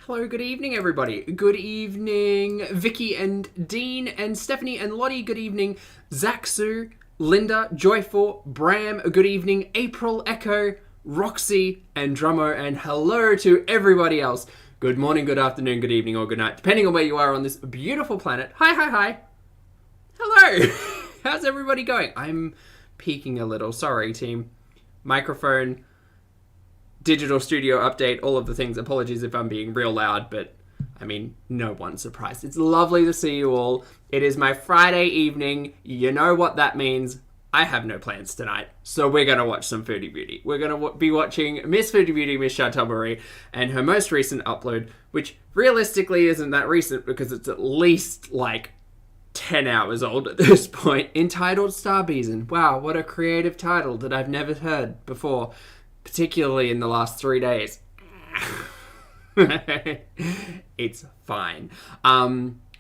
Hello, good evening, everybody. Good evening, Vicky and Dean and Stephanie and Lottie. Good evening, Zach, Sue, Linda, Joyful, Bram. Good evening, April, Echo, Roxy, and Drummo. And hello to everybody else. Good morning, good afternoon, good evening, or good night, depending on where you are on this beautiful planet. Hi. Hello. How's everybody going? I'm peeking a little. Sorry, team. Microphone, digital studio update, all of the things. Apologies if I'm being real loud, but I mean, no one's surprised. It's lovely to see you all. It is my Friday evening. You know what that means. I have no plans tonight, so we're going to watch some Foodie Beauty. We're going to be watching Miss Foodie Beauty, Miss Chantal Marie, and her most recent upload, which realistically isn't that recent because it's at least like 10 hours old at this point, entitled STARBEEZIN. Wow, what a creative title that I've never heard before, particularly in the last 3 days. It's fine.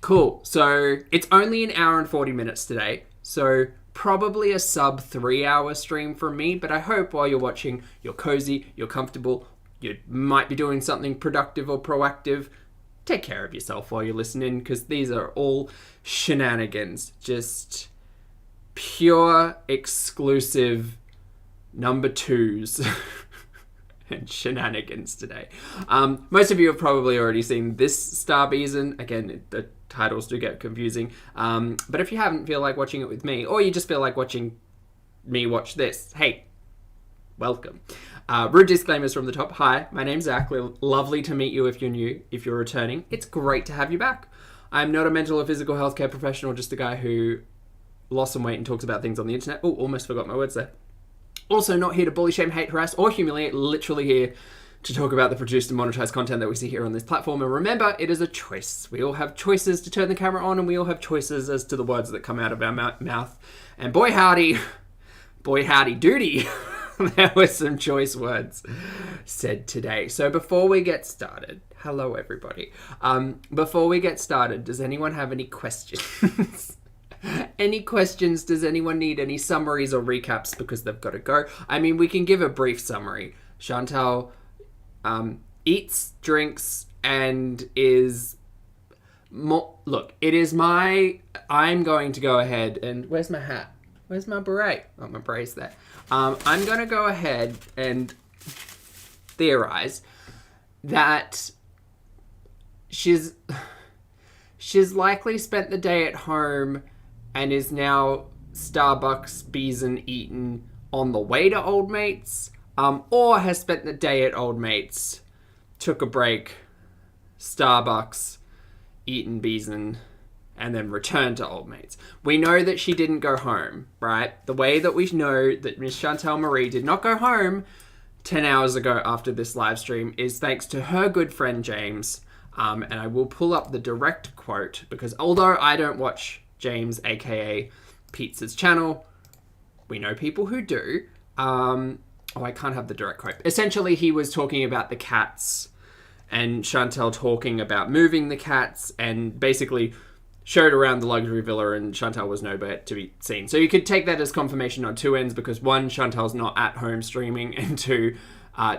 Cool. So it's only an hour and 40 minutes today. So probably a sub 3 hour stream from me, but I hope while you're watching, you're cozy, you're comfortable, you might be doing something productive or proactive. Take care of yourself while you're listening, because these are all shenanigans. Just pure, exclusive number twos and shenanigans today. Most of you have probably already seen this STARBEEZIN. Again, the titles do get confusing. But if you haven't, feel like watching it with me, or you just feel like watching me watch this, hey, welcome. Rude disclaimers from the top. Hi, my name's Zach. Lovely to meet you if you're new. If you're returning, it's great to have you back. I'm not a mental or physical healthcare professional, just a guy who lost some weight and talks about things on the internet. Oh, almost forgot my words there. Also not here to bully, shame, hate, harass, or humiliate. Literally here to talk about the produced and monetized content that we see here on this platform. And remember, it is a choice. We all have choices to turn the camera on, and we all have choices as to the words that come out of our mouth. And boy howdy doody, there were some choice words said today. So before we get started, hello everybody. Before we get started, does anyone have any questions? Any questions? Does anyone need any summaries or recaps because they've got to go? I mean, we can give a brief summary. Chantal eats, drinks, and is more... Look, it is my... I'm going to go ahead and... Where's my hat? Where's my beret? Oh, my beret's there. I'm going to go ahead and theorize that she's likely spent the day at home and is now STARBEEZIN eaten on the way to Old Mates, or has spent the day at Old Mates, took a break, Starbucks, eaten Beezin, and then returned to Old Mates. We know that she didn't go home, right? The way that we know that Miss Chantal Marie did not go home 10 hours ago after this live stream is thanks to her good friend James. And I will pull up the direct quote, because although I don't watch James, aka Pizza's channel, we know people who do. I can't have the direct quote. Essentially, he was talking about the cats and Chantal talking about moving the cats, and basically showed around the luxury villa, and Chantal was nowhere to be seen. So you could take that as confirmation on two ends, because one, Chantal's not at home streaming, and two,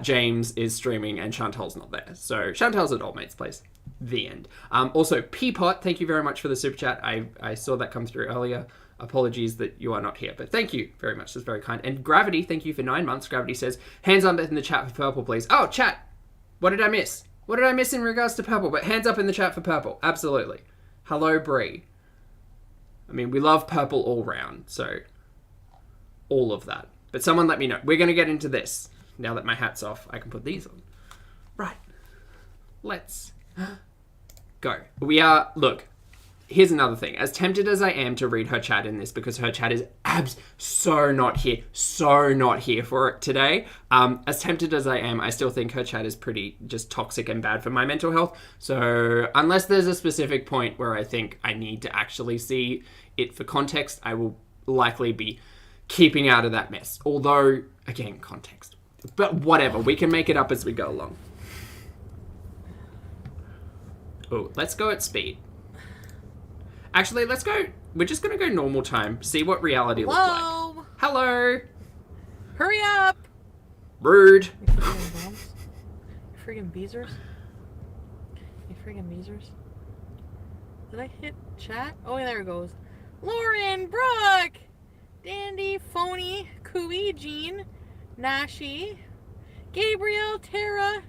James is streaming and Chantal's not there. So Chantal's at Old Mate's place. The end. Also, Peapot, thank you very much for the super chat. I saw that come through earlier. Apologies that you are not here, but thank you very much. That's very kind. And Gravity, thank you for 9 months. Gravity says, hands up in the chat for purple, please. Oh, chat. What did I miss? What did I miss in regards to purple? But hands up in the chat for purple. Absolutely. Hello, Bree. I mean, we love purple all round, so all of that. But someone let me know. We're going to get into this. Now that my hat's off, I can put these on. Right. Let's go. Look, here's another thing. As tempted as I am to read her chat in this, because her chat is so not here for it today. As tempted as I am, I still think her chat is pretty just toxic and bad for my mental health. So unless there's a specific point where I think I need to actually see it for context, I will likely be keeping out of that mess. Although, again, context. But whatever, we can make it up as we go along. Oh, let's go at speed. Actually, let's go... We're just going to go normal time. See what reality looks like. Hello! Hurry up! Rude. Friggin' beezers. You friggin' Beezers. Did I hit chat? Oh, there it goes. Lauren, Brooke, Dandy, Phony, Cooey, Jean, Nashi, Gabriel, Tara,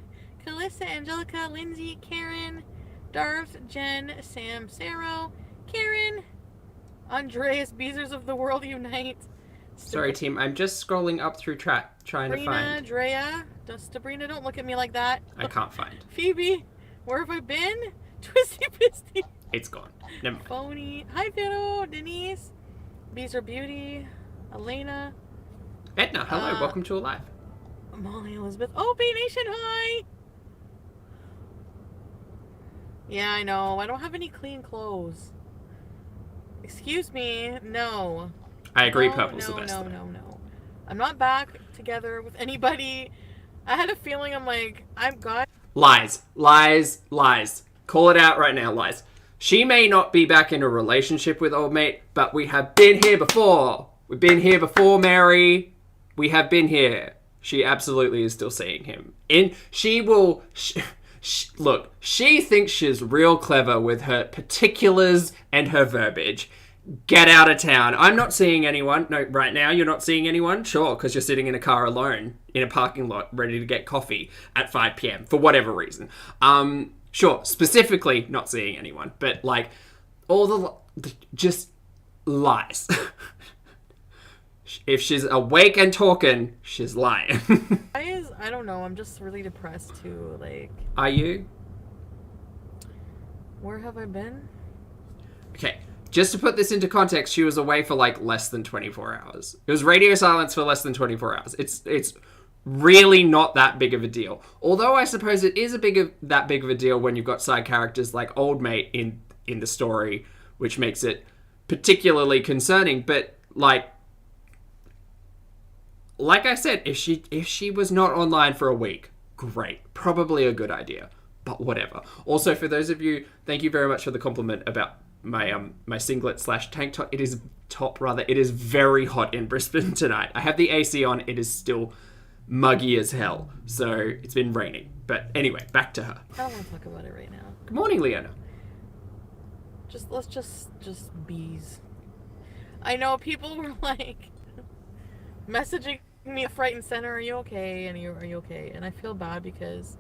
Calissa, Angelica, Lindsay, Karen, Darth, Jen, Sam, Sarah, Karen, Andreas, Beezers of the World Unite. Sorry, team. I'm just scrolling up through chat trying to find. Drea, Sabrina, don't look at me like that. I can't find. Phoebe, where have I been? Twisty Pisty. It's gone. Never mind. Phony. Hi, Fido. Denise. Beezer Beauty. Elena. Edna, hello. Welcome to Alive. Molly Elizabeth. Oh, Bay Nation, hi. Yeah, I know. I don't have any clean clothes. Excuse me. No. I agree, purple's the best. No. I'm not back together with anybody. I had a feeling I'm gone. Lies. Call it out right now, lies. She may not be back in a relationship with old mate, but we have been here before. We've been here before, Mary. We have been here. She absolutely is still seeing him. Look, she thinks she's real clever with her particulars and her verbiage. Get out of town. I'm not seeing anyone. No, right now you're not seeing anyone? Sure, because you're sitting in a car alone in a parking lot ready to get coffee at 5 p.m. for whatever reason. Sure, specifically not seeing anyone. But, all the just lies. If she's awake and talking, she's lying. I don't know. I'm just really depressed, too. Are you? Where have I been? Okay. Just to put this into context, she was away for less than 24 hours. It was radio silence for less than 24 hours. It's really not that big of a deal. Although I suppose it is that big of a deal when you've got side characters like Old Mate in the story, which makes it particularly concerning. But like I said, if she was not online for a week, great. Probably a good idea. But whatever. Also, for those of you, thank you very much for the compliment about my singlet / tank top. It is It is very hot in Brisbane tonight. I have the AC on. It is still muggy as hell. So it's been raining. But anyway, back to her. I don't want to talk about it right now. Good morning, Leona. Let's just bees. I know people were messaging me at Fright and Center, are you okay? And are you okay? And I feel bad because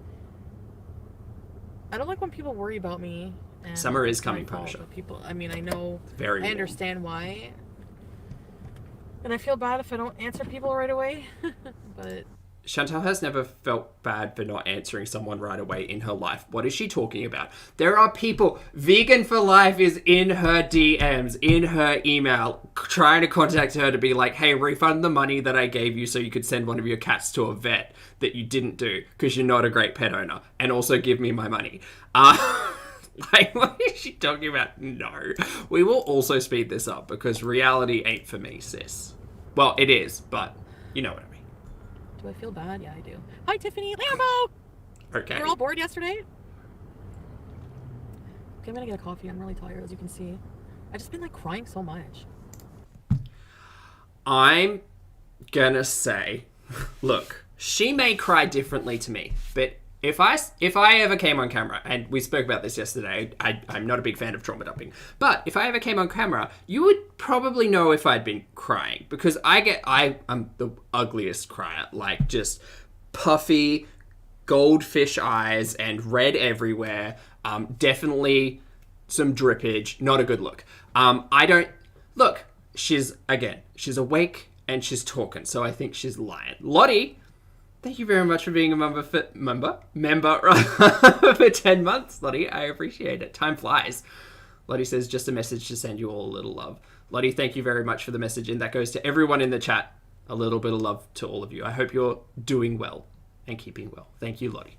I don't like when people worry about me. And summer is coming, Punisher. People, I know. Very I understand why. And I feel bad if I don't answer people right away. But Chantal has never felt bad for not answering someone right away in her life. What is she talking about? There are people. Vegan for Life is in her DMs, in her email, trying to contact her to be like, hey, refund the money that I gave you so you could send one of your cats to a vet that you didn't do because you're not a great pet owner. And also give me my money. What is she talking about? No. We will also speed this up because reality ain't for me, sis. Well, it is, but you know what I mean. Do I feel bad? Yeah, I do. Hi, Tiffany. Lambo! Okay. You were all bored yesterday? Okay, I'm gonna get a coffee. I'm really tired, as you can see. I've just been, crying so much. I'm gonna say, look, she may cry differently to me, but if I ever came on camera, and we spoke about this yesterday, I'm not a big fan of trauma dumping, but if I ever came on camera, you would probably know if I'd been crying, because I'm the ugliest crier, just puffy, goldfish eyes, and red everywhere, definitely some drippage, not a good look. She's awake, and she's talking, so I think she's lying. Lottie, thank you very much for being a member for 10 months, Lottie. I appreciate it. Time flies. Lottie says, just a message to send you all a little love. Lottie, thank you very much for the message, and that goes to everyone in the chat. A little bit of love to all of you. I hope you're doing well and keeping well. Thank you, Lottie.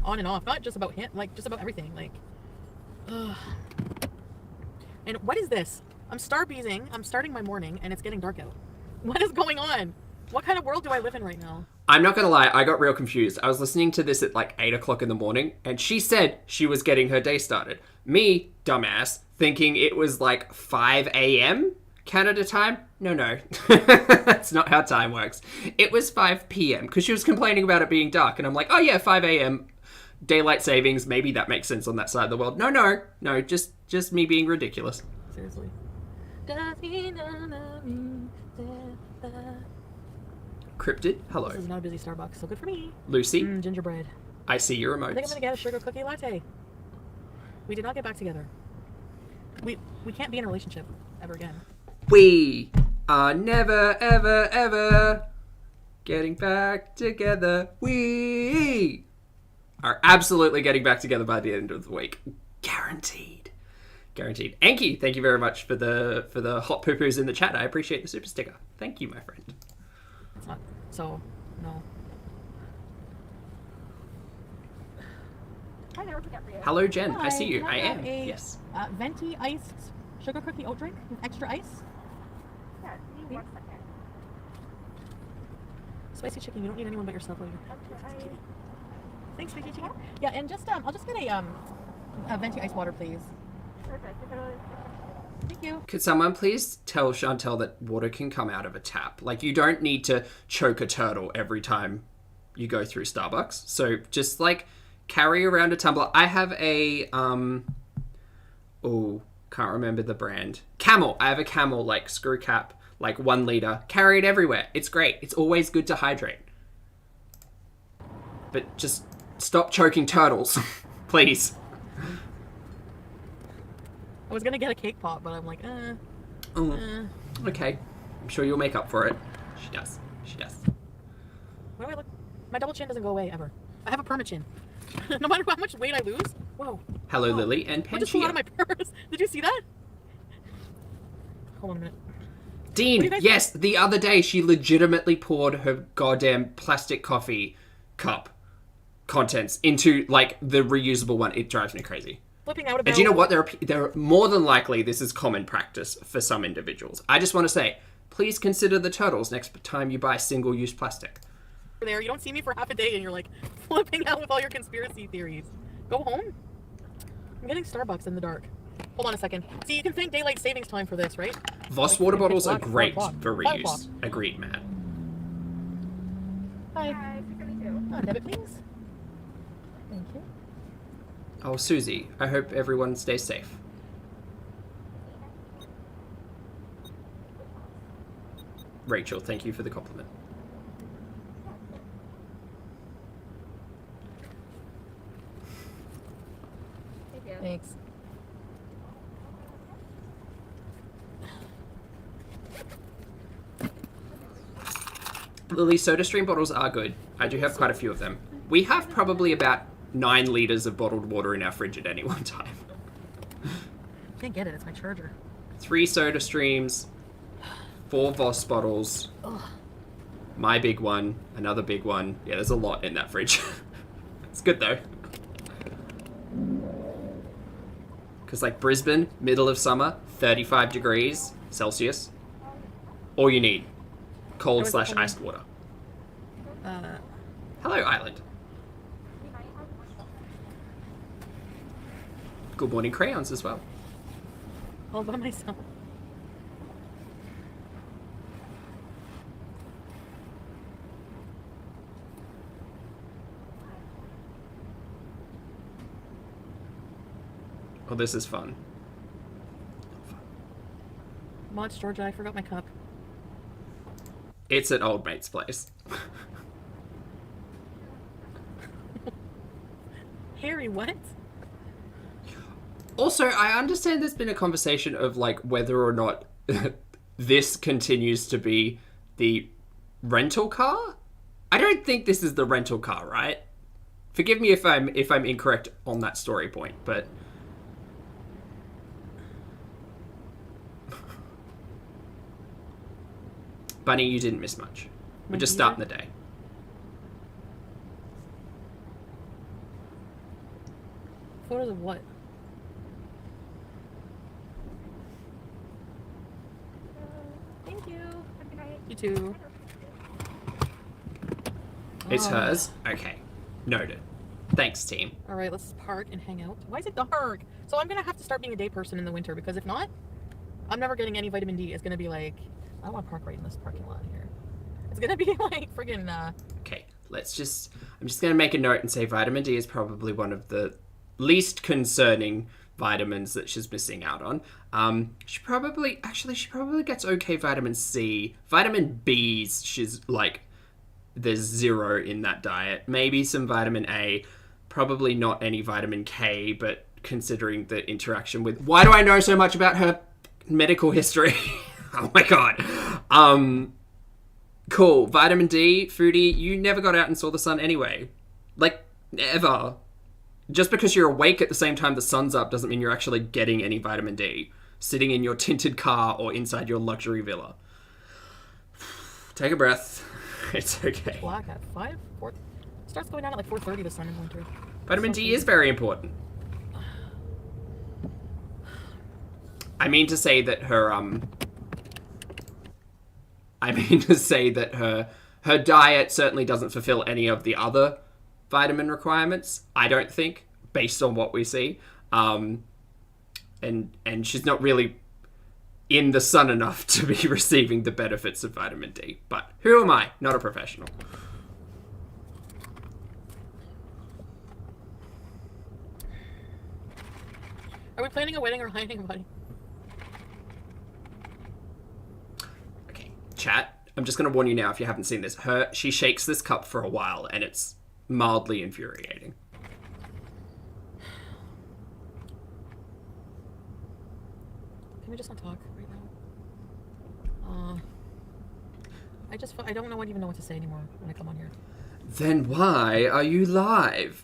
On and off, not just about him, just about everything. Ugh. And what is this? I'm starbeezing. I'm starting my morning, and it's getting dark out. What is going on? What kind of world do I live in right now? I'm not going to lie, I got real confused. I was listening to this at 8 o'clock in the morning, and she said she was getting her day started. Me, dumbass, thinking it was 5 a.m. Canada time? No. That's not how time works. It was 5 p.m. because she was complaining about it being dark, and I'm like, oh yeah, 5 a.m. daylight savings, maybe that makes sense on that side of the world. No, just me being ridiculous. Seriously. Cryptid, hello. This is not a busy Starbucks, so good for me. Lucy, Gingerbread. I see your I think I'm emotes. gonna get a sugar cookie latte. We did not get back together. We can't be in a relationship ever again. We are never, ever, ever getting back together. We are absolutely getting back together by the end of the week. Guaranteed. Guaranteed. Anki, thank you very much for the hot poo-poos in the chat. I appreciate the super sticker. Thank you, my friend. It's not. So, no. Hi there, what's up for you? Hello, Jen. Hi, I see you. can I have am. a, Yes. Venti iced sugar cookie oat drink with extra ice. Yeah, give me 1 second. Spicy chicken. You don't need anyone but yourself later. Okay. Thanks, spicy chicken. Yeah, and just I'll just get a venti ice water, please. Perfect. Thank you. Could someone please tell Chantel that water can come out of a tap? Like, you don't need to choke a turtle every time you go through Starbucks. So just, like, carry around a tumbler. I have a, can't remember the brand. Camel. I have a Camel, like, screw cap, like 1 liter. Carry it everywhere. It's great. It's always good to hydrate. But just stop choking turtles, please. I was gonna get a cake pop, but I'm like, Okay. I'm sure you'll make up for it. She does. She does. Why do I look? My double chin doesn't go away ever. I have a perma chin. No matter how much weight I lose. Whoa. Hello, Lily and What just flew out of Panchea. my purse? Did you see that? Hold on a minute. Dean, What do you guys yes, the other day she legitimately poured her goddamn plastic coffee cup contents into, like, the reusable one. It drives me crazy. Flipping out a And do you know what? There are more than likely this is common practice for some individuals. I just want to say, please consider the turtles next time you buy single-use plastic. There, you don't see me for half a day, and you're like flipping out with all your conspiracy theories. Go home. I'm getting Starbucks in the dark. Hold on a second. See, you can thank daylight savings time for this, right? Voss Like, water it's bottles are black, great black, for black, reuse. black. Agreed, Matt. Hi. Hi, 672. Debit, please. Thank you. Oh, Susie, I hope everyone stays safe. Rachel, thank you for the compliment. Thank you. Thanks. Lily, SodaStream bottles are good. I do have quite a few of them. We have probably about 9 liters of bottled water in our fridge at any one time. Can't get it. It's my charger. 3 SodaStreams, 4 Voss bottles, Ugh. my big one, another big one. Yeah, there's a lot in that fridge. It's good though. Because, like, Brisbane, middle of summer, 35 degrees Celsius. All you need. Cold / iced water. Hello, Island. Good morning, crayons as well. All by myself. Oh, this is fun. Mods, Georgia, I forgot my cup. It's at Old Mate's place. Harry, what? Also, I understand there's been a conversation of, like, whether or not this continues to be the rental car. I don't think this is the rental car, right? Forgive me if I'm incorrect on that story point, but Bunny, you didn't miss much. We're just starting the day. Photos of what? Thank you. Have a good night. You too. It's Oh. hers? Okay. Noted. Thanks, team. All right, let's park and hang out. Why is it dark? So I'm gonna have to start being a day person in the winter, because if not, I'm never getting any vitamin D. It's gonna be like, I don't want to park right in this parking lot here. It's gonna be like friggin' Okay, I'm just going to make a note and say vitamin D is probably one of the least concerning vitamins that she's missing out on. She probably gets okay vitamin C. Vitamin B's, she's like, there's 0 in that diet. Maybe some vitamin A, probably not any vitamin K, but considering the interaction with... Why do I know so much about her medical history? Oh my god. Cool. Vitamin D, Foodie, you never got out and saw the sun anyway. Like, ever. Just because you're awake at the same time the sun's up doesn't mean you're actually getting any vitamin D. Sitting in your tinted car or inside your luxury villa. Take a breath. It's okay. Black at 5? 4? Starts going down at like 4:30 the sun in winter. Vitamin D is very important. I mean to say that her her diet certainly doesn't fulfill any of the other vitamin requirements, I don't think, based on what we see. And she's not really in the sun enough to be receiving the benefits of vitamin D. But who am I? Not a professional. Are we planning a wedding or hiding a body? Okay, chat. I'm just going to warn you now if you haven't seen this. She shakes this cup for a while and it's mildly infuriating. Can we just not talk right now? I don't even know what to say anymore when I come on here. Then why are you live?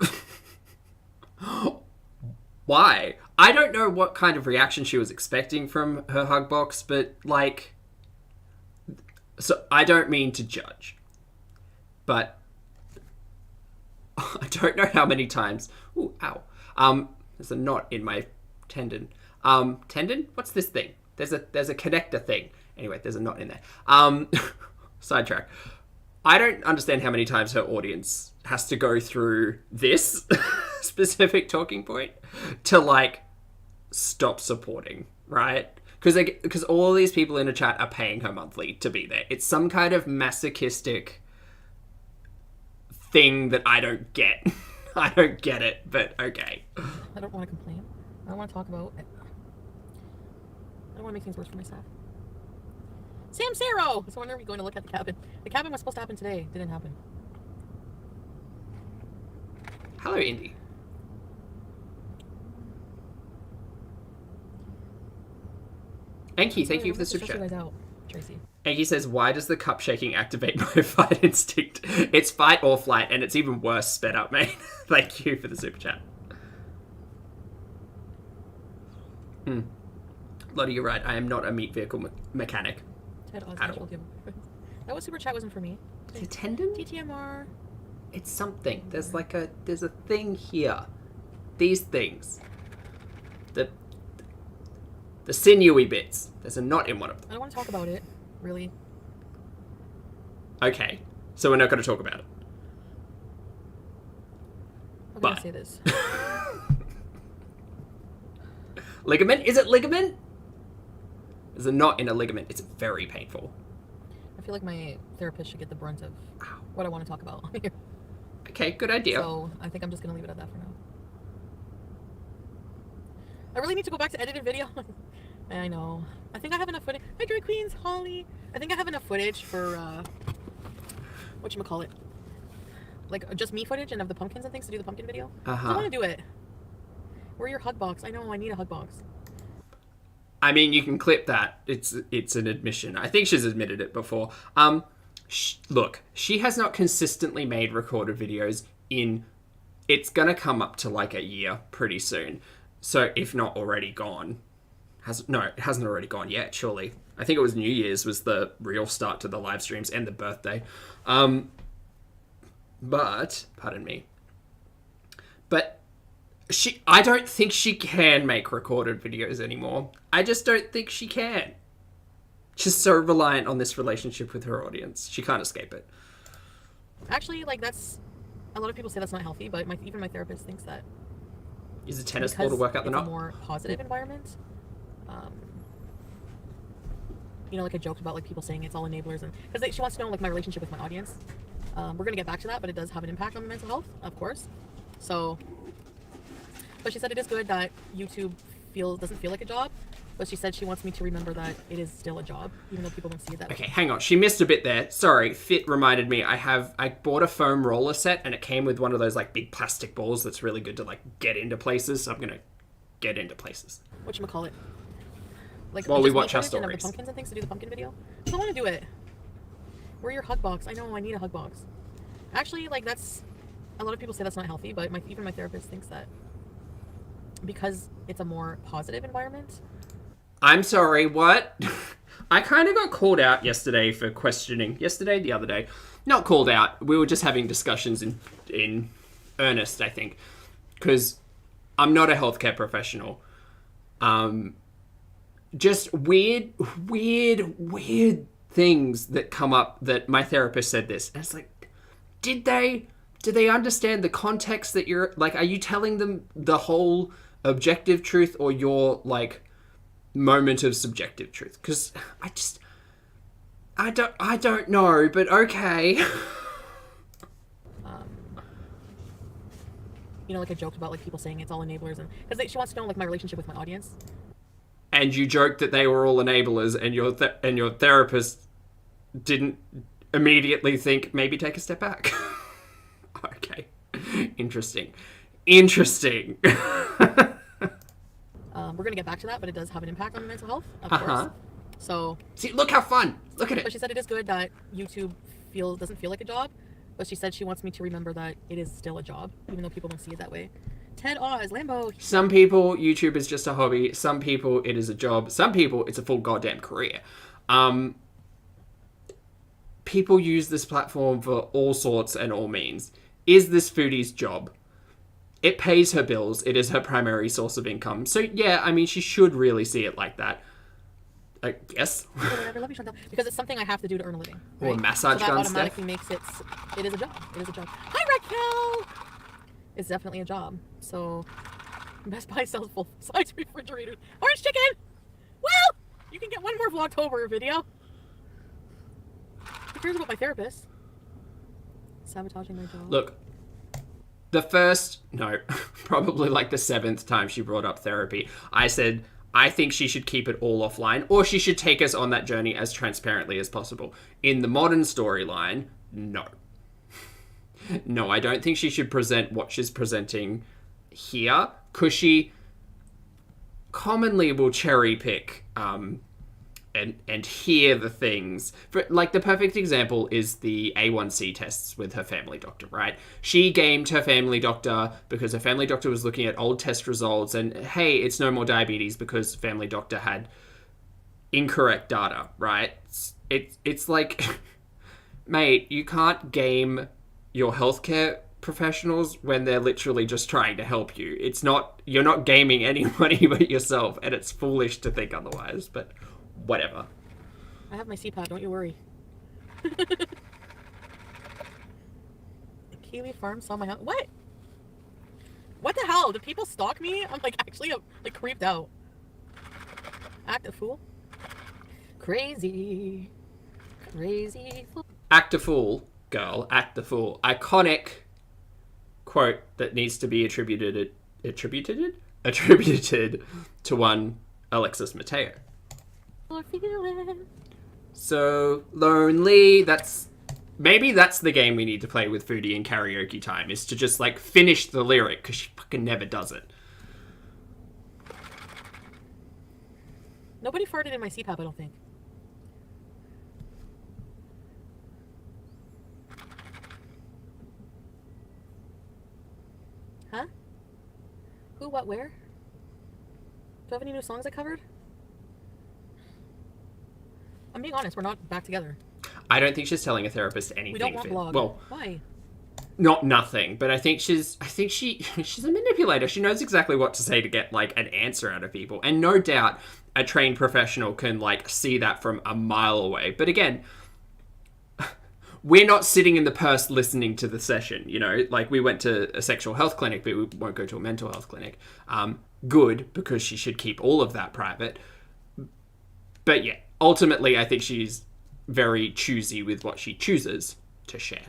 Why? I don't know what kind of reaction she was expecting from her hug box, but like... So, I don't mean to judge. But... I don't know how many times... Ooh, ow. There's a knot in my tendon. Tendon? What's this thing? There's a connector thing. Anyway, there's a knot in there. Sidetrack. I don't understand how many times her audience has to go through this specific talking point to, like, stop supporting, right? Because all of these people in the chat are paying her monthly to be there. It's some kind of masochistic thing that I don't get. I don't get it, but okay. I don't want to complain. I don't want to talk about it. I don't want to make things worse for myself. Sam Saro! So when are we going to look at the cabin? The cabin was supposed to happen today. Didn't happen. Hello, Indy. Enki, thank you for the super chat. Tracy. Enki says, why does the cup shaking activate my fight instinct? It's fight or flight, and it's even worse sped up, mate. Thank you for the super chat. Lottie, you're right. I am not a meat vehicle mechanic. Ted Oswald, that was super chat wasn't for me. Is it tendon? TTMR. It's something. There's a thing here. These things. The sinewy bits. There's a knot in one of them. I don't want to talk about it, really. Okay. So we're not going to talk about it. I'm going to say this. Ligament? Is it ligament? There's a knot in a ligament. It's very painful. I feel like my therapist should get the brunt of what I want to talk about. Okay, good idea. So I think I'm just going to leave it at that for now. I really need to go back to edited video. I know. I think I have enough footage. Hi, Drag Queens, Holly. I think I have enough footage for, whatchamacallit? Like, just me footage and of the pumpkins and things to do the pumpkin video. Uh-huh. So I want to do it. Where are your hug box? I know, I need a hug box. I mean, you can clip that. It's an admission. I think she's admitted it before. Look, she has not consistently made recorded videos in... It's going to come up to, like, a year pretty soon. So, if not already gone... No, it hasn't already gone yet, surely. I think it was New Year's was the real start to the live streams and the birthday. But, pardon me. But I don't think she can make recorded videos anymore. I just don't think she can. She's so reliant on this relationship with her audience. She can't escape it. Actually, like, that's... A lot of people say that's not healthy, but even my therapist thinks that... Use a tennis ball to work out the knot? It's a more positive environment. You know, like I joked about like people saying it's all enablers, and because she wants to know like my relationship with my audience. We're going to get back to that, but it does have an impact on the mental health, of course. So, but she said it is good that YouTube doesn't feel like a job, but she said she wants me to remember that it is still a job, even though people don't see it that way. Okay, hang on. She missed a bit there. Sorry. Fit reminded me. I bought a foam roller set, and it came with one of those like big plastic balls that's really good to like get into places. So I'm gonna get into places. Whatchamacallit? Like, While we just watch our make footage and have stories. the pumpkins and things to do the pumpkin video. So I want to do it. Where your hug box? I know I need a hug box. Actually, like that's a lot of people say that's not healthy, but even my therapist thinks that because it's a more positive environment. I'm sorry, what? I kind of got called out yesterday for questioning. Yesterday, the other day. Not called out. We were just having discussions in earnest, I think. Because I'm not a healthcare professional. Just weird things that come up that my therapist said this. And it's like, do they understand the context that you're, like, are you telling them the whole objective truth or your, like, moment of subjective truth? Because I don't know, but okay. You know, like I joked about like people saying it's all enablers, and because she wants to know like my relationship with my audience. And you joked that they were all enablers, and your therapist didn't immediately think maybe take a step back. Okay, interesting. We're gonna get back to that, but it does have an impact on the mental health, of course. So see, look how fun. Look at it. But she said it is good that YouTube doesn't feel like a job, but she said she wants me to remember that it is still a job, even though people don't see it that way. Ted Oz, Lambo. Some people, YouTube is just a hobby. Some people, it is a job. Some people, it's a full goddamn career. People use this platform for all sorts and all means. Is this foodie's job? It pays her bills. It is her primary source of income. So, yeah, I mean, she should really see it like that. I guess. Because it's something I have to do to earn a living. Right? Or massage so that gun automatically stuff. makes it is a job. It is a job. Hi, Raquel! It's definitely a job. So, Best Buy sells full-size refrigerators. Orange chicken! Well, you can get one more Vlogtober video. Who cares about my therapist? Sabotaging my job. Look, probably like the 7th time she brought up therapy, I said, I think she should keep it all offline, or she should take us on that journey as transparently as possible. In the modern storyline, no. No, I don't think she should present what she's presenting here, because she commonly will cherry pick and hear the things. Like, the perfect example is the A1C tests with her family doctor, right? She gamed her family doctor because her family doctor was looking at old test results and, hey, it's no more diabetes because family doctor had incorrect data, right? It's like, mate, you can't game your healthcare professionals when they're literally just trying to help you. You're not gaming anybody but yourself, and it's foolish to think otherwise, but whatever. I have my CPAP, don't you worry. Kiwi Farm saw my house. What? What the hell? Do people stalk me? I'm like actually like creeped out. Act a fool. Crazy. Crazy fool. Act a fool, girl. Act the fool. Iconic quote that needs to be attributed to one Alexis Mateo. So lonely. Maybe that's the game we need to play with Foodie in karaoke time, is to just like finish the lyric, because she fucking never does it. Nobody farted in my CPAP, I don't think. Huh? Who, what, where? Do I have any new songs I covered? I'm being honest, we're not back together. I don't think she's telling a therapist anything. We don't want vlog. Well, why? Not nothing, but I think she's a manipulator. She knows exactly what to say to get like an answer out of people. And no doubt a trained professional can like see that from a mile away. But again, we're not sitting in the purse listening to the session, you know? Like, we went to a sexual health clinic, but we won't go to a mental health clinic. Good, because she should keep all of that private. But yeah, ultimately, I think she's very choosy with what she chooses to share.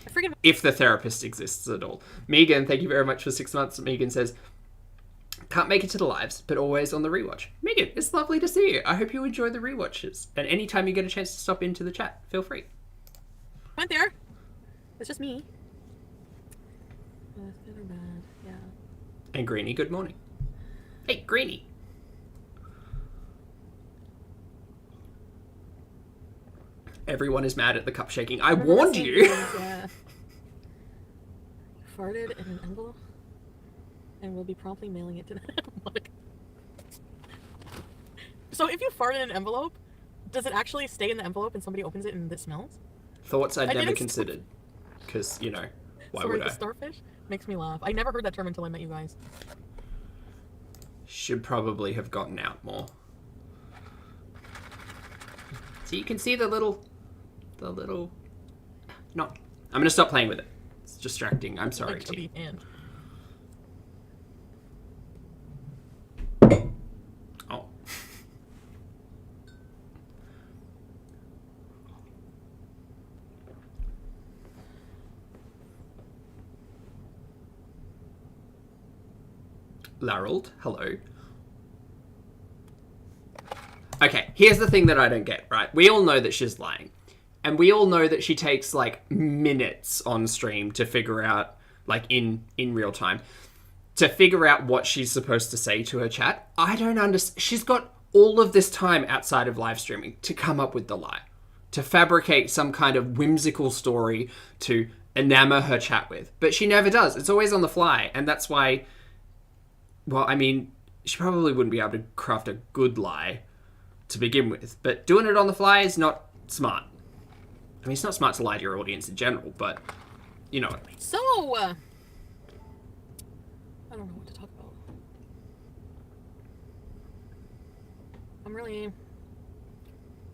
I freaking If the therapist exists at all. Megan, thank you very much for 6 months. Megan says, can't make it to the lives, but always on the rewatch. Megan, it's lovely to see you. I hope you enjoy the rewatches. And anytime you get a chance to stop into the chat, feel free. went there. It's just me. It's good or bad? Yeah. And Greenie, good morning. Hey, Greenie. Everyone is mad at the cup shaking. I warned you. Yeah. Farted in an envelope and will be promptly mailing it to them. So if you fart in an envelope, does it actually stay in the envelope and somebody opens it and it smells? Thoughts I'd never didn't- considered. Because, you know, why Sorry, would I? the starfish makes me laugh. I never heard that term until I met you guys. Should probably have gotten out more. So you can see the little... No. I'm going to stop playing with it. It's distracting. I'm sorry, Like, T. hand. Oh. Larold, hello. Okay, here's the thing that I don't get, right? We all know that she's lying. And we all know that she takes, like, minutes on stream to figure out, like, in real time, to figure out what she's supposed to say to her chat. I don't understand. She's got all of this time outside of live streaming to come up with the lie, to fabricate some kind of whimsical story to enamor her chat with. But she never does. It's always on the fly. And that's why, well, I mean, she probably wouldn't be able to craft a good lie to begin with. But doing it on the fly is not smart. I mean, it's not smart to lie to your audience in general, but you know what I mean. So, I don't know what to talk about. I'm really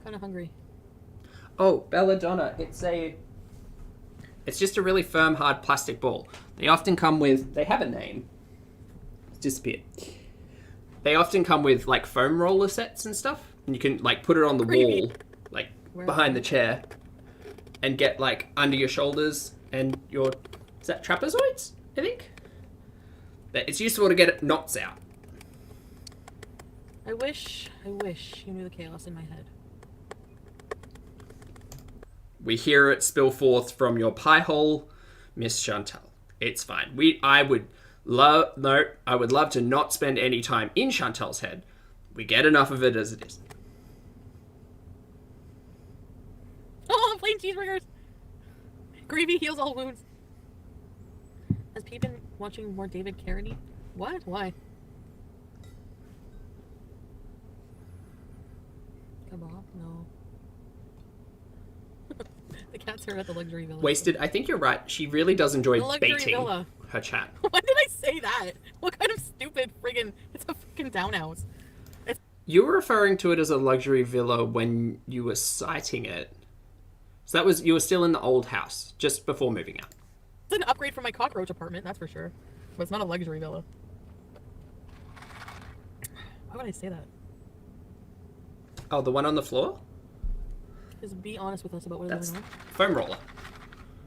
kind of hungry. Oh, Belladonna, it's just a really firm, hard plastic ball. They often come with, they have a name. It's disappeared. They often come with, like, foam roller sets and stuff. And you can, like, put it on the Creepy. wall, like, Where- behind the chair. And get, like, under your shoulders and your... Is that trapezoids, I think? It's useful to get knots out. I wish you knew the chaos in my head. We hear it spill forth from your pie hole, Miss Chantal. It's fine. I would love to not spend any time in Chantal's head. We get enough of it as it is. Oh, I'm plain cheeseburgers! Gravy heals all wounds. Has Pete been watching more David Carradine? What? Why? Kebab? No. The cats are at the luxury villa. Wasted. I think you're right. She really does enjoy The luxury baiting villa. her chat. When did I say that? What kind of stupid friggin'... It's a freaking downhouse. You were referring to it as a luxury villa when you were citing it. So you were still in the old house, just before moving out. It's an upgrade from my cockroach apartment, that's for sure. But it's not a luxury villa. Why would I say that? Oh, the one on the floor? Just be honest with us about what is That's going on. foam roller.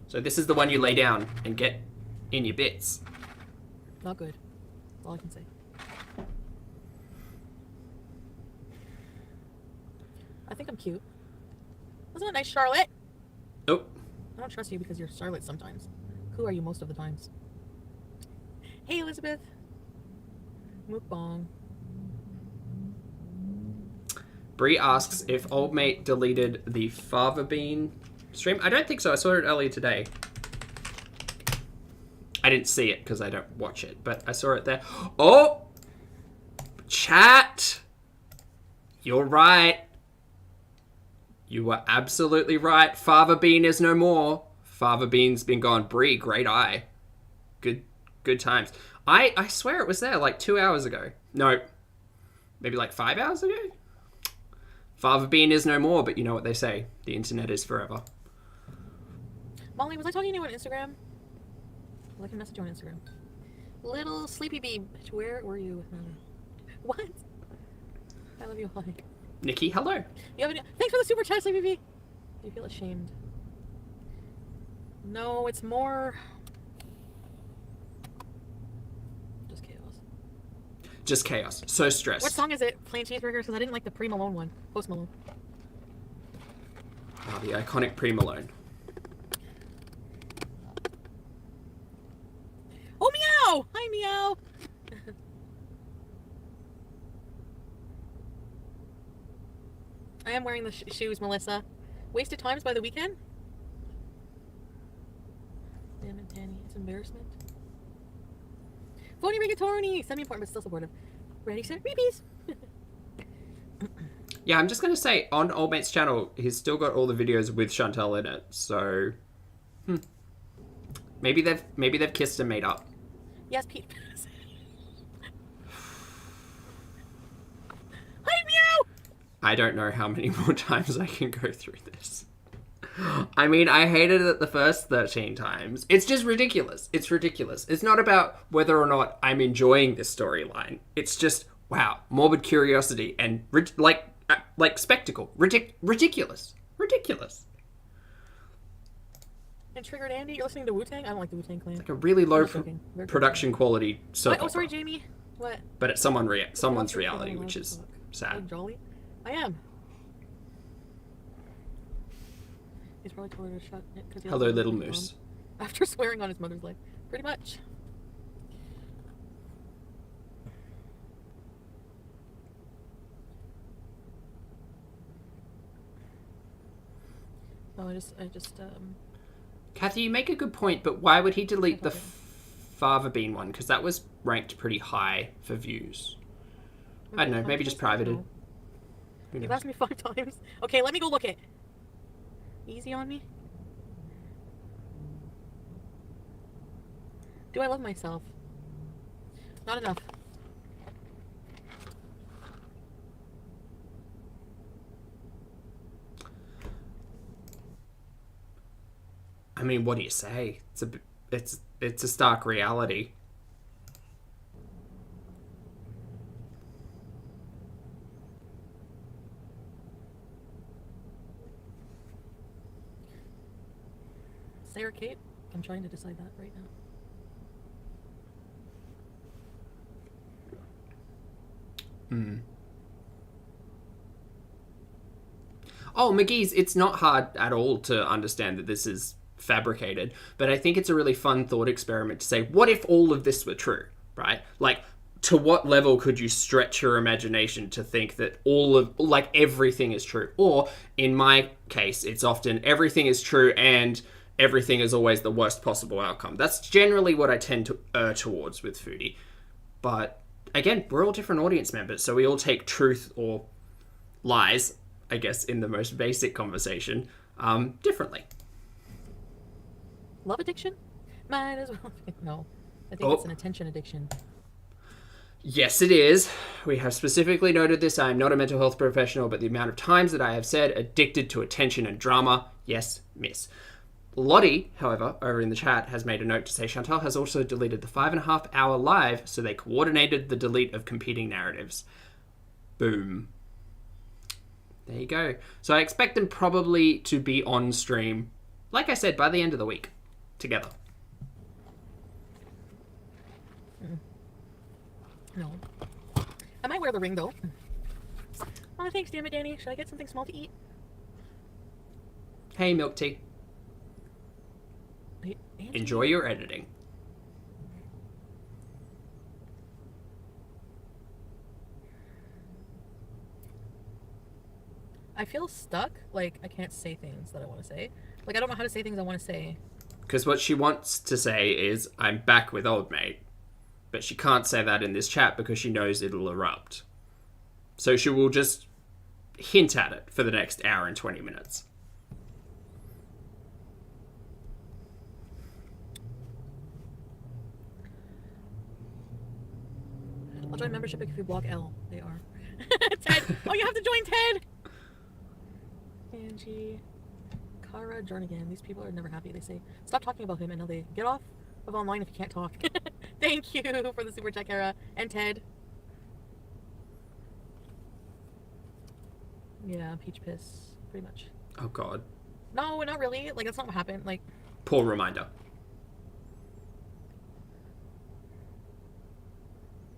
So this is the one you lay down and get in your bits. Not good. That's all I can say. I think I'm cute. Wasn't it nice, Charlotte? Oh, I don't trust you because you're Charlotte sometimes. Who are you most of the times? Hey, Elizabeth. Mukbang. Bree asks if old mate deleted the Fava Bean stream. I don't think so. I saw it earlier today. I didn't see it because I don't watch it, but I saw it there. Oh! Chat! You're right. You were absolutely right. Fava Bean is no more. Fava Bean's been gone. Bree, great eye. Good times. I swear it was there like 2 hours ago. No. Maybe like 5 hours ago? Fava Bean is no more, but you know what they say. The internet is forever. Molly, was I talking to you on Instagram? I can message you on Instagram. Little sleepy bee. Bitch, where were you with me? What? I love you, Holly. Nikki, hello. You have any... Thanks for the super chat, sleepy bee. Do you feel ashamed? No, it's more... just chaos. Just chaos. So stressed. What song is it? Plain Cheeseburger? Because I didn't like the Pre-Malone one. Post Malone. Oh, the iconic Pre-Malone. Oh, meow! Hi, meow! I am wearing the shoes, Melissa. Wasted times by the weekend? Damn it, Danny. It's embarrassment. Phony rigatoni! Semi-important but still supportive. Ready, set, repeats! Yeah, I'm just going to say, on Old Mate's channel, he's still got all the videos with Chantal in it, so... Maybe they've kissed and made up. Yes, Pete. Hi, meow! I don't know how many more times I can go through this. I mean, I hated it the first 13 times. It's just ridiculous. It's ridiculous. It's not about whether or not I'm enjoying this storyline. It's just, wow, morbid curiosity and, like spectacle. Ridiculous. Ridiculous. And Triggered Andy, you're listening to Wu-Tang? I don't like the Wu-Tang Clan. Like a really low Very production quality soap What? Oh, sorry, opera. Jamie. What? But it's someone's reality, which is sad. Like Jolly? I am. He's probably told her to shut it. 'Cause he Hello, loves little her moose. mom. After swearing on his mother's life. Pretty much. Oh, I just, Kathy, you make a good point, but why would he delete the Fava Bean one? Because that was ranked pretty high for views. I don't know, maybe just privated. Who You've knows? asked me 5 times. Okay, let me go look it. Easy on me. Do I love myself? Not enough. I mean, what do you say? It's a stark reality. Sarah Kate? I'm trying to decide that right now. Oh, McGee's, it's not hard at all to understand that this is fabricated, but I think it's a really fun thought experiment to say, what if all of this were true, right? Like, to what level could you stretch your imagination to think that everything is true? Or, in my case, it's often everything is true and everything is always the worst possible outcome. That's generally what I tend to err towards with Foodie. But, again, we're all different audience members, so we all take truth or lies, I guess, in the most basic conversation, differently. Love addiction? Might as well. No. I think it's an attention addiction. Yes, it is. We have specifically noted this. I am not a mental health professional, but the amount of times that I have said addicted to attention and drama, yes, miss. Lottie, however, over in the chat, has made a note to say Chantal has also deleted the 5.5-hour live, so they coordinated the delete of competing narratives. Boom. There you go. So I expect them probably to be on stream, like I said, by the end of the week, together. No. I might wear the ring, though. Oh, thanks, damn it, Danny. Should I get something small to eat? Hey, Milk Tea. Wait, Angie? Enjoy your editing. I feel stuck. Like, I can't say things that I want to say. Like, I don't know how to say things I want to say. Because what she wants to say is, I'm back with Old Mate. But she can't say that in this chat because she knows it'll erupt. So she will just hint at it for the next hour and 20 minutes. I'll join membership if you block L. They are. Ted! Oh, you have to join Ted! Angie. Kara Jernigan. These people are never happy. They say, stop talking about him, and now they get off of online if you can't talk. Thank you for the super chat, Kara. And Ted. Yeah, peach piss. Pretty much. Oh, God. No, not really. Like, that's not what happened. Like, Poor reminder.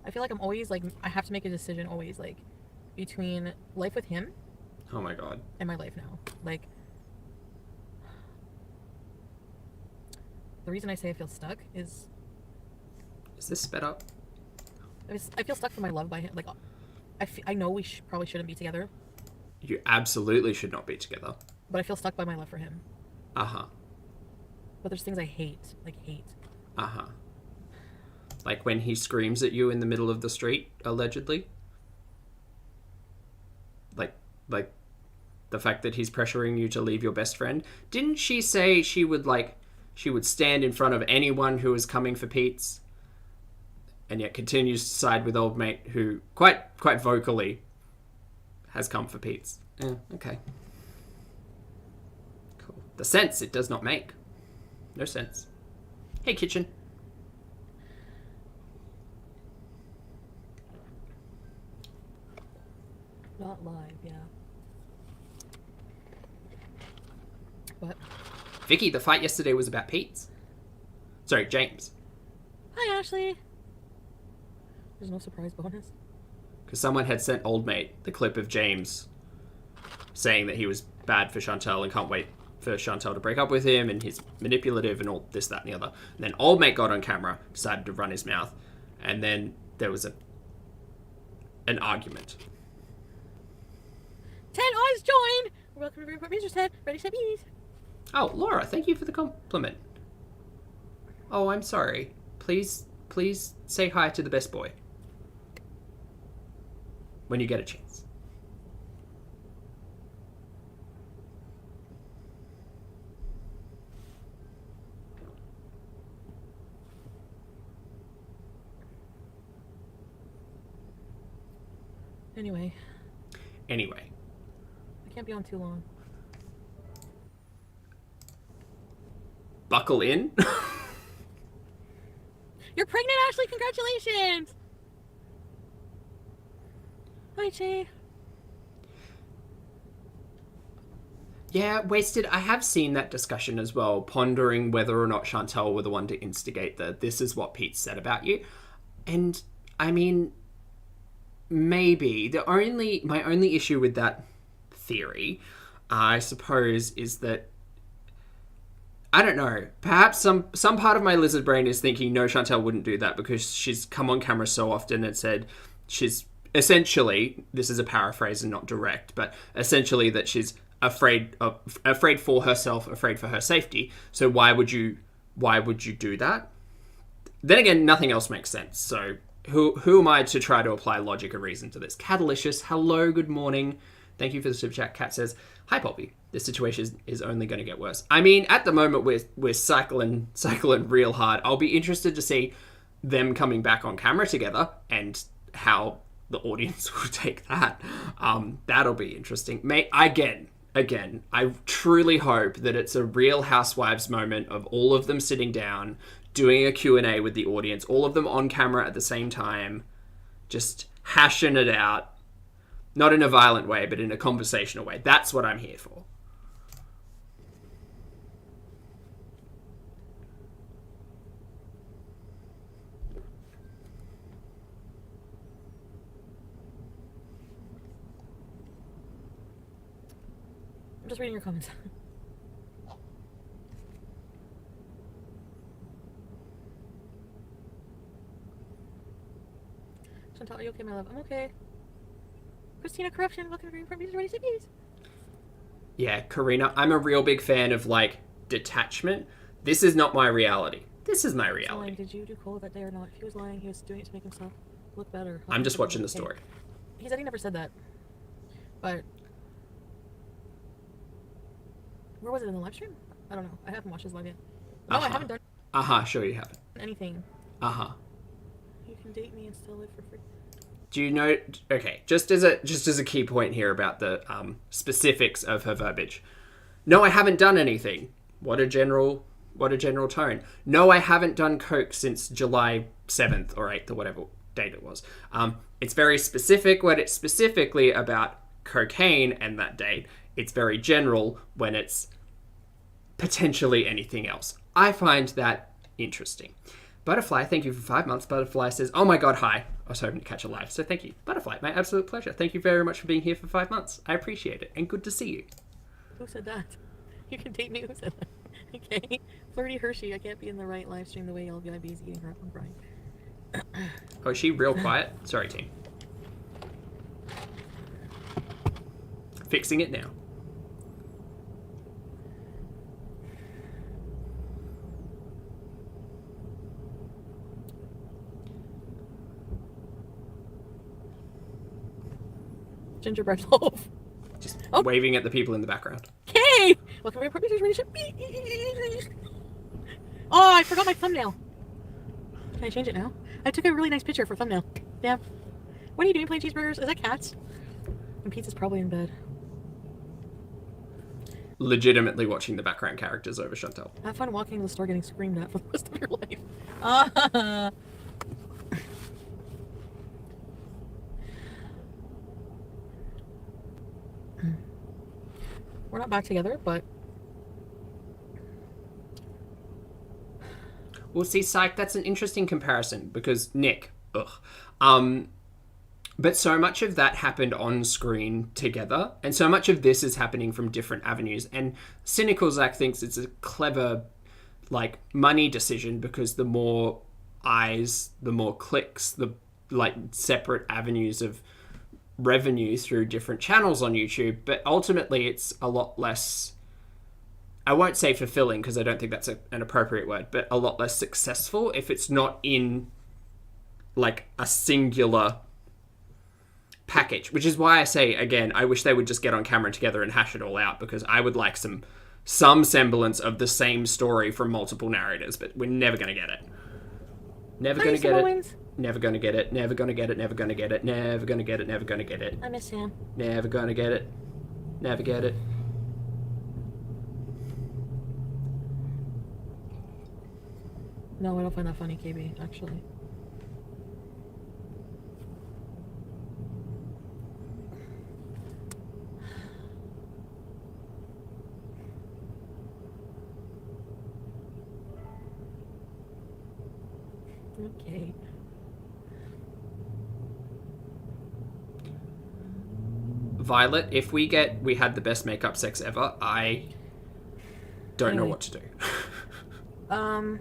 I feel like I'm always like, I have to make a decision always like between life with him Oh my god. and my life now. Like, the reason I say I feel stuck is Is this sped up? I feel stuck for my love by him. Like, I know we probably shouldn't be together, You absolutely should not be together. but I feel stuck by my love for him. Uh-huh. But there's things I hate, like hate. Uh-huh. Like when he screams at you in the middle of the street, allegedly. Like the fact that he's pressuring you to leave your best friend. Didn't she say she would stand in front of anyone who was coming for Pete's? And yet continues to side with old mate who quite vocally has come for Pete's. Yeah, okay. Cool. The sense it does not make. No sense. Hey, kitchen. Not live, yeah. But Vicky, the fight yesterday was about Pete's. Sorry, James. hi, Ashley. There's no surprise bonus. Because someone had sent old mate the clip of James saying that he was bad for Chantal and can't wait for Chantal to break up with him and he's manipulative and all this, that, and the other. And then old mate got on camera, decided to run his mouth, and then there was an argument. 10 eyes join! Welcome to Report Mr. 10. Ready, set, bees. Oh, Laura, thank you for the compliment. Oh, I'm sorry. Please say hi to the best boy. When you get a chance. Anyway, I can't be on too long. Buckle in. You're pregnant, Ashley! Congratulations! Hi, Che. Yeah, Wasted. I have seen that discussion as well, pondering whether or not Chantal were the one to instigate the "this is what Pete said about you." And, I mean, maybe. My only issue with that theory, I suppose, is that I don't know. Perhaps some part of my lizard brain is thinking, no, Chantal wouldn't do that because she's come on camera so often and said she's essentially, this is a paraphrase and not direct, but essentially that she's afraid for herself, afraid for her safety. So why would you do that? Then again, nothing else makes sense. So who am I to try to apply logic and reason to this? Catalicious, hello, good morning. Thank you for the super chat. Kat says, hi, Pulpy. This situation is only going to get worse. I mean, at the moment, we're cycling real hard. I'll be interested to see them coming back on camera together and how the audience will take that. That'll be interesting. Again, I truly hope that it's a Real Housewives moment of all of them sitting down, doing a Q&A with the audience, all of them on camera at the same time, just hashing it out. Not in a violent way, but in a conversational way. That's what I'm here for. I'm just reading your comments. Chantal, are you okay, my love? I'm okay. Christina Corruption, welcome to Report Ready, Set, Bees. Yeah, Karina, I'm a real big fan of, detachment. This is not my reality. This is my reality. Did you do cold that day or not? If he was lying, he was doing it to make himself look better. I'm just watching the story. He said he never said that. But where was it, in the live stream? I don't know. I haven't watched his live yet. No, I haven't done Sure you haven't. anything. You can date me and still live for free. Do you know? Okay, just as a key point here about the specifics of her verbiage. No, I haven't done anything. What a general tone. No, I haven't done coke since July 7th or 8th or whatever date it was. It's very specific when it's specifically about cocaine and that date. It's very general when it's potentially anything else. I find that interesting. Butterfly, thank you for 5 months. Butterfly says, oh my god, hi. I was hoping to catch a live, so thank you. Butterfly, my absolute pleasure. Thank you very much for being here for 5 months. I appreciate it, and good to see you. Who said that? You can date me. Who said that? Okay. Flirty Hershey, I can't be in the right live stream the way LVIB's eating her up and crying. Oh, is she real quiet? Sorry, team. Fixing it now. Gingerbread loaf. Just waving at the people in the background. Okay! Welcome to my partner's relationship. Oh, I forgot my thumbnail. Can I change it now? I took a really nice picture for thumbnail. Yeah. What are you doing playing cheeseburgers? Is that cats? And Pizza's probably in bed. Legitimately watching the background characters over Chantel. Have fun walking to the store getting screamed at for the rest of your life. We're not back together, but... Well, see, Psych, that's an interesting comparison because Nick, but so much of that happened on screen together, and so much of this is happening from different avenues. And cynical Zach thinks it's a clever, like, money decision because the more eyes, the more clicks, the like separate avenues of revenue through different channels on YouTube. But ultimately, it's a lot less. I won't say fulfilling because I don't think that's an appropriate word, but a lot less successful if it's not in like a singular package, which is why I say, again, I wish they would just get on camera together and hash it all out because I would like some semblance of the same story from multiple narrators, but we're never going to get it. Never going to get it. Never going to get it. Never going to get it. Never going to get it. Never going to get it. Never going to get it. I miss Sam. Never going to get it. Never get it. No, I don't find that funny, KB, actually. Okay. Violet, if we had the best makeup sex ever, I don't know what to do. I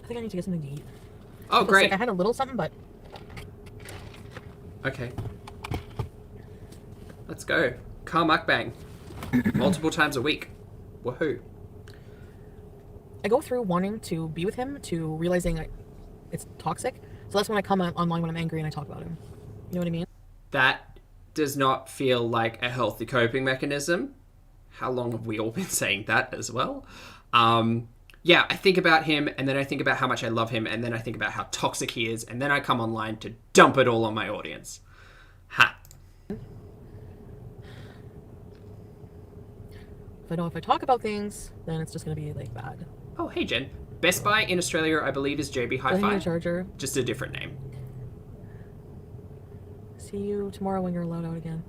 think I need to get something to eat. Oh, great. I had a little something, but... Okay. Let's go. Car mukbang. Multiple times a week. Woohoo. I go through wanting to be with him to realizing it's toxic. So that's when I come online when I'm angry and I talk about him. You know what I mean? That does not feel like a healthy coping mechanism. How long have we all been saying that as well? Yeah, I think about him, and then I think about how much I love him, and then I think about how toxic he is, and then I come online to dump it all on my audience. Ha. If I talk about things, then it's just going to be, like, bad. Oh, hey, Jen. Best Buy in Australia, I believe, is JB Hi-Fi. Charger. Just a different name. See you tomorrow when you're allowed out again.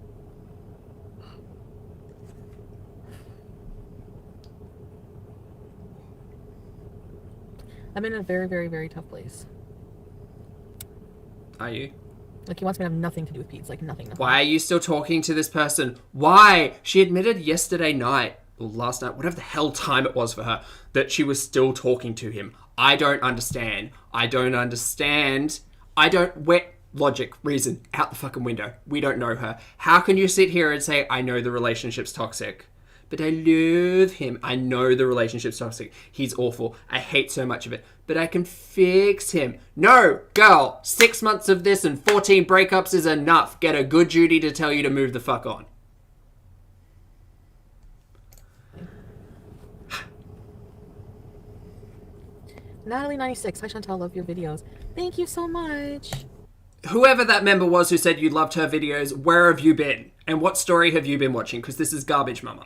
I'm in a very, very, very tough place. Are you? Like, he wants me to have nothing to do with Pete's. Like, nothing. Why are you still talking to this person? Why? She admitted yesterday night, or last night, whatever the hell time it was for her, that she was still talking to him. I don't understand. Logic, reason, out the fucking window. We don't know her. How can you sit here and say, I know the relationship's toxic? But I love him. I know the relationship's toxic. He's awful. I hate so much of it. But I can fix him. No, girl. 6 months of this and 14 breakups is enough. Get a good Judy to tell you to move the fuck on. Natalie96. Hi, Chantal. Love your videos. Thank you so much. Whoever that member was who said you loved her videos, where have you been? And what story have you been watching? Because this is garbage, mama.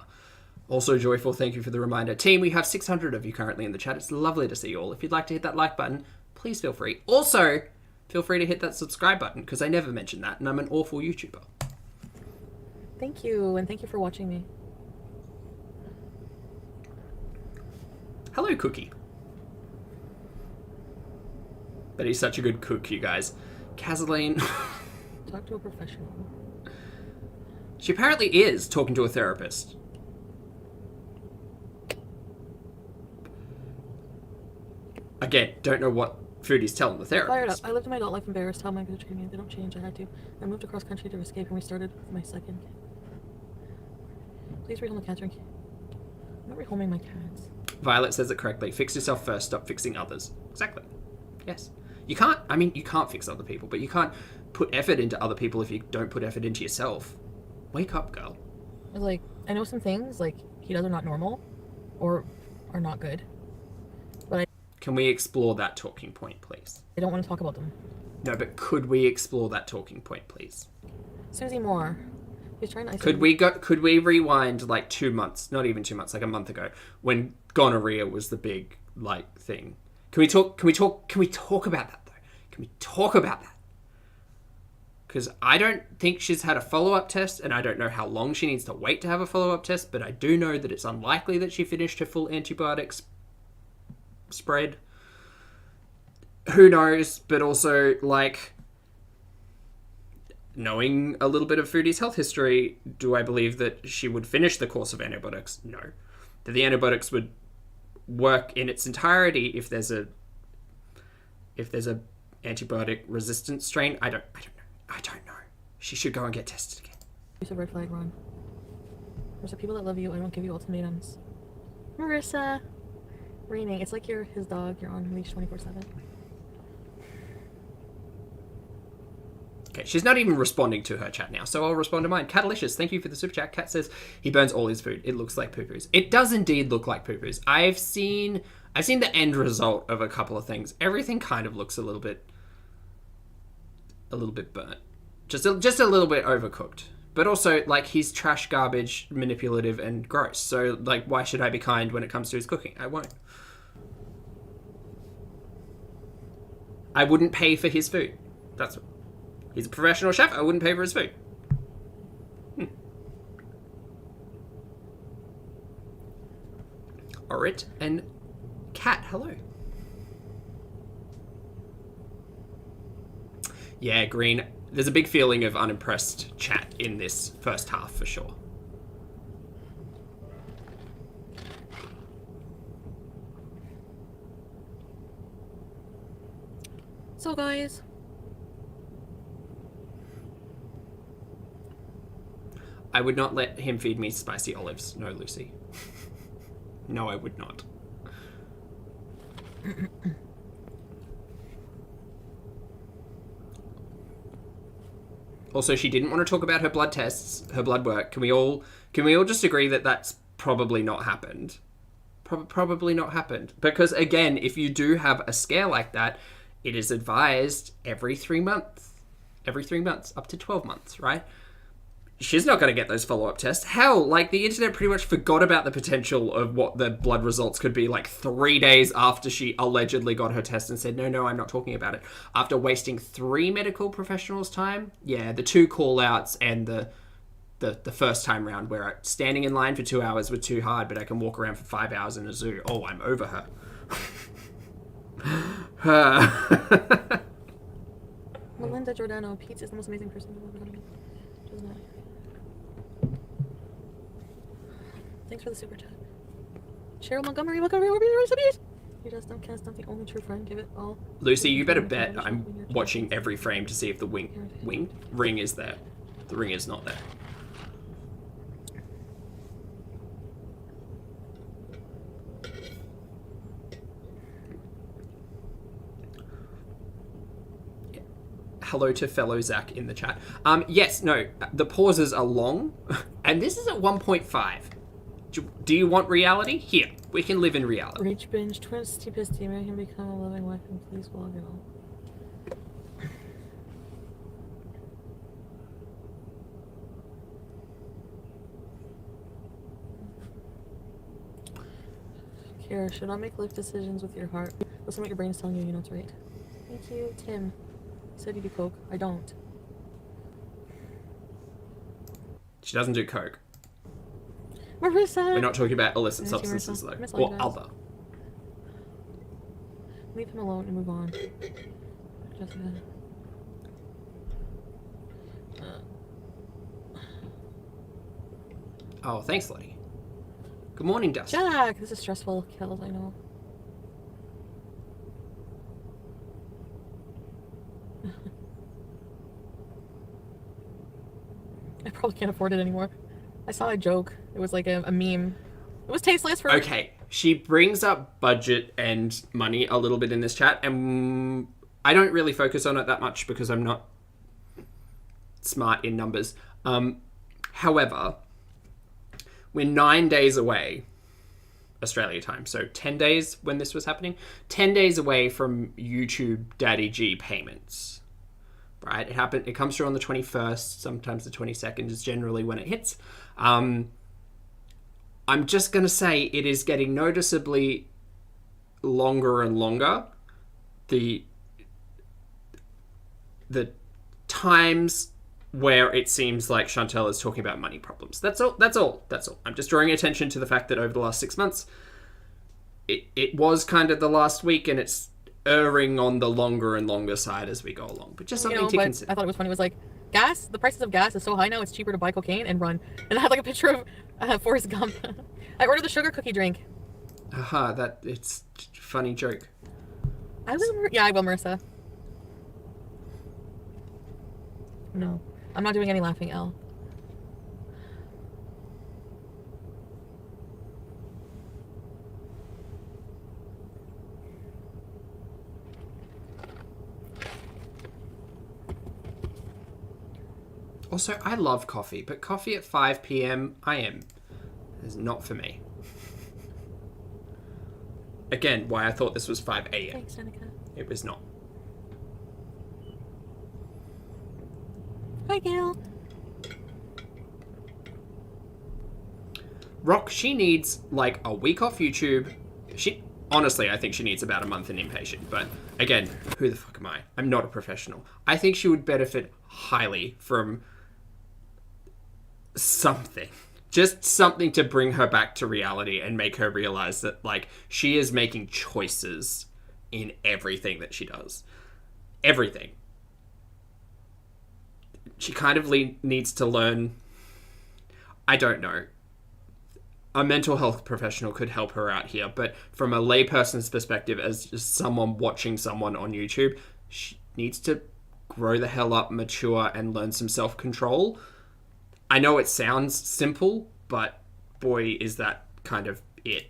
Also, Joyful, thank you for the reminder. Team, we have 600 of you currently in the chat. It's lovely to see you all. If you'd like to hit that like button, please feel free. Also, feel free to hit that subscribe button, because I never mention that, and I'm an awful YouTuber. Thank you, and thank you for watching me. Hello, Cookie. But he's such a good cook, you guys. Casaline. Talk to a professional. She apparently is talking to a therapist. Again, don't know what Foodie's telling the therapist. Fired up. I lived my adult life embarrassed how my kids treat me. They don't change. I had to. I moved across country to escape and restarted with my second kid. Please rehome the cats. I'm not rehoming my cats. Violet says it correctly. Fix yourself first, stop fixing others. Exactly. Yes. You can't, I mean, you can't fix other people, but you can't put effort into other people if you don't put effort into yourself. Wake up, girl. Like, I know some things, like, he does are not normal or are not good. But Can we explore that talking point, please? I don't want to talk about them. No, but could we explore that talking point, please? Susie Moore. He's trying to Could we rewind like 2 months, not even 2 months, like a month ago, when gonorrhea was the big like thing? Can we talk about that though? Can we talk about that? Because I don't think she's had a follow-up test, and I don't know how long she needs to wait to have a follow-up test, but I do know that it's unlikely that she finished her full antibiotics spread. Who knows? But also, like, knowing a little bit of Foodie's health history, do I believe that she would finish the course of antibiotics? No. That the antibiotics would work in its entirety if there's a antibiotic resistant strain? I don't know. She should go and get tested again. Use a red flag, Ron. There's the people that love you. I won't give you ultimatums. Marissa. Raining. It's like you're his dog. You're on leash 24/7. Okay, she's not even responding to her chat now, so I'll respond to mine. Catalicious, thank you for the super chat. Cat says he burns all his food. It looks like poo-poos. It does indeed look like poo-poos. I've seen the end result of a couple of things. Everything kind of looks a little bit burnt. Just a little bit overcooked. But also, like, he's trash, garbage, manipulative, and gross. So, like, why should I be kind when it comes to his cooking? I won't. I wouldn't pay for his food. That's what... He's a professional chef. I wouldn't pay for his food. Orit and Cat, hello. Yeah, Green. There's a big feeling of unimpressed chat in this first half for sure. So, guys. I would not let him feed me spicy olives. No, Lucy. No, I would not. Also, she didn't want to talk about her blood tests, her blood work. Can we all just agree that that's probably not happened? Probably not happened. Because again, if you do have a scare like that, it is advised every 3 months. Every 3 months, up to 12 months, right? She's not going to get those follow-up tests. Hell, like, the internet pretty much forgot about the potential of what the blood results could be, like, 3 days after she allegedly got her test and said, no, I'm not talking about it. After wasting 3 medical professionals' time, yeah, the 2 call-outs and the first time round where standing in line for 2 hours were too hard, but I can walk around for 5 hours in a zoo. Oh, I'm over her. Melinda Giordano, Pete is the most amazing person I've ever met. Doesn't matter. Thanks for the super chat. Cheryl Montgomery, welcome to recipes. You just don't cast, not the only true friend. Give it all. Lucy, you better bet I'm watching every frame to see if the ring is there. The ring is not there. Hello to fellow Zach in the chat. Yes, no, the pauses are long, and this is at 1.5. Do you want reality? Here, we can live in reality. Reach binge, twisty pisty, make him become a loving wife, and please vlog it all. Kara, should not make life decisions with your heart. Listen to what your brain is telling you, you know it's right. Thank you, Tim. You said you do coke. I don't. She doesn't do coke. Marissa. We're not talking about illicit Miss you, substances, Marissa. though. Miss all you Or guys. other. Leave him alone and move on. Jessica. Oh, thanks, Lottie. Good morning, Dustin. Jack, this is stressful. Kills, I know. I probably can't afford it anymore. I saw a joke. It was like a meme. It was tasteless for. Okay, she brings up budget and money a little bit in this chat, and I don't really focus on it that much because I'm not smart in numbers. However, we're 9 days away, Australia time, so 10 days when this was happening, 10 days away from YouTube Daddy G payments. Right, it comes through on the 21st, sometimes the 22nd is generally when it hits. I'm just going to say it is getting noticeably longer and longer. The times where it seems like Chantel is talking about money problems. That's all. I'm just drawing attention to the fact that over the last 6 months, it was kind of the last week, and it's erring on the longer and longer side as we go along. But just something to but consider. I thought it was funny. It was like, gas, the prices of gas is so high now, it's cheaper to buy cocaine and run. And I had like a picture of Forrest Gump. I ordered the sugar cookie drink. Aha, it's a funny joke. I will, Marissa. No, I'm not doing any laughing, Elle. Also, I love coffee, but coffee at 5 p.m. is not for me. Again, why I thought this was 5 a.m. Thanks, Danica. It was not. Hi, Gail. Rock, she needs like a week off YouTube. Honestly, I think she needs about a month in inpatient. But again, who the fuck am I? I'm not a professional. I think she would benefit highly from something. Just something to bring her back to reality and make her realize that, like, she is making choices in everything that she does. Everything. She kind of needs to learn... I don't know. A mental health professional could help her out here, but from a layperson's perspective, as just someone watching someone on YouTube, she needs to grow the hell up, mature, and learn some self-control. I know it sounds simple, but boy, is that kind of it.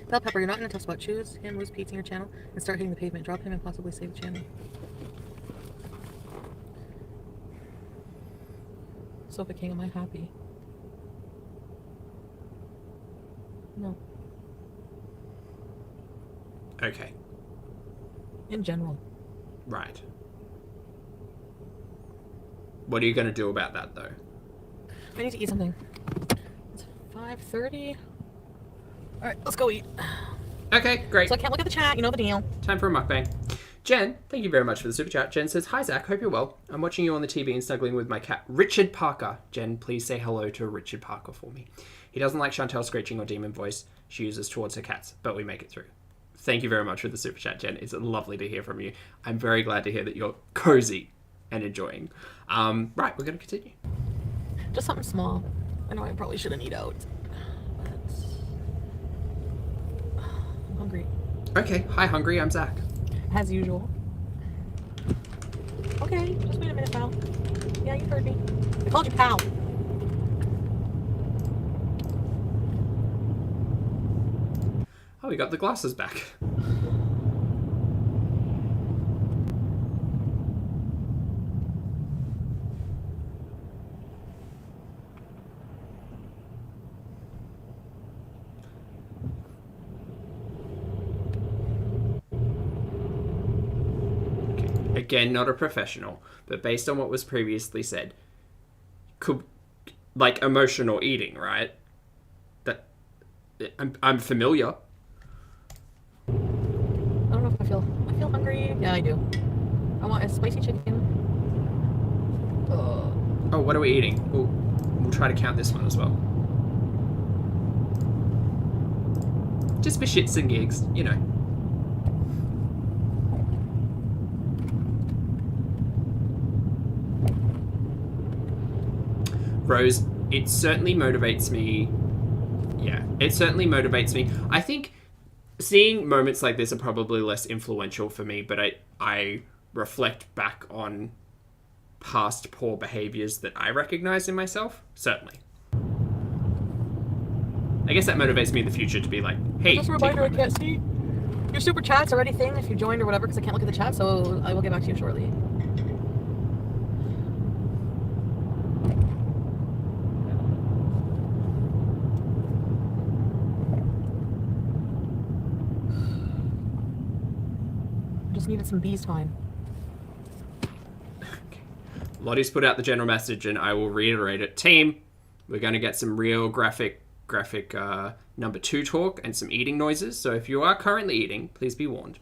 Bell Pepper, you're not in a tough spot. Choose him, lose Pete's in your channel, and start hitting the pavement. Drop him and possibly save the channel. Sofa King, am I happy? No. Okay. In general. Right. What are you going to do about that, though? I need to eat something. It's 5:30. Alright, let's go eat. Okay, great. So I can't look at the chat, you know the deal. Time for a mukbang. Jen, thank you very much for the super chat. Jen says, "Hi Zach, hope you're well. I'm watching you on the TV and snuggling with my cat, Richard Parker. Jen, please say hello to Richard Parker for me. He doesn't like Chantel's screeching or demon voice she uses towards her cats, but we make it through." Thank you very much for the super chat, Jen. It's lovely to hear from you. I'm very glad to hear that you're cozy and enjoying. Right, we're going to continue. Just something small. I know I probably shouldn't eat out, but I'm hungry. Okay, hi Hungry, I'm Zach. As usual. Okay, just wait a minute, pal. Yeah, you heard me. I called you pal. Oh, we got the glasses back. Again, not a professional, but based on what was previously said, could, like, emotional eating, right? That I'm familiar. I don't know if I feel hungry. Yeah, I do. I want a spicy chicken. Oh, what are we eating? We'll try to count this one as well. Just for shits and gigs, you know. Rose, it certainly motivates me. Yeah, it certainly motivates me. I think seeing moments like this are probably less influential for me, but I reflect back on past poor behaviors that I recognize in myself. Certainly. I guess that motivates me in the future to be like, hey, Just a reminder, I can't see your super chats or anything if you joined or whatever because I can't look at the chat, so I will get back to you shortly. Just needed some bees time. Lottie's put out the general message and I will reiterate it. Team, we're going to get some real graphic number 2 talk and some eating noises. So if you are currently eating, please be warned.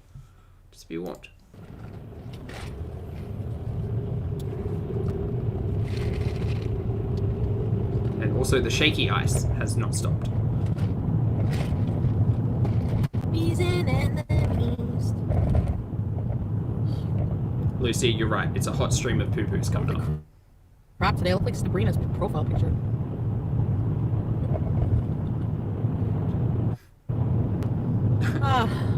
Just be warned. And also the shaky ice has not stopped. Bees in and the east. Lucy, you're right. It's a hot stream of poo-poos coming up. Crap, today I look like Sabrina's profile picture.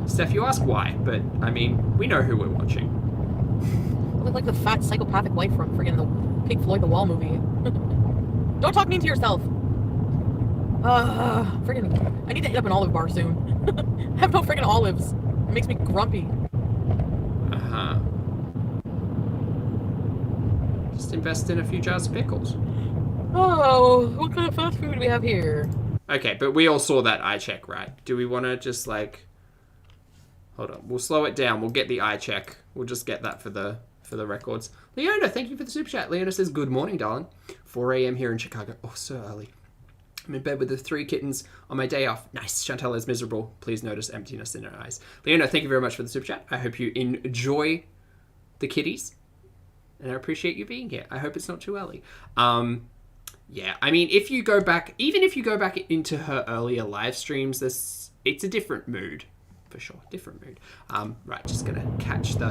Steph, you ask why, but I mean, we know who we're watching. I look like the fat psychopathic wife from friggin' the Pink Floyd The Wall movie. Don't talk mean to yourself. Friggin', I need to hit up an olive bar soon. I have no friggin' olives. It makes me grumpy. Uh-huh. Just invest in a few jars of pickles. Oh, what kind of fast food do we have here? Okay, but we all saw that eye check, right? Do we want to just like... Hold on, we'll slow it down. We'll get the eye check. We'll just get that for the records. Leona, thank you for the super chat. Leona says, good morning, darling. 4 a.m. here in Chicago. Oh, so early. I'm in bed with the 3 kittens on my day off. Nice. Chantal is miserable. Please notice emptiness in her eyes. Leona, thank you very much for the super chat. I hope you enjoy the kitties. And I appreciate you being here. I hope it's not too early. Yeah, I mean, if you go back, even if you go back into her earlier live streams, it's a different mood, for sure. Different mood. Right, just gonna catch the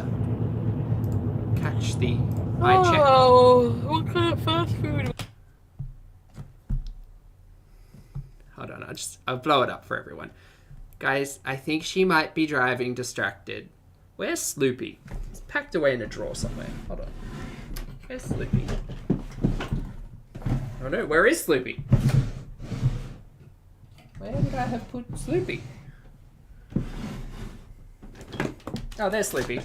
eye check. Oh, what kind of fast food? Hold on, I'll blow it up for everyone. Guys, I think she might be driving distracted. Where's Sloopy? It's packed away in a drawer somewhere. Hold on. Where's Sloopy? Oh no, where is Sloopy? Where did I have put Sloopy? Oh, there's Sloopy.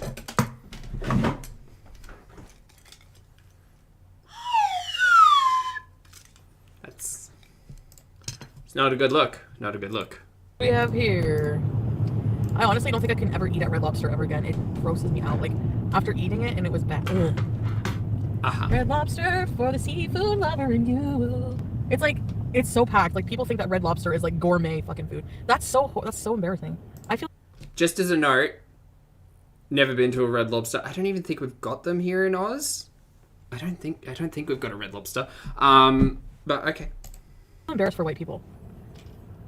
It's not a good look. Not a good look. We have here. I honestly don't think I can ever eat at Red Lobster ever again. It grosses me out. Like, after eating it and it was bad. Ugh. Uh-huh. Red Lobster for the seafood lover in you. It's like, it's so packed. Like, people think that Red Lobster is like gourmet fucking food. That's so embarrassing. I feel. Just as a note, never been to a Red Lobster. I don't even think we've got them here in Oz. I don't think we've got a Red Lobster. But okay. I'm embarrassed for white people.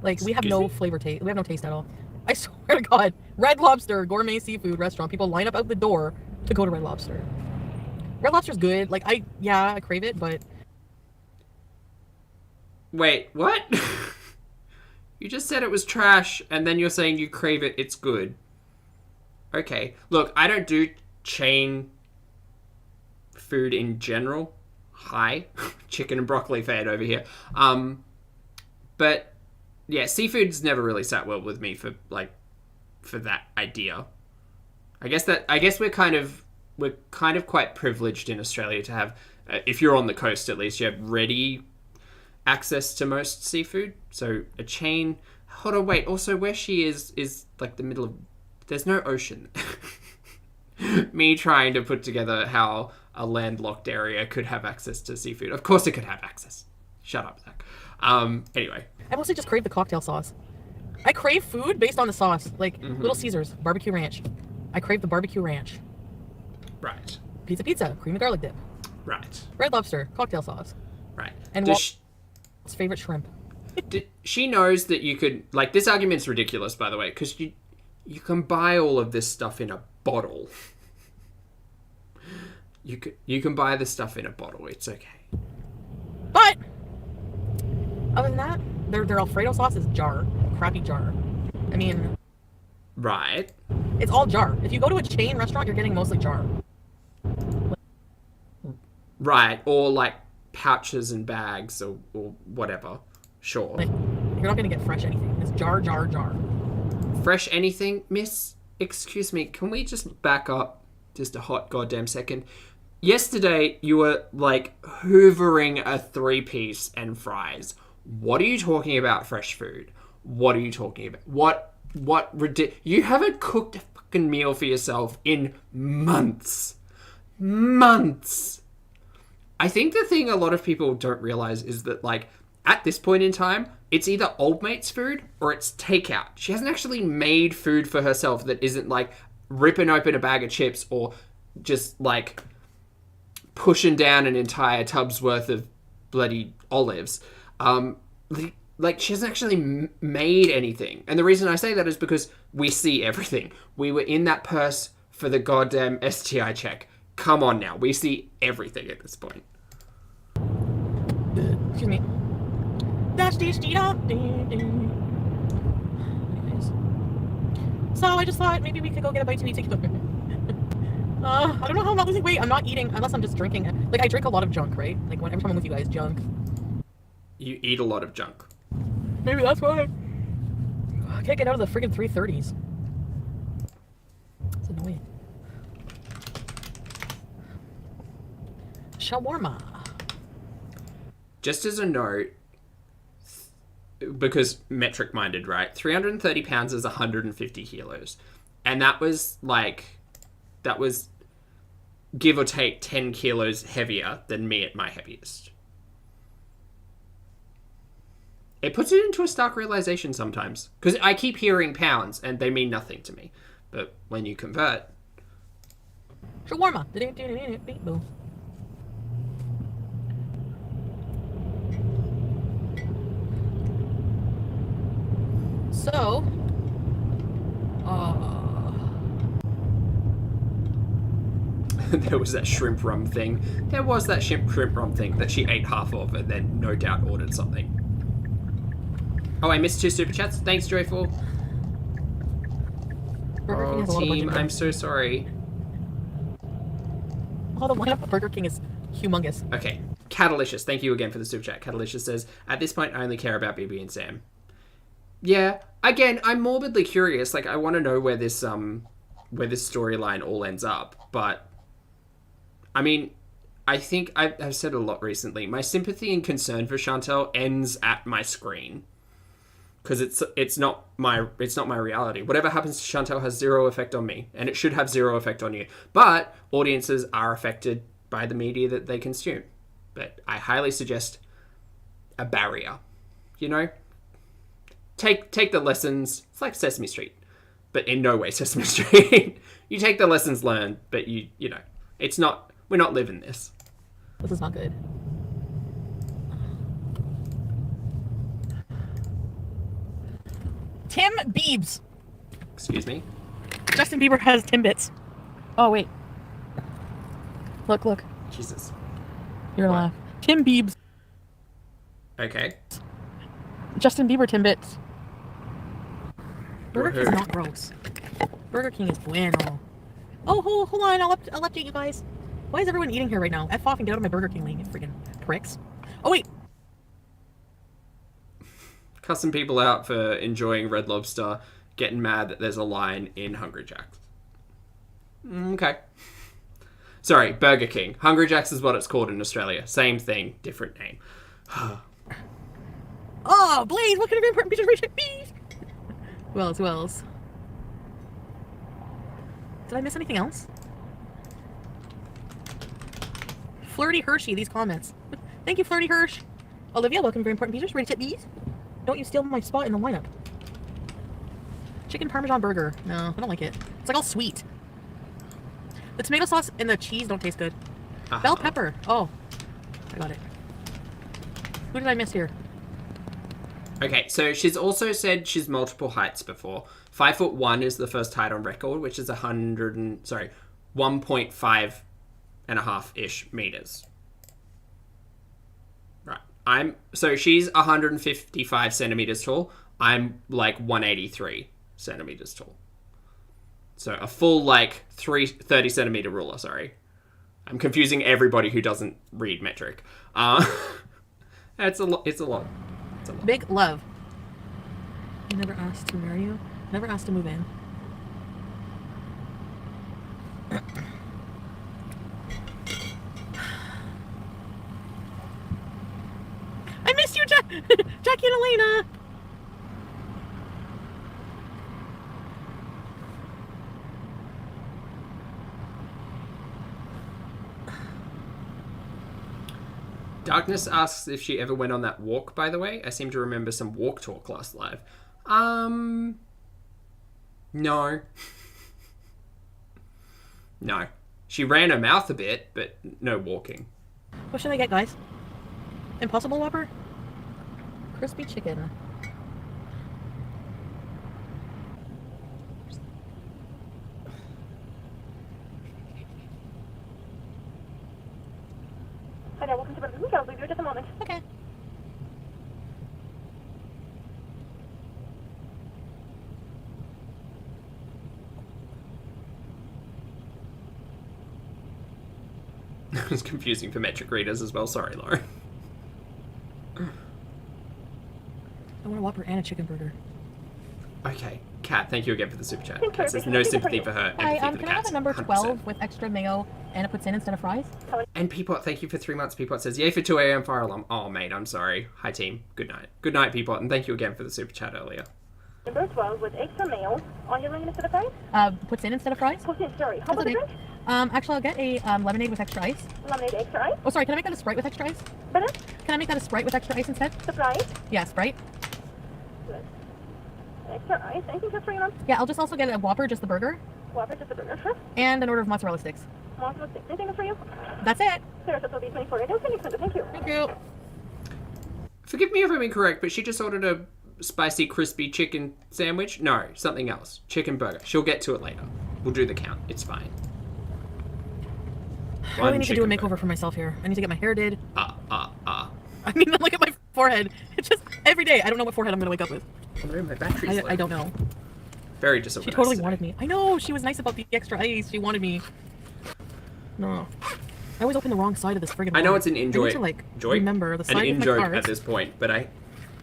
Like, we have Excuse no me? flavor taste. We have no taste at all. I swear to God, Red Lobster gourmet seafood restaurant. People line up out the door to go to Red Lobster. Red Lobster's good. Like, I crave it, but... Wait, what? You just said it was trash, and then you're saying you crave it, it's good. Okay. Look, I don't do chain food in general. Hi. Chicken and broccoli fan over here. But, yeah, seafood's never really sat well with me for that idea. I guess we're kind of quite privileged in Australia to have, if you're on the coast at least, you have ready access to most seafood. So a chain. Hold on, wait. Also, where she is like the middle of. There's no ocean. Me trying to put together how a landlocked area could have access to seafood. Of course, it could have access. Shut up, Zach. Anyway. I mostly just crave the cocktail sauce. I crave food based on the sauce. Like, Little Caesars, barbecue ranch. I crave the barbecue ranch. Right. Pizza, cream and garlic dip. Right. Red Lobster, cocktail sauce. Right. And Does Walt's favorite shrimp. she knows that you could, like, this argument's ridiculous, by the way, because you can buy all of this stuff in a bottle. You can buy this stuff in a bottle. It's okay. But other than that, their Alfredo sauce is jar, crappy jar. I mean, Right. it's all jar. If you go to a chain restaurant, you're getting mostly jar. Right. Or like pouches and bags or whatever. Sure. Like, you're not gonna get fresh anything. It's jar, jar, jar. Fresh anything, miss? Excuse me, can we just back up just a hot goddamn second? Yesterday, you were, like, hoovering a 3-piece and fries. What are you talking about fresh food? What are you talking about? You haven't cooked a fucking meal for yourself in months. Months. I think the thing a lot of people don't realize is that, like, at this point in time, it's either old mate's food or it's takeout. She hasn't actually made food for herself that isn't, like, ripping open a bag of chips or just, like, pushing down an entire tub's worth of bloody olives. Like, she hasn't actually made anything. And the reason I say that is because we see everything. We were in that purse for the goddamn STI check. Come on now. We see everything at this point. Excuse me. Anyways. So I just thought maybe we could go get a bite to eat together. I don't know how I'm not losing weight. I'm not eating unless I'm just drinking. Like, I drink a lot of junk, right? Like, every time I'm with you guys, junk. You eat a lot of junk. Maybe that's why. I can't get out of the friggin' 330s. It's annoying. Shawarma. Just as a note, because metric minded, right? 330 pounds is 150 kilos. And that was give or take 10 kilos heavier than me at my heaviest. It puts it into a stark realization sometimes. Because I keep hearing pounds and they mean nothing to me. But when you convert... Shawarma. So, there was that shrimp rum thing. There was that shrimp rum thing that she ate half of and then no doubt ordered something. Oh, I missed 2 super chats. Thanks, Joyful. Oh, team, I'm so sorry. Oh, the lineup of Burger King is humongous. Okay. Catalicious, thank you again for the super chat. Catalicious says, at this point, I only care about BB and Sam. Yeah, again, I'm morbidly curious. Like, I want to know where this storyline all ends up. But, I mean, I think I've said a lot recently. My sympathy and concern for Chantel ends at my screen. Because it's not my reality. Whatever happens to Chantel has zero effect on me, and it should have zero effect on you. But audiences are affected by the media that they consume. But I highly suggest a barrier. You know, take the lessons. It's like Sesame Street, but in no way Sesame Street. You take the lessons learned, but you know, it's not. We're not living this. This is not good. Tim Biebs. Excuse me? Justin Bieber has Timbits. Oh, wait. Look. Jesus. You're gonna laugh. Tim Biebs. Okay. Justin Bieber Timbits. Burger Woohoo. King is not gross. Burger King is bueno. Oh, hold on. I'll update you guys. Why is everyone eating here right now? F off and get out of my Burger King lane, you freaking pricks. Oh, wait. Cussing people out for enjoying Red Lobster, getting mad that there's a line in Hungry Jack's. Okay. Sorry, Burger King. Hungry Jack's is what it's called in Australia. Same thing, different name. Oh, Blaze, what kind of important pictures reach beef? Who else? Did I miss anything else? Flirty Hershey, these comments. Thank you, Flirty Hirsch. Olivia, welcome to Very Important Pieces. Ready to tip these? Don't you steal my spot in the lineup. Chicken Parmesan burger. No, I don't like it. It's like all sweet. The tomato sauce and the cheese don't taste good. Bell pepper. Oh, I got it. Who did I miss here? Okay, so she's also said she's multiple heights before. 5'1" is the first height on record, which is 1.5 and a half ish meters. Right. So she's 155 centimeters tall. I'm like 183 centimeters tall. So a full like 30 centimeter ruler, sorry. I'm confusing everybody who doesn't read metric. It's a lot. It's a lot. Big love. You never asked to marry you? Never asked to move in. I missed you, Jackie and Elena! Darkness asks if she ever went on that walk, by the way. I seem to remember some walk talk last live. No. No. She ran her mouth a bit, but no walking. What should I get, guys? Impossible Whopper? Crispy chicken. Hi there, welcome to Morbid. I'll be here just a moment. Okay. It was confusing for metric readers as well. Sorry, Lauren. I want a Whopper and a chicken burger. Okay. Kat, thank you again for the super chat. Thank you. Kat says no sympathy for her. Hi, Empathy for the can I have cats. a number 100%. 12 with extra mayo and it puts in instead of fries? And Peapot, thank you for 3 months. Peapot says, yay for 2 a.m. fire alarm. Oh, mate, I'm sorry. Hi, team. Good night. Good night, Peapot, and thank you again for the super chat earlier. Number 12 with extra mayo. On your ring instead of fries? Puts in instead of fries? Puts in, sorry. How about the okay. drink? Actually, I'll get a lemonade with extra ice. Lemonade extra ice. Oh, sorry, can I make that a Sprite with extra ice? Better? Can I make that a Sprite with extra ice instead? Surprise. Yeah, Sprite. Good. Extra ice. Anything else for you, ma'am? Yeah, I'll just also get a Whopper, just the burger, Whopper, just a burger, sure. and an order of mozzarella sticks. Mozzarella sticks. Anything else for you? That's it. Sure, so it'll be 24. I don't think it's thank you. Thank you. Forgive me if I'm incorrect, but she just ordered a spicy crispy chicken sandwich. No, something else. Chicken burger. She'll get to it later. We'll do the count. It's fine. I really need to do a makeover for myself here. I need to get my hair did. I mean, look at my forehead. It's just every day. I don't know what forehead I'm gonna wake up with. My battery's low. I don't know. Very She disorganized. totally today. wanted me. I know. She was nice about the extra ice. She wanted me. No. I always open the wrong side of this friggin' I know bar. it's an I need in-joke. to, like, remember the an side of my in-joke cards. at this point, but I Why I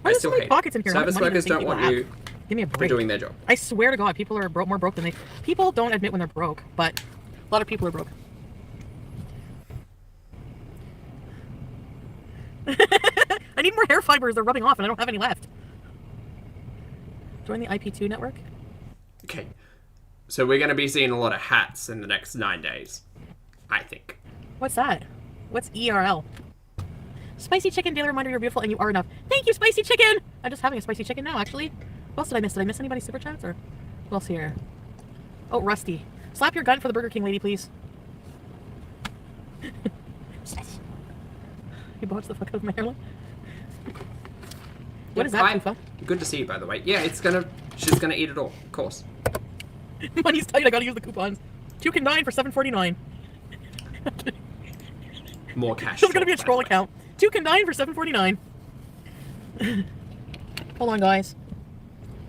there's still so many hate pockets in here? Service How much money workers do you don't think want people you have? Give me a for break. doing their job. I swear to God, people are more broke than they. People don't admit when they're broke, but a lot of people are broke. I need more hair fibers. They're rubbing off, and I don't have any left. Join the IP2 network. Okay. So we're going to be seeing a lot of hats in the next 9 days. I think. What's that? What's ERL? Spicy chicken, daily reminder you're beautiful and you are enough. Thank you, spicy chicken! I'm just having a spicy chicken now, actually. What else did I miss? Did I miss anybody's super chats? Or what else here? Oh, Rusty. Slap your gun for the Burger King lady, please. You botched the fuck out of my hairline. What is that, Hi. Kufa? Good to see you, by the way. Yeah, she's gonna eat it all, of course. Money's tight, I gotta use the coupons. 2 can 9 for $7.49. More cash. There's gonna be a by the scroll way. account. 2 can 9 for $7.49. Hold on, guys.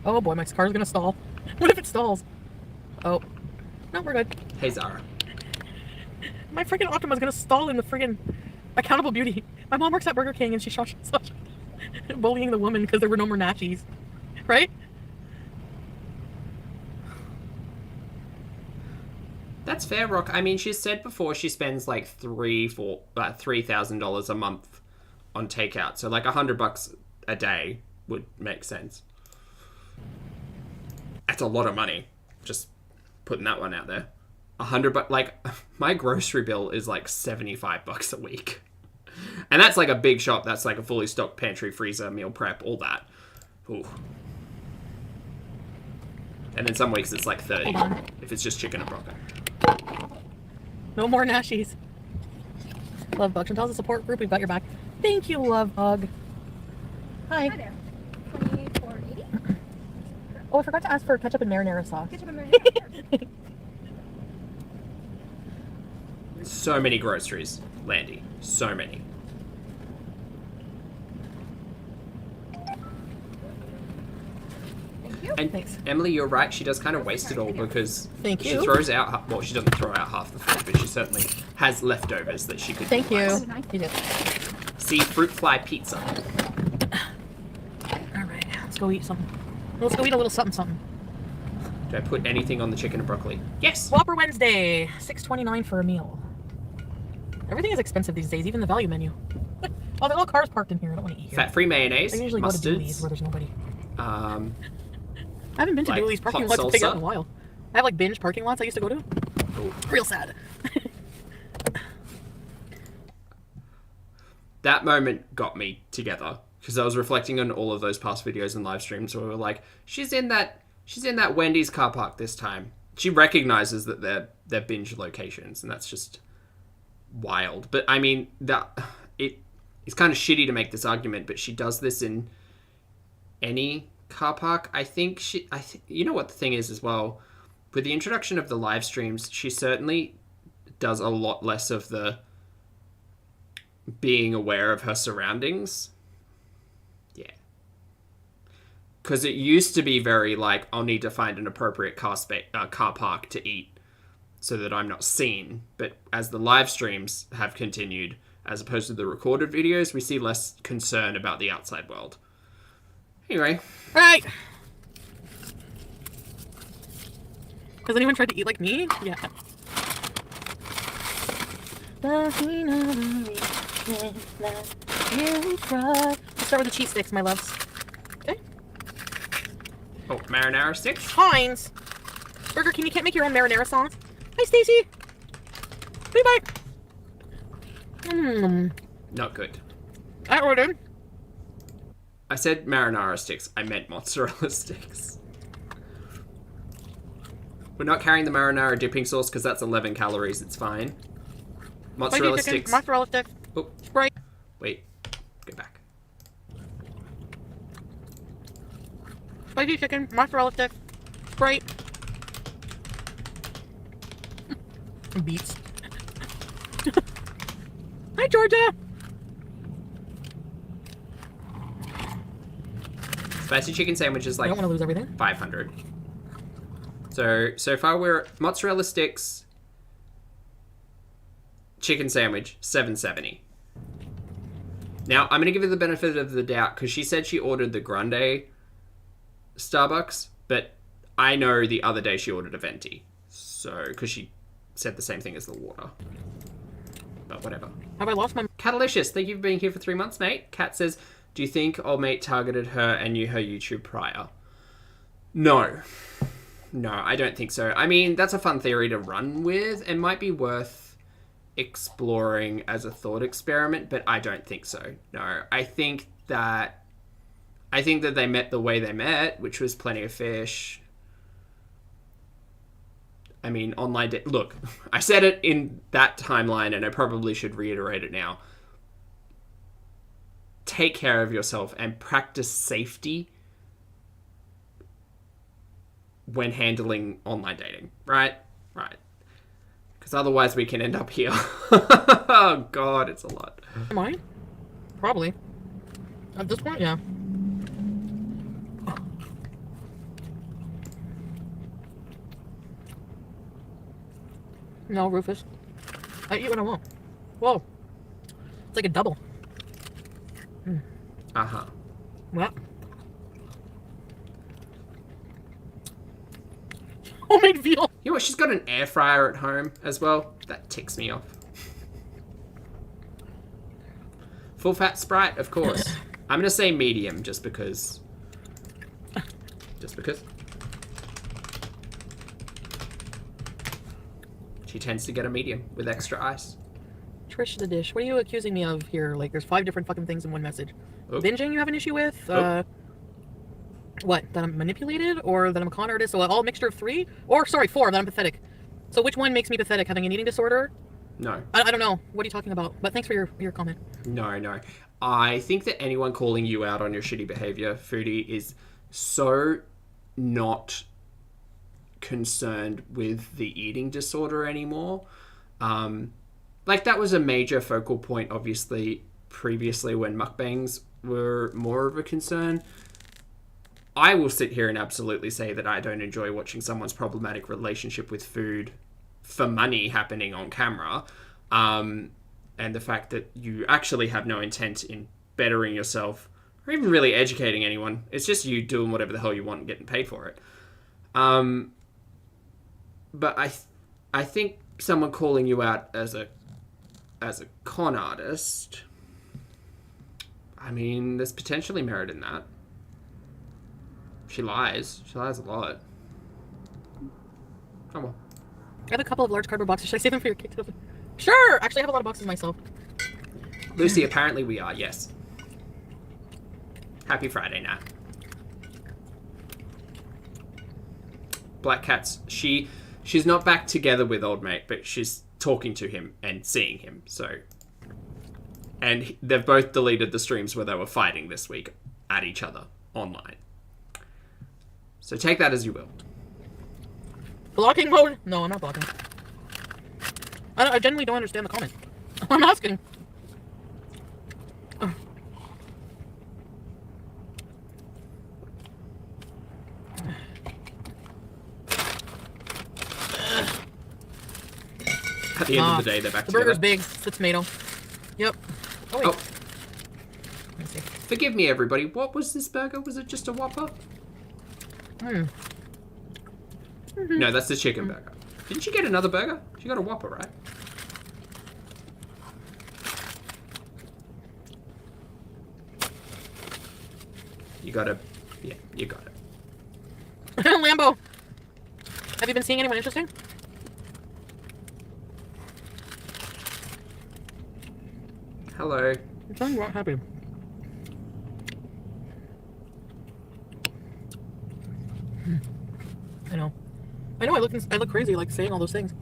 Oh boy, my car's gonna stall. What if it stalls? Oh. No, we're good. Hey, Zara. My freaking Optima's gonna stall in the friggin' accountable beauty. My mom works at Burger King and she shot bullying the woman because there were no more nachos. Right? That's fair, Rock. I mean, she's said before she spends like $3,000 a month on takeout. So like $100 a day would make sense. That's a lot of money. Just putting that one out there. $100, like my grocery bill is like $75 a week, and that's like a big shop. That's like a fully stocked pantry, freezer, meal prep, all that. Ooh. And then some weeks it's like 30 if it's just chicken and broccoli. No more nachos. Love Bug. Chantal's a support group. We've got your back. Thank you, Love Bug. Hi. Hi there. 24.80. Oh, I forgot to ask for ketchup and marinara sauce. Ketchup and marinara. So many groceries, Landy. So many. Thank you. And Thanks. Emily, you're right. She does kind of waste it all because Thank she you. throws out. Well, she doesn't throw out half the food, but she certainly has leftovers that she could. Thank you. utilize. You did. See, fruit fly pizza. All right, let's go eat something. Let's go eat a little something something. Do I put anything on the chicken and broccoli? Yes. Whopper Wednesday, $6.29 for a meal. Everything is expensive these days, even the value menu. Oh, there are all cars parked in here. I don't want to eat here. Fat-free mayonnaise. I usually go to Dooley's mustards. where there's nobody. I Um, haven't been to like Dooley's parking hot lots to pick up in salsa? a while. I have like binge parking lots I used to go to. Ooh. Real sad. that moment got me together because I was reflecting on all of those past videos and live streams where we were like, she's in that Wendy's car park this time. She recognizes that they're binge locations, and that's just wild. But I mean, it's kind of shitty to make this argument, but she does this in any car park. I think you know what the thing is as well, with the introduction of the live streams, she certainly does a lot less of the being aware of her surroundings. Yeah. Because it used to be very like, I'll need to find an appropriate car park to eat so that I'm not seen. But as the live streams have continued, as opposed to the recorded videos, we see less concern about the outside world. Anyway. Right. Has anyone tried to eat like me? Yeah. Let's start with the cheese sticks, my loves. Okay. Oh, marinara sticks? Heinz. Burger King, you can't make your own marinara sauce. Hi, Stacy. Bye-bye. Not good. I ordered. I said marinara sticks. I meant mozzarella sticks. We're not carrying the marinara dipping sauce because that's 11 calories. It's fine. Mozzarella Spicy chicken, sticks. mozzarella sticks. Oh, Sprite. wait. Go back. Spicy chicken, mozzarella sticks. Sprite. Beets. Hi, Georgia. Spicy chicken sandwich is I like don't want to lose everything. 500. So far we're mozzarella sticks, chicken sandwich, 770. Now I'm gonna give her the benefit of the doubt because she said she ordered the grande Starbucks, but I know the other day she ordered a venti. So because she said the same thing as the water. But whatever. Have I lost my... Catalicious, thank you for being here for 3 months, mate. Kat says, do you think old mate targeted her and knew her YouTube prior? No, I don't think so. I mean, that's a fun theory to run with and might be worth exploring as a thought experiment, but I don't think so. No, I think that they met the way they met, which was Plenty of Fish. I mean, online... Look, I said it in that timeline, and I probably should reiterate it now. Take care of yourself and practice safety when handling online dating. Right? Because otherwise we can end up here. Oh, God, it's a lot. Am I? Probably. At this point, yeah. No, Rufus. I eat what I want. Whoa. It's like a double. Uh-huh. What? Homemade veal. You know what? She's got an air fryer at home as well. That ticks me off. Full fat Sprite, of course. I'm going to say medium just because. She tends to get a medium with extra ice. Trish the dish. What are you accusing me of here? Like, there's 5 different fucking things in one message. Oh. Binging you have an issue with? Oh. What? That I'm manipulated? Or that I'm a con artist? So all mixture of 3? Or, sorry, 4, that I'm pathetic. So which one makes me pathetic? Having an eating disorder? No. I don't know. What are you talking about? But thanks for your comment. No. I think that anyone calling you out on your shitty behavior, Foodie, is so not concerned with the eating disorder anymore. Like, that was a major focal point, obviously, previously when mukbangs were more of a concern. I will sit here and absolutely say that I don't enjoy watching someone's problematic relationship with food for money happening on camera. And the fact that you actually have no intent in bettering yourself or even really educating anyone. It's just you doing whatever the hell you want and getting paid for it. But I think someone calling you out as a con artist, I mean, there's potentially merit in that. She lies. She lies a lot. Come on. I have a couple of large cardboard boxes. Should I save them for your cake to open? Sure! Actually, I have a lot of boxes myself. Lucy, apparently we are, yes. Happy Friday, Nat. Black Cat's, she's not back together with old mate, but she's talking to him and seeing him, so... And they've both deleted the streams where they were fighting this week at each other online. So take that as you will. Blocking mode? No, I'm not blocking. I genuinely don't understand the comment. I'm asking. At the end of the day, they're back the together. burger's big. It's the tomato. Yep. Oh, wait. Oh. Let me see. Forgive me, everybody. What was this burger? Was it just a Whopper? No, that's the chicken burger. Didn't you get another burger? You got a Whopper, right? You got a... Yeah, you got it. Lambo! Have you been seeing anyone interesting? Hello. I'm telling you what happened. I know. I look crazy, like, saying all those things.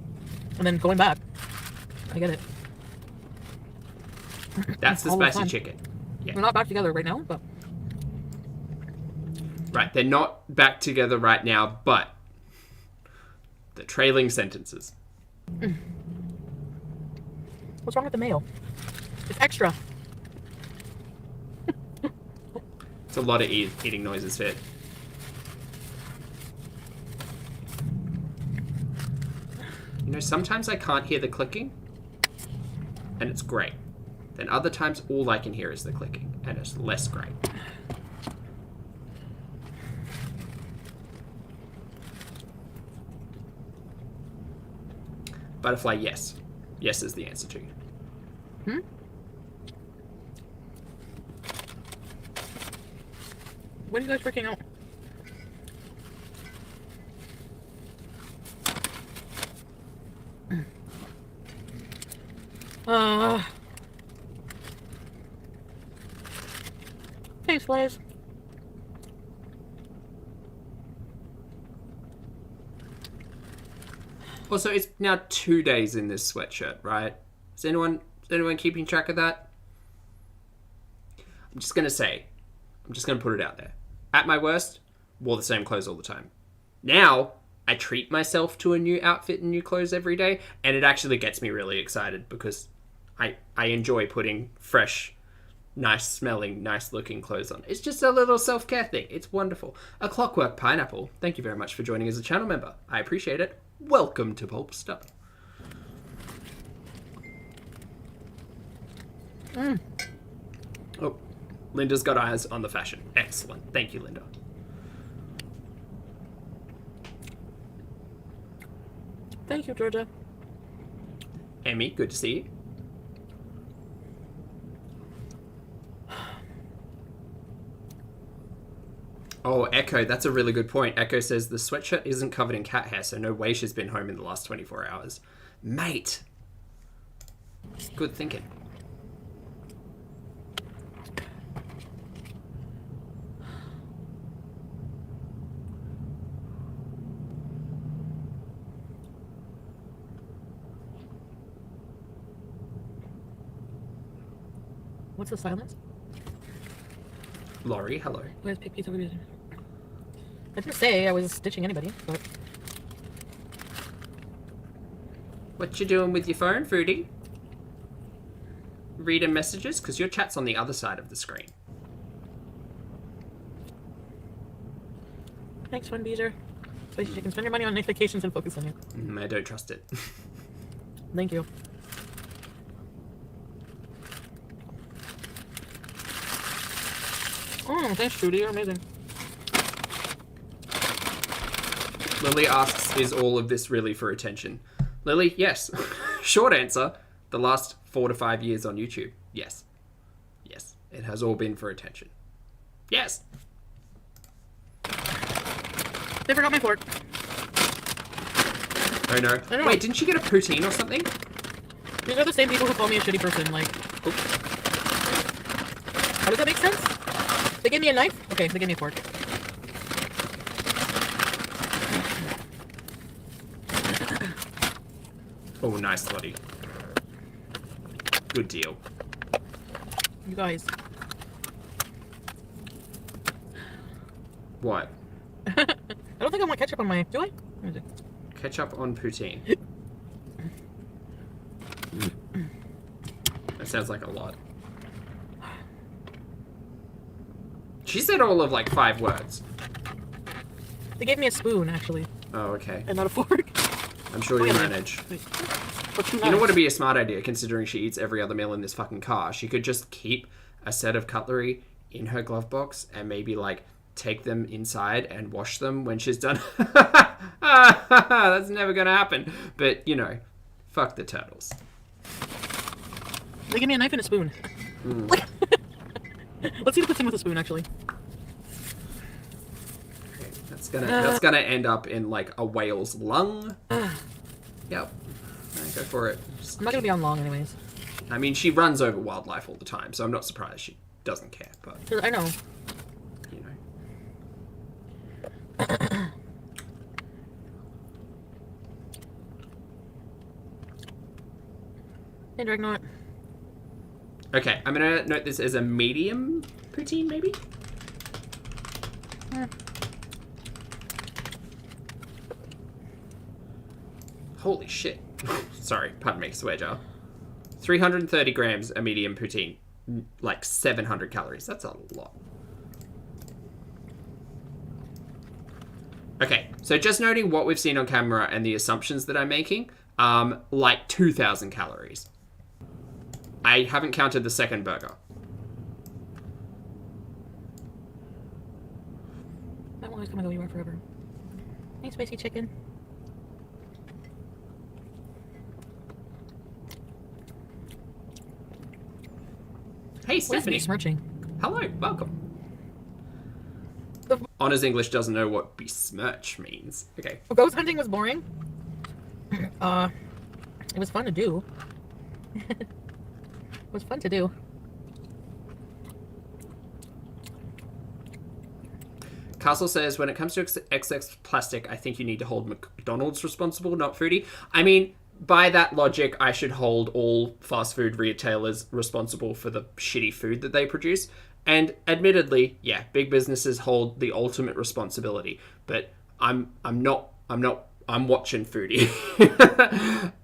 And then going back. I get it. That's the All the spicy time. chicken. Yeah. We're not back together right now, but... Right, they're not back together right now, but... The trailing sentences. What's wrong with the mayo? It's extra. It's a lot of eating noises, Fit. You know, sometimes I can't hear the clicking, and it's great. Then other times, all I can hear is the clicking, and it's less great. Butterfly, yes. Yes is the answer to you. What are you guys freaking out? Thanks, Blaze. Also, it's now 2 days in this sweatshirt, right? Is anyone keeping track of that? I'm just going to put it out there. At my worst, wore the same clothes all the time. Now, I treat myself to a new outfit and new clothes every day, and it actually gets me really excited because I enjoy putting fresh, nice smelling, nice looking clothes on. It's just a little self-care thing. It's wonderful. A Clockwork Pineapple, thank you very much for joining as a channel member. I appreciate it. Welcome to Pulpster. Oh, Linda's got eyes on the fashion. Excellent. Thank you, Linda. Thank you, Georgia. Emmy, good to see you. Oh, Echo, that's a really good point. Echo says the sweatshirt isn't covered in cat hair, so no way she's been home in the last 24 hours. Mate. Good thinking. What's the silence? Laurie, hello. Where's pick piece of music? I didn't say I was stitching anybody, but What you doing with your phone, Foodie? Reading messages? Because your chat's on the other side of the screen. thanks, Fun Beezer. Spicy chicken. Spend your money on notifications and focus on you. I don't trust it. Thank you. Oh, thanks, Judy. You're amazing. Lily asks, is all of this really for attention? Lily, yes. Short answer, the last 4 to 5 years on YouTube. Yes. Yes. It has all been for attention. Yes. They forgot my fork. Oh no. I know. Wait, didn't she get a poutine or something? These are the same people who call me a shitty person, like... Oops. How does that make sense? They gave me a knife? Okay, they gave me a fork. Oh, nice, Lottie. Good deal. You guys. What? I don't think I want ketchup on my... Do I? Let me see. Ketchup on poutine. That sounds like a lot. She said all of like 5 words. They gave me a spoon, actually, Oh, okay. and not a fork. I'm sure you manage. Wait. You know what would be a smart idea, considering she eats every other meal in this fucking car? She could just keep a set of cutlery in her glove box and maybe, like, take them inside and wash them when she's done. That's never gonna happen. But, you know, fuck the turtles. They gave me a knife and a spoon. Let's see if it's in with a spoon, actually. Okay, that's gonna end up in, like, a whale's lung. Yep. Go for it. I'm not gonna be on long, anyways. I mean, she runs over wildlife all the time, so I'm not surprised she doesn't care, but, I know. you know. Hey, Dragnot. Okay, I'm gonna note this as a medium poutine, maybe? Holy shit. Sorry, pardon me, swear jar. 330 grams a medium poutine. Like 700 calories. That's a lot. Okay, so just noting what we've seen on camera and the assumptions that I'm making, like 2,000 calories. I haven't counted the second burger. That one is gonna go anywhere forever. Hey, spicy chicken. Hey, What is Stephanie. besmirching? Hello, welcome. Honors English doesn't know what besmirch means. Okay. Ghost hunting was boring. It was fun to do. It was fun to do. Castle says, when it comes to XX plastic, I think you need to hold McDonald's responsible, not Foodie. I mean, by that logic, I should hold all fast food retailers responsible for the shitty food that they produce. And admittedly, yeah, big businesses hold the ultimate responsibility. But I'm watching Foodie.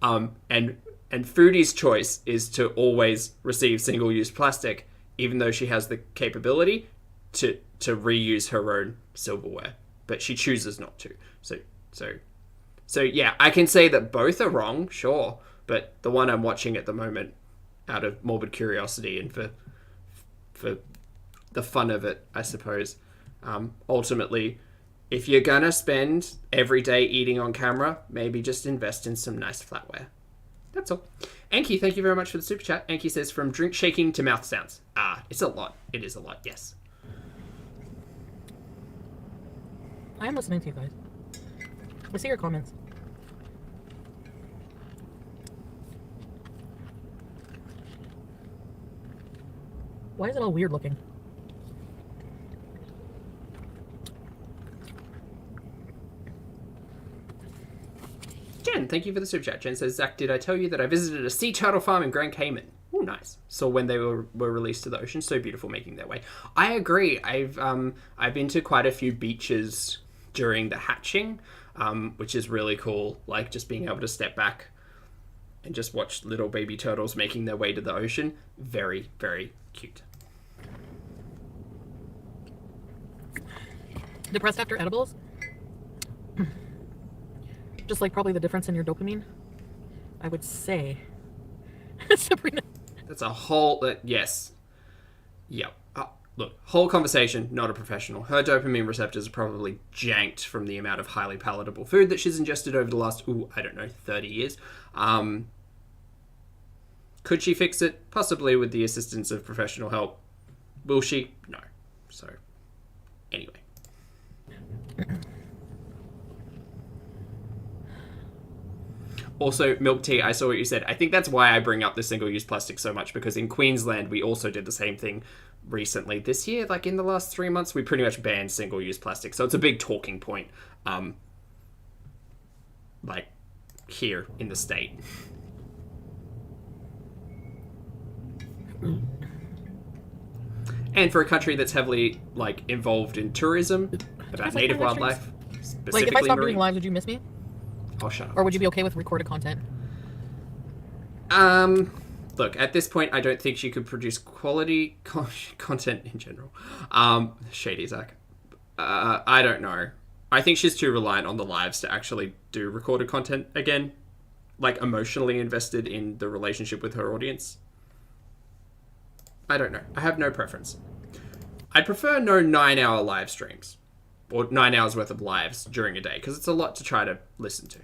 And Foodie's choice is to always receive single-use plastic, even though she has the capability to reuse her own silverware. But she chooses not to. So yeah, I can say that both are wrong, sure. But the one I'm watching at the moment, out of morbid curiosity and for the fun of it, I suppose. Ultimately, if you're gonna spend every day eating on camera, maybe just invest in some nice flatware. That's all. Anki, thank you very much for the super chat. Anki says, from drink shaking to mouth sounds. It's a lot. It is a lot, yes. I am listening to you guys. I see your comments. Why is it all weird looking? Jen, thank you for the super chat. Jen says, Zach, did I tell you that I visited a sea turtle farm in Grand Cayman? Oh, nice. So when they were released to the ocean, so beautiful, making their way. I agree. I've been to quite a few beaches during the hatching, which is really cool. Like just being able to step back and just watch little baby turtles making their way to the ocean. Very, very cute. Depressed after edibles? Just like probably the difference in your dopamine, I would say. Sabrina. That's a whole... yes. Yep. Look, whole conversation, not a professional. Her dopamine receptors are probably janked from the amount of highly palatable food that she's ingested over the last, 30 years. Could she fix it? Possibly with the assistance of professional help. Will she? No. So, anyway. Also, milk tea, I saw what you said. I think that's why I bring up the single-use plastic so much, because in Queensland, we also did the same thing recently. This year, like in the last 3 months, we pretty much banned single-use plastic. So it's a big talking point, like, here in the state. And for a country that's heavily, like, involved in tourism, about native wildlife, specifically like, if I stopped marine... doing lives, would you miss me? Oh, shut up. Or would you be okay with recorded content? Look, at this point, I don't think she could produce quality content in general. Shady Zach. I don't know. I think she's too reliant on the lives to actually do recorded content again. Like, emotionally invested in the relationship with her audience. I don't know. I have no preference. I'd prefer no 9-hour live streams. Or 9 hours worth of lives during a day, because it's a lot to try to listen to.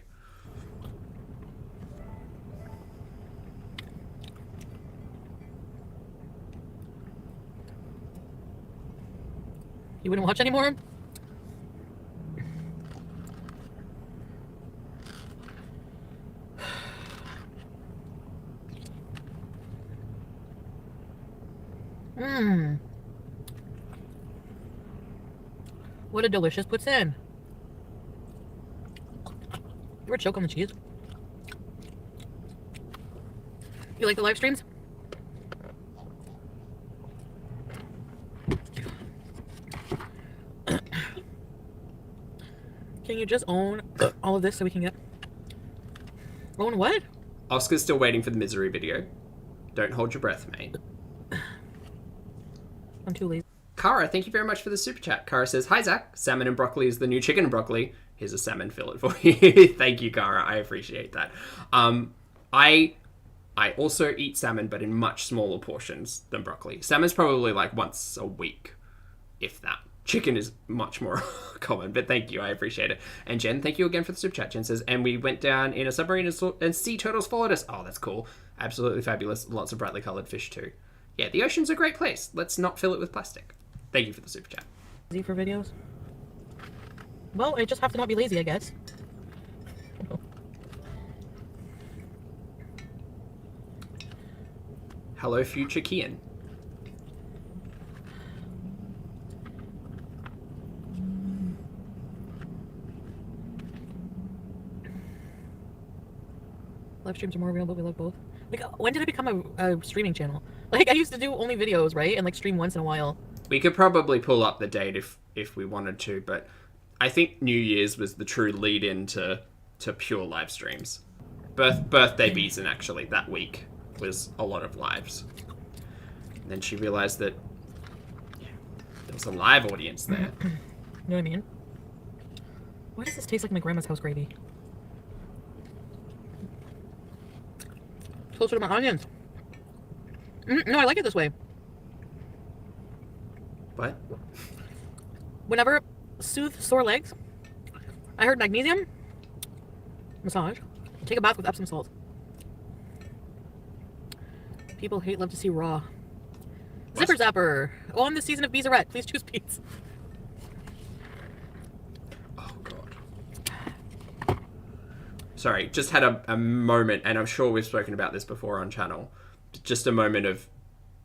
You wouldn't watch anymore? Mmm. What a delicious poutine. You ever choke on the cheese? You like the live streams? Can you just own all of this so we can get... Own what? Oscar's still waiting for the misery video. Don't hold your breath, mate. I'm too lazy. Kara, thank you very much for the super chat. Kara says, "Hi Zach, salmon and broccoli is the new chicken and broccoli. Here's a salmon fillet for you." Thank you, Kara. I appreciate that. I also eat salmon, but in much smaller portions than broccoli. Salmon's probably like once a week, if that. Chicken is much more common, but thank you. I appreciate it. And Jen, thank you again for the super chat. Jen says, "And we went down in a submarine and sea turtles followed us." Oh, that's cool. Absolutely fabulous. Lots of brightly colored fish too. Yeah, the ocean's a great place. Let's not fill it with plastic. Thank you for the super chat. Lazy for videos? Well, I just have to not be lazy, I guess. Hello, future Kian. Live streams are more real, but we love both. Like, when did I become a streaming channel? Like, I used to do only videos, right? And, like, stream once in a while. We could probably pull up the date if we wanted to, but I think New Year's was the true lead-in to pure live streams. Birthday Beezin, actually, that week was a lot of lives. And then she realized that there was a live audience there. You know what I mean? Why does this taste like my grandma's house gravy? Closer to my onions. No, I like it this way. What? Whenever soothe sore legs, I heard magnesium, massage, take a bath with Epsom salt. People hate love to see raw. What? Zipper Zapper. On the season of Beezerette, please choose Beats. Oh, God. Sorry, just had a moment, and I'm sure we've spoken about this before on channel. Just a moment of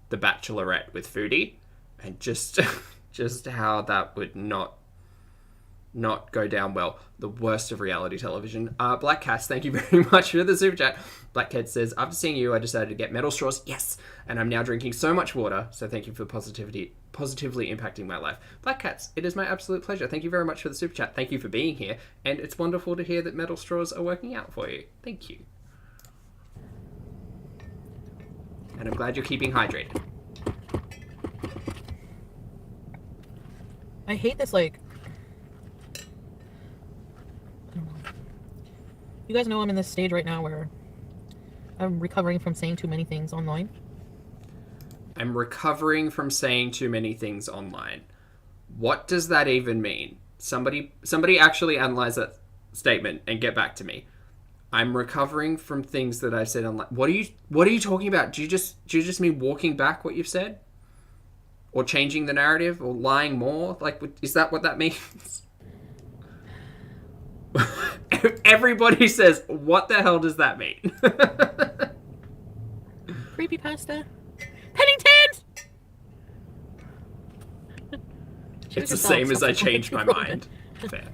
The Bachelorette with Foodie, and just how that would not not go down well. The worst of reality television. Black Cats, thank you very much for the super chat. Black Cat says, after seeing you, I decided to get metal straws. Yes! And I'm now drinking so much water, so thank you for positively impacting my life. Black Cats, it is my absolute pleasure. Thank you very much for the super chat. Thank you for being here. And it's wonderful to hear that metal straws are working out for you. Thank you. And I'm glad you're keeping hydrated. I hate this, like... I don't know. You guys know I'm in this stage right now where I'm recovering from saying too many things online. I'm recovering from saying too many things online. What does that even mean? Somebody actually analyze that statement and get back to me. I'm recovering from things that I've said online. What are you talking about? Do you just mean walking back what you've said? Or changing the narrative? Or lying more? Like, is that what that means? Everybody says, what the hell does that mean? Creepypasta. Pennington! It's the same as I changed my mind. Fair.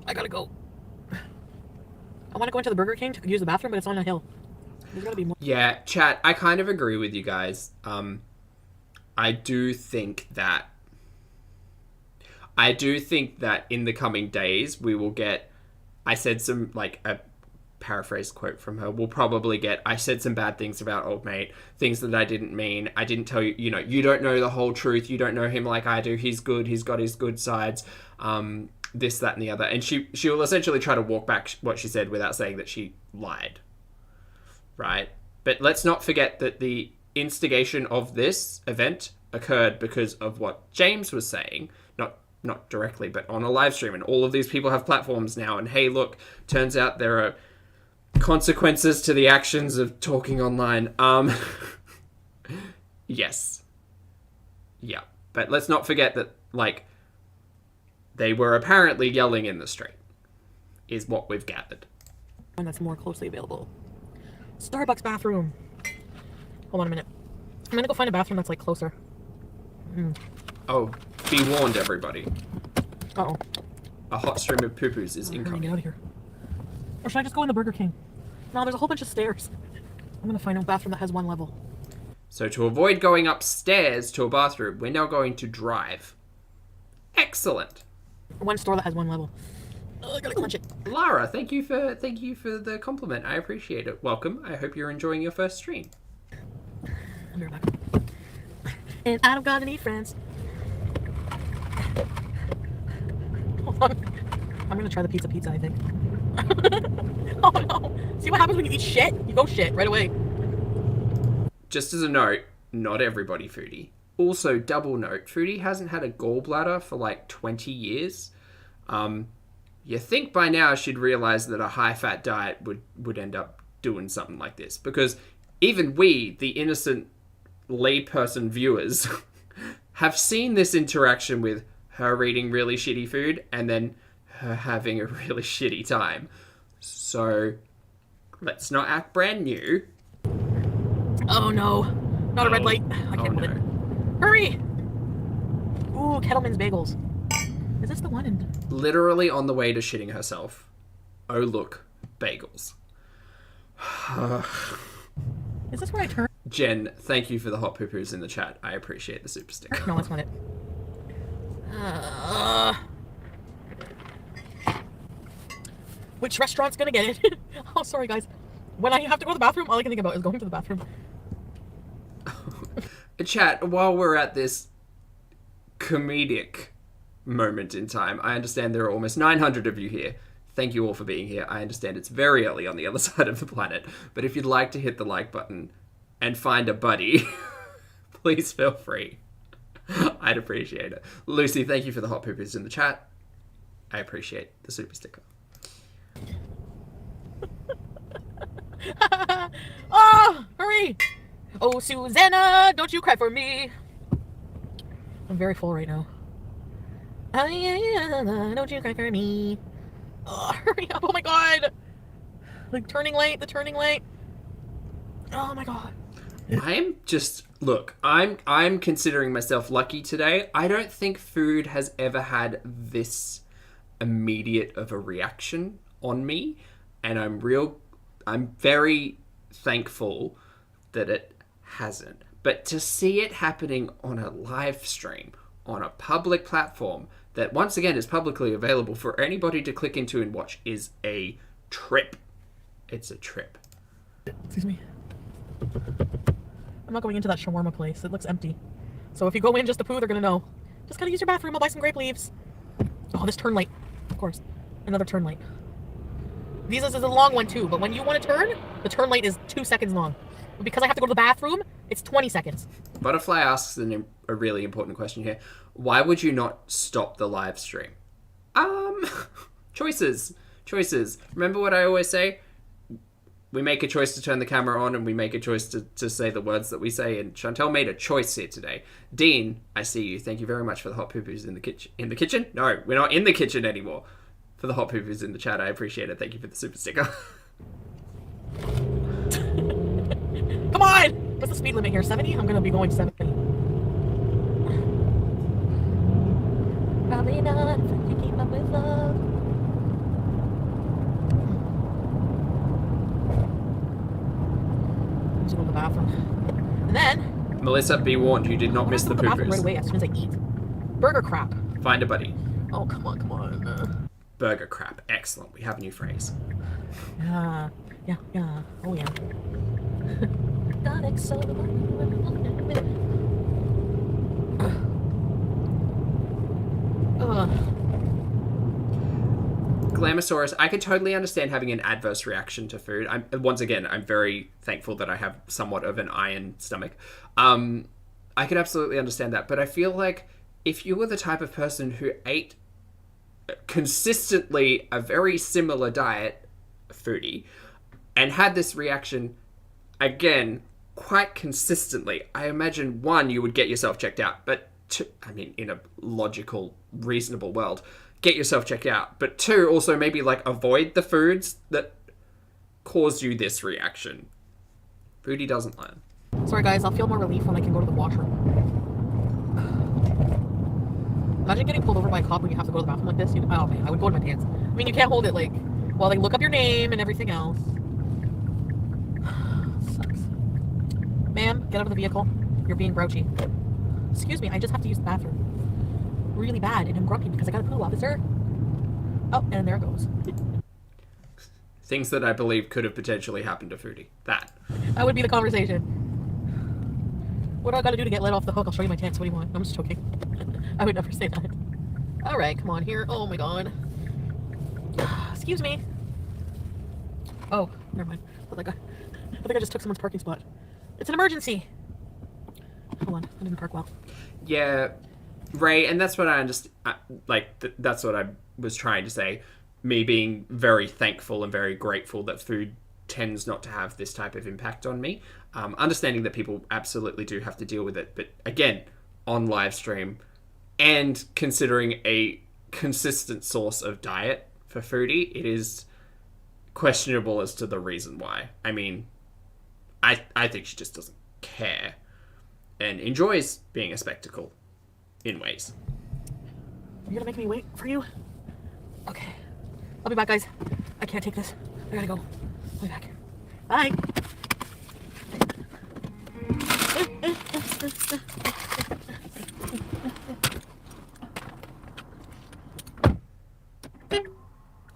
I gotta go. I want to go into the Burger King to use the bathroom, but it's on a hill. There's gotta be more. Yeah, chat, I kind of agree with you guys. I do think that in the coming days we will get, I said some, like, a paraphrase quote from her, we'll probably get, I said some bad things about old mate, things that I didn't mean, I didn't tell you, you don't know the whole truth, you don't know him like I do, he's good, he's got his good sides, this, that, and the other. And she will essentially try to walk back what she said without saying that she lied. Right? But let's not forget that the instigation of this event occurred because of what James was saying. Not directly, but on a live stream. And all of these people have platforms now. And hey, look, turns out there are consequences to the actions of talking online. Yes. Yeah. But let's not forget that, like, they were apparently yelling in the street, is what we've gathered. One that's more closely available. Starbucks bathroom. Hold on a minute. I'm gonna go find a bathroom that's, like, closer. Oh, be warned, everybody. Uh-oh. A hot stream of poo-poos is Get incoming. out of here. Or should I just go in the Burger King? No, there's a whole bunch of stairs. I'm gonna find a bathroom that has one level. So to avoid going upstairs to a bathroom, we're now going to drive. Excellent. One store that has one level. I gotta clench it. Lara, thank you for the compliment. I appreciate it. Welcome. I hope you're enjoying your first stream. I'll be right back. And I don't got any friends. Hold on. I'm gonna try the pizza, I think. Oh no. See what happens when you eat shit? You go shit right away. Just as a note, not everybody Foodie. Also, double note, Foodie hasn't had a gallbladder for like 20 years. You think by now she'd realize that a high-fat diet would end up doing something like this. Because even we, the innocent layperson viewers, have seen this interaction with her eating really shitty food and then her having a really shitty time. So, let's not act brand new. Oh no. Not a red light. I can't move it. Hurry! Ooh, Kettleman's Bagels. Is this the one in... Literally on the way to shitting herself. Oh look, bagels. Is this where I turn? Jen, thank you for the hot poo-poos in the chat. I appreciate the super sticker. No, that's not it. Which restaurant's gonna get it? Oh, sorry guys. When I have to go to the bathroom, all I can think about is going to the bathroom. Chat, while we're at this comedic moment in time, I understand there are almost 900 of you here. Thank you all for being here. I understand it's very early on the other side of the planet, but if you'd like to hit the like button and find a buddy, please feel free. I'd appreciate it. Lucy, thank you for the hot poopers in the chat. I appreciate the super sticker. Oh, hurry! Oh, Susanna, don't you cry for me. I'm very full right now. Don't you cry for me. Hurry up. Oh my god. The turning light. Oh my god. I'm considering myself lucky today. I don't think food has ever had this immediate of a reaction on me, and I'm very thankful that it hasn't. But to see it happening on a live stream, on a public platform that once again is publicly available for anybody to click into and watch is a trip. It's a trip. Excuse me. I'm not going into that shawarma place. It looks empty. So if you go in just to poo, they're gonna know. Just gotta use your bathroom. I'll buy some grape leaves. Oh, this turn light. Of course. Another turn light. This is a long one too, but when you want to turn, the turn light is 2 seconds long. But because I have to go to the bathroom, it's 20 seconds. Butterfly asks a really important question here. Why would you not stop the live stream? Choices. Remember what I always say? We make a choice to turn the camera on, and we make a choice to say the words that we say, and Chantel made a choice here today. Dean, I see you. Thank you very much for the hot poo-poos in the kitchen. In the kitchen? No, we're not in the kitchen anymore. For the hot poo-poos in the chat, I appreciate it. Thank you for the super sticker. Come on! What's the speed limit here? 70? I'm gonna be going 70. Probably not if you keep up with love. I'm just going to the bathroom. And then... Melissa, be warned, you did not miss the poo-poos. Right away as soon as I eat. Burger crap. Find a buddy. Oh, come on. Burger crap. Excellent. We have a new phrase. Yeah. Oh, yeah. Glamosaurus, I could totally understand having an adverse reaction to food. I'm very thankful that I have somewhat of an iron stomach. I could absolutely understand that, but I feel like if you were the type of person who ate consistently a very similar diet, foodie, and had this reaction again quite consistently, I imagine one, you would get yourself checked out, but two, I mean, in a logical, reasonable world, get yourself checked out, but two, also maybe like avoid the foods that cause you this reaction. Foodie doesn't learn. Sorry guys, I'll feel more relief when I can go to the washroom. Imagine getting pulled over by a cop when you have to go to the bathroom like this. Oh, okay, I would go in my pants. I mean, you can't hold it like while they look up your name and everything else. Sucks. Ma'am, get out of the vehicle. You're being grouchy. Excuse me, I just have to use the bathroom. Really bad, and I'm grumpy because I got a poo, officer. Oh, and there it goes. Things that I believe could have potentially happened to Foodie. That would be the conversation. What do I gotta do to get let off the hook? I'll show you my tits. What do you want? I'm just joking. I would never say that. Alright, come on here. Oh my god. Excuse me. Oh, never mind. I think I just took someone's parking spot. It's an emergency. Hold on, I didn't park well. Yeah, Ray, and that's what I understand. That's what I was trying to say. Me being very thankful and very grateful that food tends not to have this type of impact on me. Understanding that people absolutely do have to deal with it, but again, on live stream, and considering a consistent source of diet for Foodie, it is questionable as to the reason why. I mean, I think she just doesn't care and enjoys being a spectacle in ways. You're gonna make me wait for you? Okay. I'll be back, guys. I can't take this. I gotta go. I'll be back. Bye.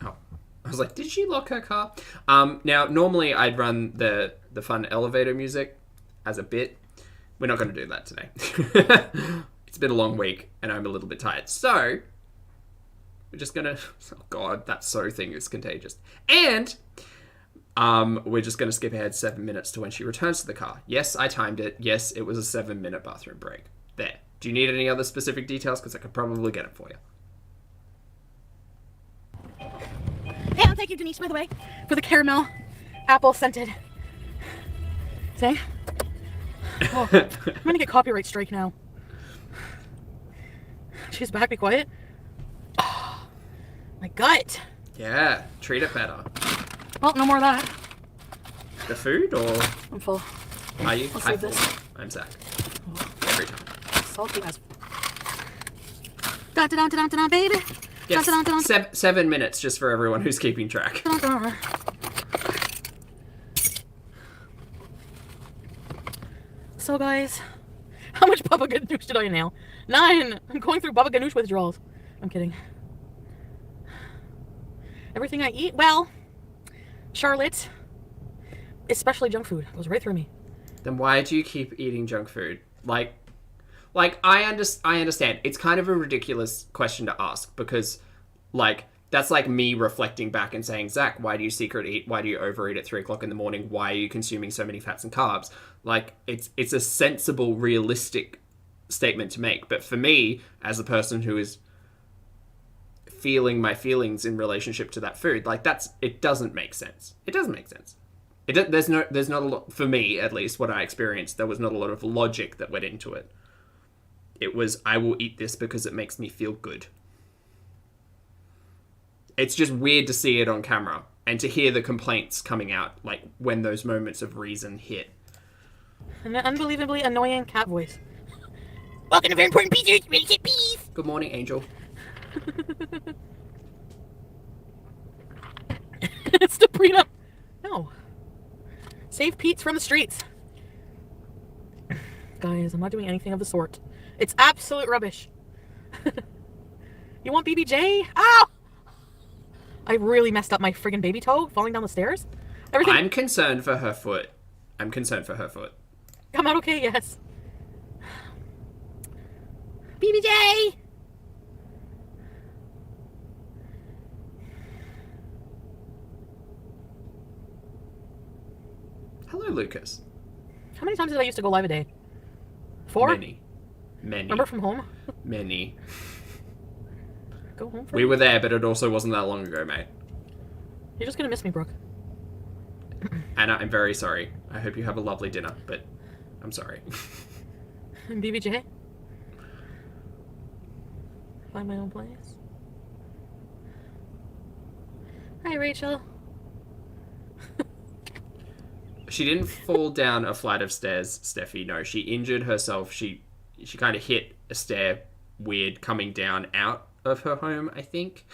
Oh, I was like, did she lock her car? Now, normally I'd run the fun elevator music as a bit. We're not going to do that today. It's been a long week and I'm a little bit tired. So, we're just going to... Oh god, that so thing is contagious. And we're just going to skip ahead 7 minutes to when she returns to the car. Yes, I timed it. Yes, it was a 7-minute bathroom break. There. Do you need any other specific details? Because I could probably get it for you. Hey, I'll take you, Denise, by the way, for the caramel apple scented. Say? Oh, I'm gonna get copyright strike now. She's back. Be quiet. Oh, my gut. Yeah, treat it better. Well, no more of that. The food, or I'm full. are you? I'll Hi, save this. I'm Zach. Every time. Salty as. Dun, dun, dun, dun, dun, baby. Yes, Dun, dun, dun, dun. 7 minutes just for everyone who's keeping track. Dun, dun, dun. So, guys, how much Baba Ganoush did I now? 9. I'm going through Baba Ganoush withdrawals. I'm kidding. Everything I eat, well, Charlotte, especially junk food, goes right through me. Then why do you keep eating junk food? Like I understand. It's kind of a ridiculous question to ask because, like, that's like me reflecting back and saying, Zach, why do you secret eat? Why do you overeat at 3 o'clock in the morning? Why are you consuming so many fats and carbs? Like, it's a sensible, realistic statement to make. But for me, as a person who is feeling my feelings in relationship to that food, like, it doesn't make sense. It doesn't make sense. There's not a lot, for me at least, what I experienced, there was not a lot of logic that went into it. It was, I will eat this because it makes me feel good. It's just weird to see it on camera and to hear the complaints coming out, like, when those moments of reason hit. An unbelievably annoying cat voice. Welcome to Very Important Pieces. Ready to get beef. Good morning, Angel. It's the prenup. No. Save Pete's from the streets. Guys, I'm not doing anything of the sort. It's absolute rubbish. You want BBJ? Ow! I really messed up my friggin' baby toe falling down the stairs. Everything. I'm concerned for her foot. Come out okay, yes. BBJ! Hello, Lucas. How many times did I used to go live a day? 4? Many. Remember from home? Many. Go home for We were there, but it also wasn't that long ago, mate. You're just gonna miss me, Brooke. Anna, I'm very sorry. I hope you have a lovely dinner, but I'm sorry. And BBJ? Find my own place. Hi, Rachel. She didn't fall down a flight of stairs, Steffi. No, she injured herself. She kind of hit a stair weird coming down out of her home, I think.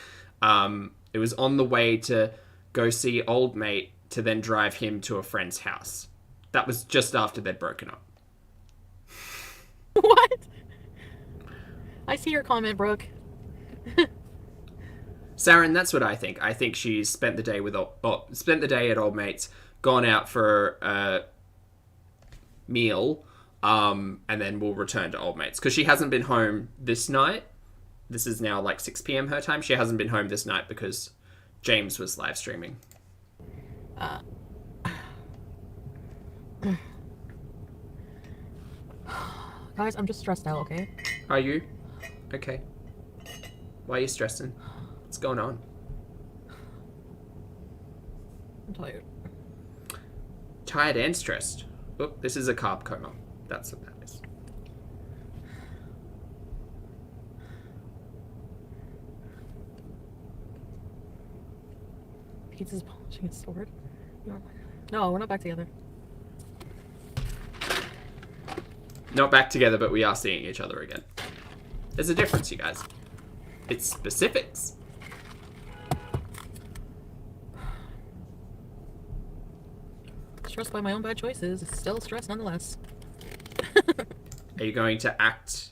It was on the way to go see old mate to then drive him to a friend's house. That was just after they'd broken up. What? I see your comment, Brooke. Saren, that's what I think. I think she's spent the day at old mate's, gone out for a meal, and then we'll return to old mate's because she hasn't been home this night. This is now like 6 p.m. her time. She hasn't been home this night because James was live streaming. Guys, I'm just stressed out, okay? Are you? Okay. Why are you stressing? What's going on? I'm tired. Tired and stressed. Oh, this is a carb coma. That's what that is. Pizza's polishing his sword. No, we're not back together. Not back together, but we are seeing each other again. There's a difference, you guys. It's specifics. Stressed by my own bad choices. It's still stress nonetheless. Are you going to act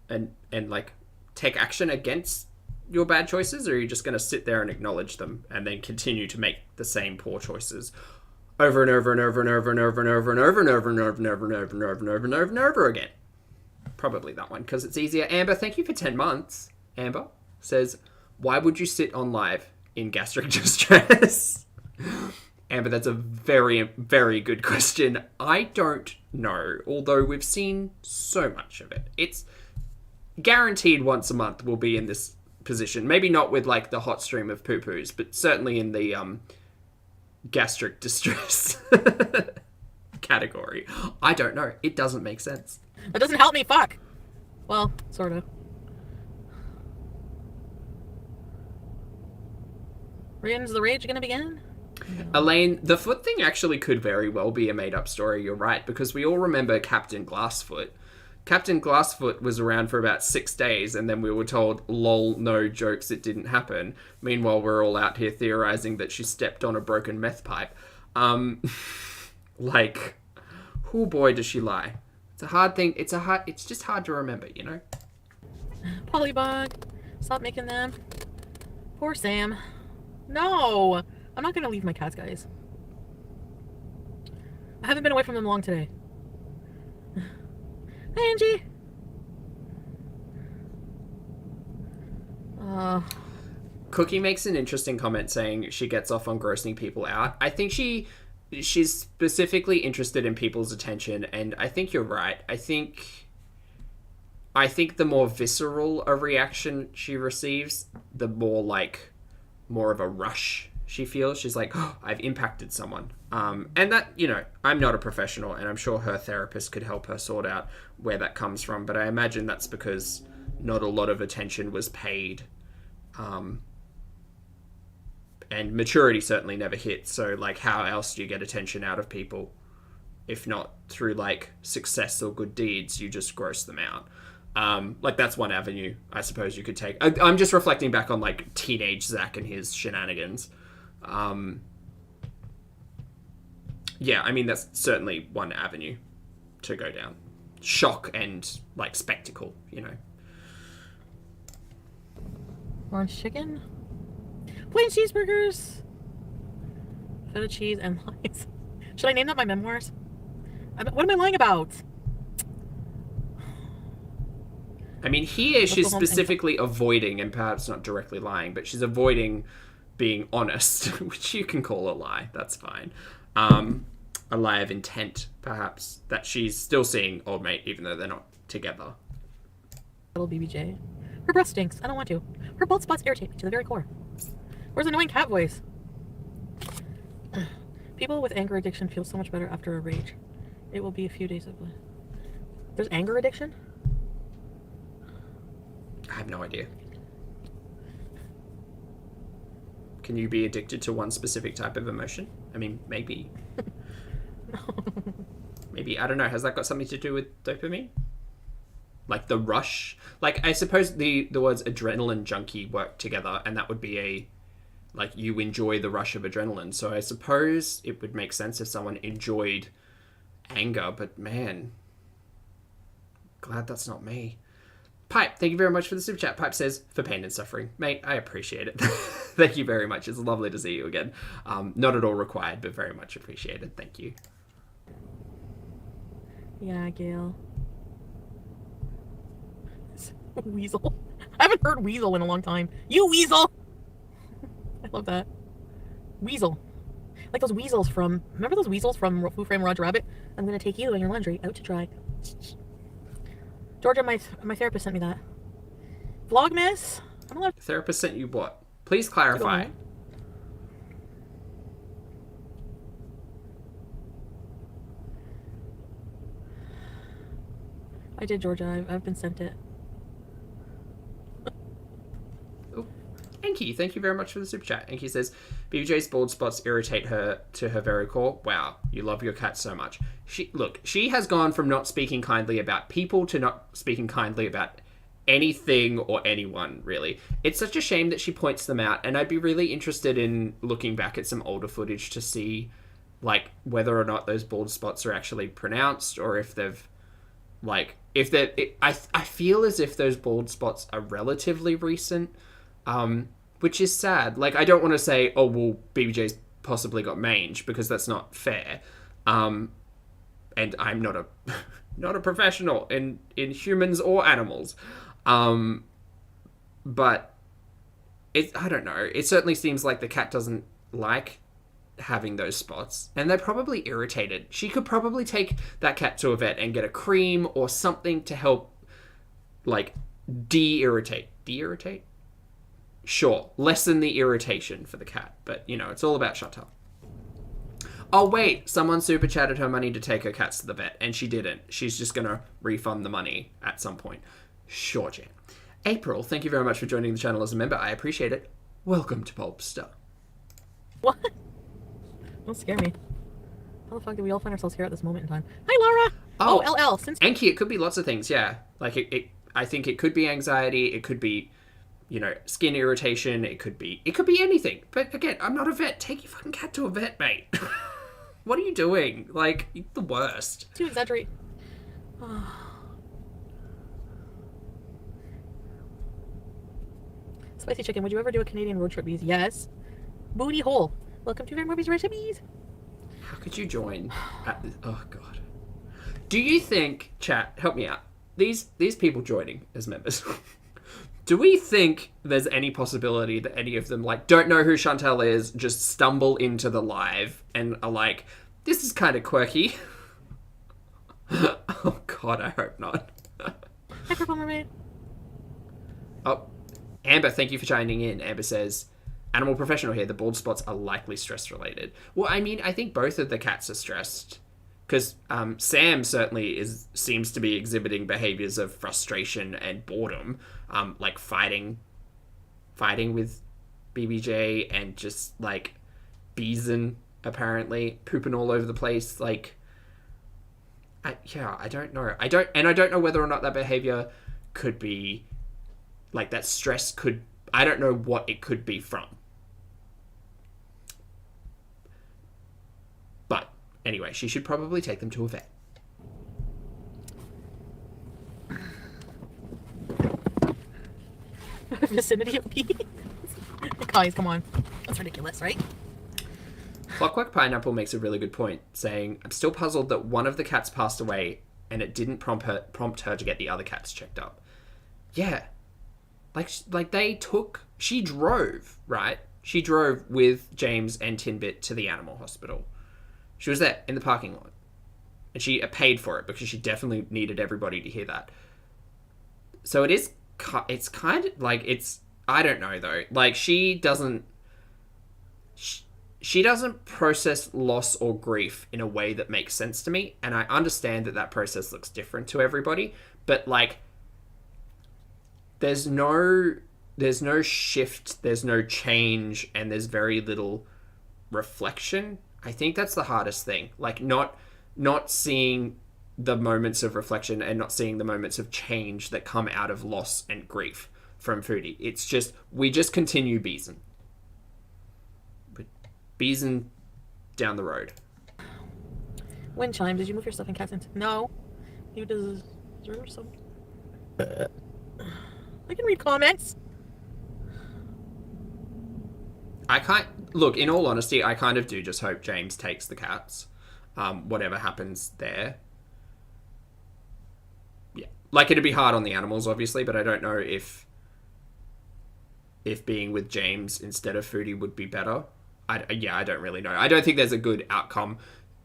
and like take action against your bad choices, or are you just going to sit there and acknowledge them and then continue to make the same poor choices over and over and over and over and over and over and over and over and over and over and over and over and over and over and over again? Probably that one because it's easier. Amber, thank you for 10 months. Amber says, why would you sit on live in gastric distress? Amber, that's a very, very good question. I don't know, although we've seen so much of it. It's guaranteed once a month we'll be in this position. Maybe not with like the hot stream of poo-poos, but certainly in the gastric distress category. I don't know. It doesn't make sense. That doesn't help me, fuck. Well, sort of. Is the rage gonna begin? Elaine, the foot thing actually could very well be a made-up story. You're right, because we all remember Captain Glassfoot. Captain Glassfoot was around for about 6 days, and then we were told, lol, no jokes, it didn't happen. Meanwhile, we're all out here theorizing that she stepped on a broken meth pipe. Like, oh boy, does she lie. It's a hard thing. It's just hard to remember, you know? Polybug. Stop making them. Poor Sam. No! I'm not gonna leave my cats, guys. I haven't been away from them long today. Hi, Angie! Cookie makes an interesting comment saying she gets off on grossing people out. I think she's specifically interested in people's attention, and I think you're right. I think the more visceral a reaction she receives, the more of a rush she feels. She's like, oh, I've impacted someone. And that, you know, I'm not a professional, and I'm sure her therapist could help her sort out where that comes from, but I imagine that's because not a lot of attention was paid. And maturity certainly never hit, so, like, how else do you get attention out of people? If not through, like, success or good deeds, you just gross them out. Like, that's one avenue I suppose you could take. I'm just reflecting back on, like, teenage Zach and his shenanigans. Yeah, I mean, that's certainly one avenue to go down. Shock and, like, spectacle, you know. Orange chicken? Plain cheeseburgers! Feta cheese and lies. Should I name that my memoirs? What am I lying about? I mean, here she's specifically avoiding, and perhaps not directly lying, but she's avoiding being honest, which you can call a lie. That's fine. A lie of intent, perhaps, that she's still seeing old mate, even though they're not together. Little BBJ. Her breath stinks. I don't want to. Her bald spots irritate me to the very core. Where's the annoying cat voice? People with anger addiction feel so much better after a rage. It will be a few days of bliss. There's anger addiction? I have no idea. Can you be addicted to one specific type of emotion? I mean, maybe. Maybe, I don't know. Has that got something to do with dopamine? Like the rush? Like, I suppose the words adrenaline junkie work together, and that would be like, you enjoy the rush of adrenaline. So I suppose it would make sense if someone enjoyed anger, but man, glad that's not me. Pipe, thank you very much for the super chat. Pipe says, for pain and suffering. Mate, I appreciate it. Thank you very much. It's lovely to see you again. Not at all required, but very much appreciated. Thank you. Yeah, Gail. Weasel. I haven't heard weasel in a long time. You weasel! I love that. Weasel. Like those weasels from... Remember those weasels from Who Framed Roger Rabbit? I'm going to take you and your laundry out to dry. Georgia, my therapist sent me that. Vlogmas? I'm allowed... Therapist sent you what? Please clarify. I did, Georgia. I've been sent it. Enki, thank you very much for the super chat. Enki says, BJ's bald spots irritate her to her very core. Wow, you love your cat so much. She has gone from not speaking kindly about people to not speaking kindly about anything or anyone, really. It's such a shame that she points them out, and I'd be really interested in looking back at some older footage to see, like, whether or not those bald spots are actually pronounced, or if they've, like, if they're... I feel as if those bald spots are relatively recent, which is sad. Like, I don't want to say, oh, well, BBJ's possibly got mange, because that's not fair. And I'm not a not a professional in humans or animals. But I don't know. It certainly seems like the cat doesn't like having those spots, and they're probably irritated. She could probably take that cat to a vet and get a cream or something to help, like, de-irritate. De-irritate? Sure, lessen the irritation for the cat, but, you know, it's all about shut up. Oh, wait, someone super chatted her money to take her cats to the vet, and she didn't. She's just going to refund the money at some point. Sure, Jan. April, thank you very much for joining the channel as a member. I appreciate it. Welcome to Pulpster. What? Don't scare me. How the fuck did we all find ourselves here at this moment in time? Hi, Laura! Oh, LL. Since Enki, it could be lots of things, yeah. Like, I think it could be anxiety, it could be, you know, skin irritation, it could be anything. But again, I'm not a vet. Take your fucking cat to a vet, mate. What are you doing? Like, you're the worst. To exaggerate. Spicy chicken, would you ever do a Canadian road trip, bees? Yes. Booty hole. Welcome to Morbid's recipes. How could you join at this? Oh, God. Do you think, chat, help me out, these people joining as members, do we think there's any possibility that any of them, like, don't know who Chantal is, just stumble into the live and are like, this is kind of quirky? Oh, God, I hope not. Hi, Purple Mermaid. Oh, Amber, thank you for chiming in. Amber says, animal professional here, the bald spots are likely stress-related. Well, I mean, I think both of the cats are stressed. Because Sam certainly seems to be exhibiting behaviors of frustration and boredom, like fighting with BBJ and just like Beezin apparently pooping all over the place. Like, I don't know. I don't know whether or not that behavior could be like that stress could. I don't know what it could be from. But anyway, she should probably take them to a vet. Vicinity of bees. Guys, come on. That's ridiculous, right? Clockwork Pineapple makes a really good point, saying, I'm still puzzled that one of the cats passed away and it didn't prompt her to get the other cats checked up. Yeah. Like she drove, right? She drove with James and Tinbit to the animal hospital. She was there in the parking lot. And she paid for it because she definitely needed everybody to hear that. So it's kind of like, I don't know though. Like she doesn't process loss or grief in a way that makes sense to me. And I understand that process looks different to everybody. But like, there's no shift, there's no change, and there's very little reflection. I think that's the hardest thing. Like not seeing the moments of reflection and not seeing the moments of change that come out of loss and grief from Foodie. It's just, we just continue Beezin. Beezin down the road. Wind chime, did you move your stuff in cats into? No. You deserve some. I can read comments. Look, in all honesty, I kind of do just hope James takes the cats. Whatever happens there. Yeah. Like, it'd be hard on the animals, obviously, but I don't know if being with James instead of Foodie would be better. I don't really know. I don't think there's a good outcome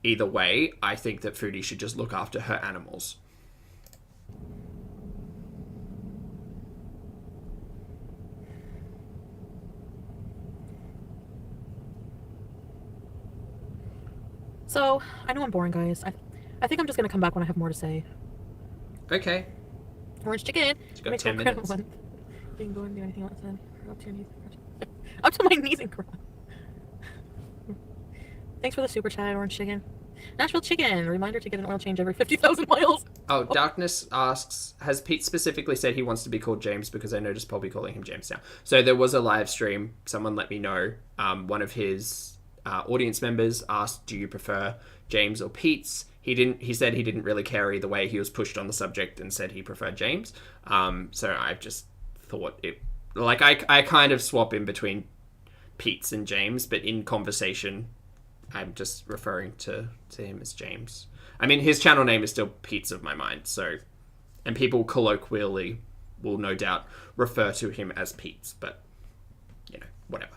either way. I think that Foodie should just look after her animals. So, I know I'm boring, guys. I think I'm just going to come back when I have more to say. Okay. Orange chicken. You've got 10 minutes. Being going to do anything else then. Up to your knees. Up to my knees and cry. Thanks for the super chat, Orange chicken. Nashville chicken. Reminder to get an oil change every 50,000 miles. Oh, Darkness asks, has Pete specifically said he wants to be called James? Because I noticed Pulpy calling him James now. So there was a live stream. Someone let me know. One of his audience members asked, do you prefer James or Pete's? He said he didn't really care either way. He was pushed on the subject and said he preferred James. So I just thought it, like, I kind of swap in between Pete's and James, but in conversation, I'm just referring to him as James. I mean, his channel name is still Pete's of My Mind, so, and people colloquially will no doubt refer to him as Pete's, but, you know, whatever.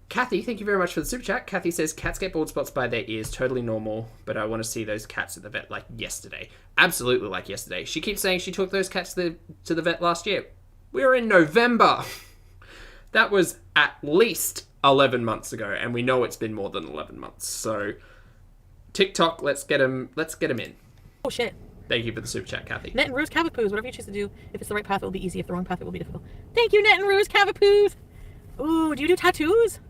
Kathy, thank you very much for the super chat. Kathy says, cats get bald spots by their ears, totally normal, but I want to see those cats at the vet like yesterday. Absolutely like yesterday. She keeps saying she took those cats to the vet last year. We're in November. That was at least 11 months ago, and we know it's been more than 11 months. So, TikTok, let's get him in. Oh, shit. Thank you for the super chat, Kathy. Net and Ruse Cavapoos. Whatever you choose to do, if it's the right path, it will be easy. If the wrong path, it will be difficult. Thank you, Net and Ruse Cavapoos. Ooh, do you do tattoos?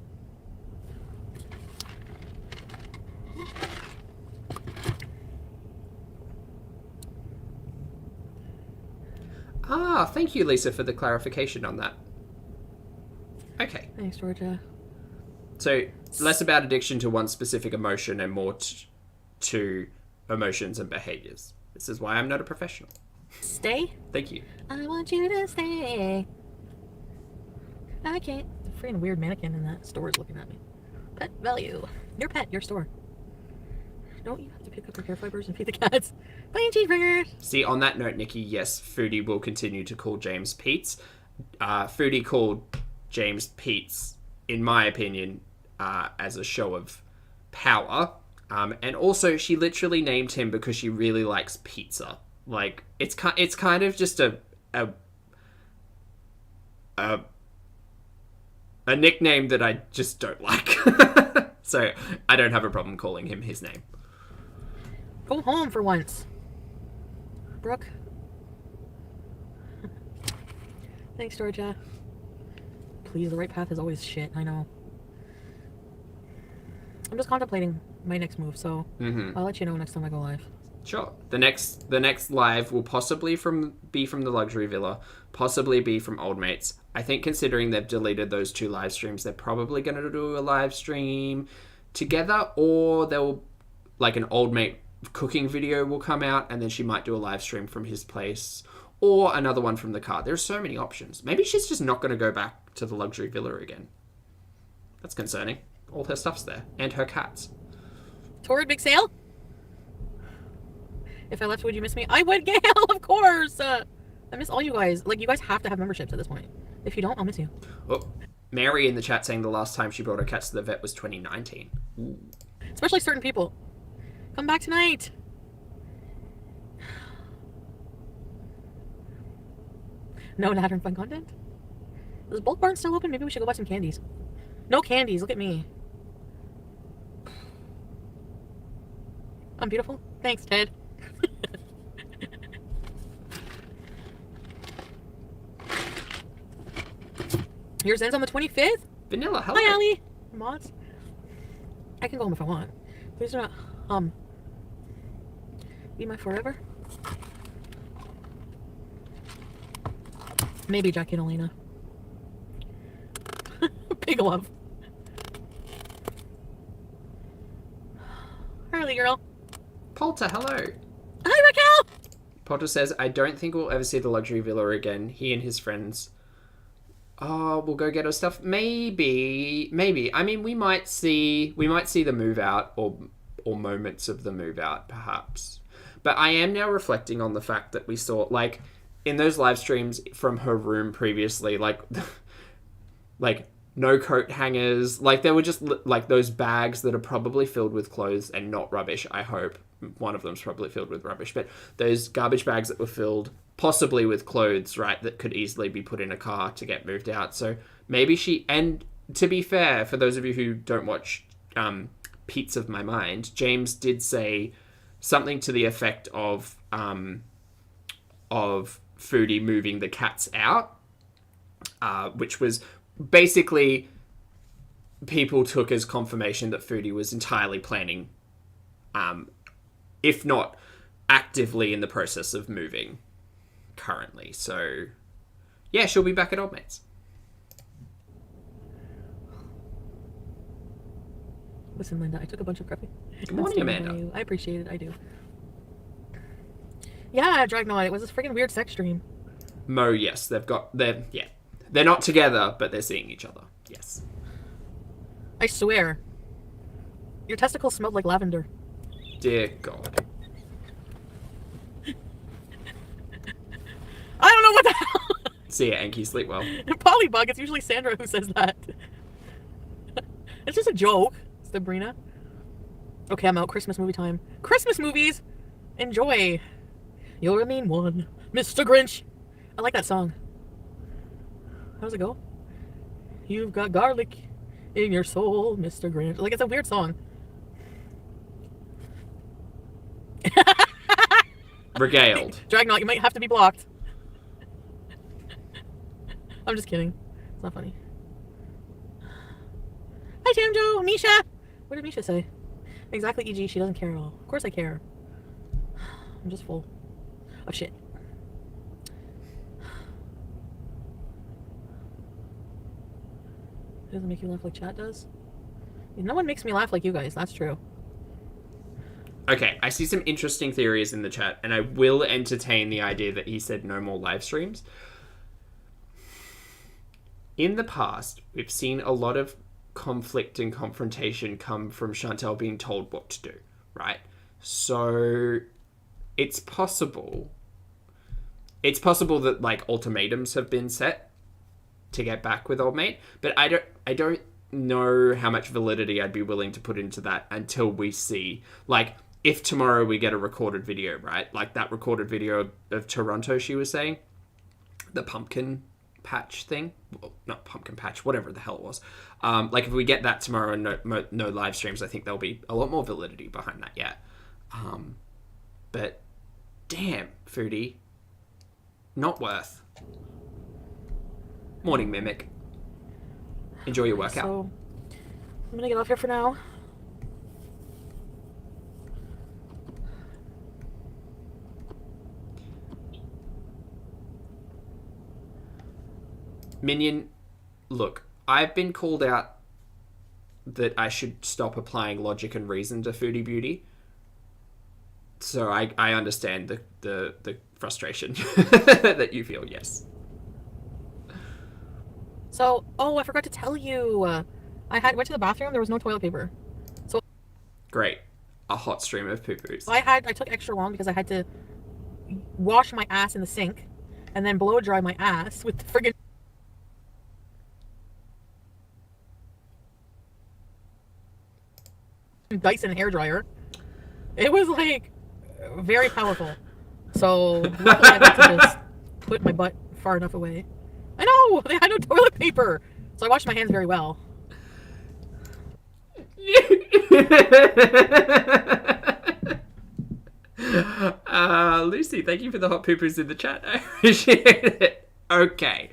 Thank you, Lisa, for the clarification on that. Okay. Thanks, Georgia. So, less about addiction to one specific emotion and more to emotions and behaviors. This is why I'm not a professional. Stay? Thank you. I want you to stay. I can't. The freaking weird mannequin in that store is looking at me. Pet value. Your pet, your store. Don't you have to pick up your hair fibers and feed the cats? Plain cheeseburgers. See, on that note, Nikki, yes, Foodie will continue to call James Pete's. Foodie called James Pete's, in my opinion, as a show of power. And also, she literally named him because she really likes pizza. Like, it's kind of just a nickname that I just don't like. So, I don't have a problem calling him his name. Go home for once. Brooke. Thanks, Georgia. Please, the right path is always shit, I know. I'm just contemplating my next move, so I'll let you know next time I go live. Sure. The next live will possibly be from the luxury villa, possibly be from Old Mates. I think considering they've deleted those 2 live streams, they're probably going to do a live stream together, or they'll, like, an Old Mate cooking video will come out, and then she might do a live stream from his place, or another one from the car. There's so many options. Maybe she's just not going to go back to the luxury villa again. That's concerning. All her stuff's there, and her cats. Torrid big sale? If I left, would you miss me? I would, Gail, of course. I miss all you guys. Like, you guys have to have memberships at this point. If you don't, I'll miss you. Oh, Mary in the chat saying the last time she brought her cats to the vet was 2019. Ooh. Especially certain people. Come back tonight. No Nattern fun content? Is Bulk Barn still open? Maybe we should go buy some candies. No candies. Look at me. I'm beautiful. Thanks, Ted. Yours ends on the 25th? Vanilla, hello. Hi, Allie. Mods. I can go home if I want. Please do not, be my forever. Maybe Jackie and Elena. Big love. Harley girl. Polter, hello. Hi, Raquel. Potter says, I don't think we'll ever see the luxury villa again. He and his friends. Oh, we'll go get our stuff. Maybe. I mean, we might see the move out or moments of the move out, perhaps. But I am now reflecting on the fact that we saw, like, in those live streams from her room previously, like no coat hangers. Like, there were just, like, those bags that are probably filled with clothes and not rubbish, I hope. One of them's probably filled with rubbish. But those garbage bags that were filled possibly with clothes, right, that could easily be put in a car to get moved out. So maybe she... And to be fair, for those of you who don't watch Pete's of My Mind, James did say something to the effect of Foodie moving the cats out, which was basically people took as confirmation that Foodie was entirely planning, if not actively in the process of moving currently. So yeah, she'll be back at Old Mates. Listen, Linda, I took a bunch of coffee. Good morning, Amanda. I appreciate it. I do. Yeah, Dragnot, it was this freaking weird sex dream. Mo, yes, they're not together, but they're seeing each other. Yes. I swear. Your testicles smelled like lavender. Dear God. I don't know what the hell. See ya, Anki. Sleep well. Polybug, it's usually Sandra who says that. It's just a joke, Sabrina. Okay, I'm out. Christmas movie time. Christmas movies! Enjoy. You'll remain one, Mr. Grinch. I like that song. How does it go? You've got garlic in your soul, Mr. Grinch. Like, it's a weird song. Regaled. Dragnot, you might have to be blocked. I'm just kidding. It's not funny. Hi, Tamjo. Misha. What did Misha say? Exactly, EG. She doesn't care at all. Of course I care. I'm just full of shit. doesn't make you laugh like chat does. No one makes me laugh like you guys. That's true. Okay, I see some interesting theories in the chat, and I will entertain the idea that he said no more live streams. In the past, we've seen a lot of conflict and confrontation come from Chantal being told what to do, right? So it's possible that like ultimatums have been set to get back with old mate, but I don't know how much validity I'd be willing to put into that until we see, like, if tomorrow we get a recorded video, right? Like that recorded video of Toronto, she was saying, the pumpkin patch thing. Well, not pumpkin patch, whatever the hell it was. Like if we get that tomorrow and no live streams, I think there'll be a lot more validity behind that, yeah. But damn, Foodie. Not worth. Morning, Mimic. Enjoy your workout. So, I'm gonna get off here for now. Minion, look, I've been called out that I should stop applying logic and reason to Foodie Beauty. So I understand the frustration that you feel, yes. So, I forgot to tell you. I went to the bathroom, there was no toilet paper. So Great. A hot stream of poo-poos. I took extra long because I had to wash my ass in the sink and then blow dry my ass with the friggin' Dyson hairdryer. It was like very powerful. So luckily I got to just put my butt far enough away. I know they had no toilet paper, so I washed my hands very well. Lucy, thank you for the hot poo-poos in the chat. I appreciate it. Okay.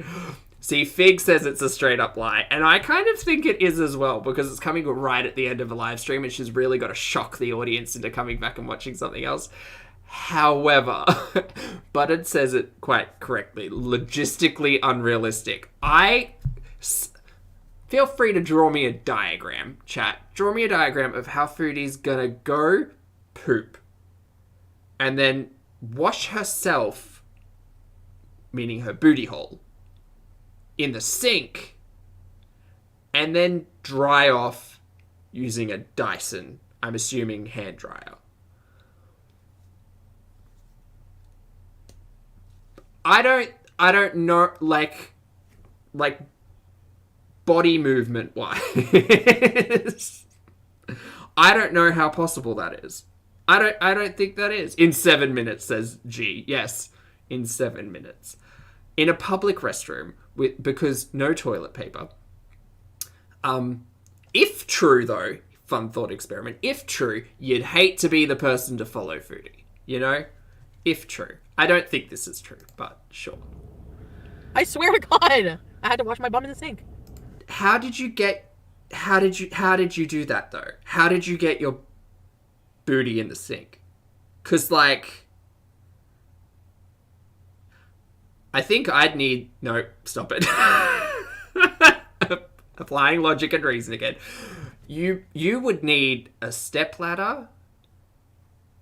See, Fig says it's a straight up lie, and I kind of think it is as well, because it's coming right at the end of a live stream, and she's really got to shock the audience into coming back and watching something else. However, Buttered says it quite correctly. Logistically unrealistic. Feel free to draw me a diagram, chat. Draw me a diagram of how Foodie's gonna go poop and then wash herself, meaning her booty hole, in the sink, and then dry off using a Dyson, I'm assuming hand dryer. I don't know, like body movement wise. I don't know how possible that is. I don't think that is. In 7 minutes, says G. Yes, in 7 minutes. In a public restroom because no toilet paper. If true though, fun thought experiment. If true, you'd hate to be the person to follow Foodie. You know? If true. I don't think this is true, but sure. I swear to God, I had to wash my bum in the sink. How did you do that though? How did you get your booty in the sink? 'Cause like, I think I'd need... No, stop it. Applying logic and reason again. You would need a stepladder.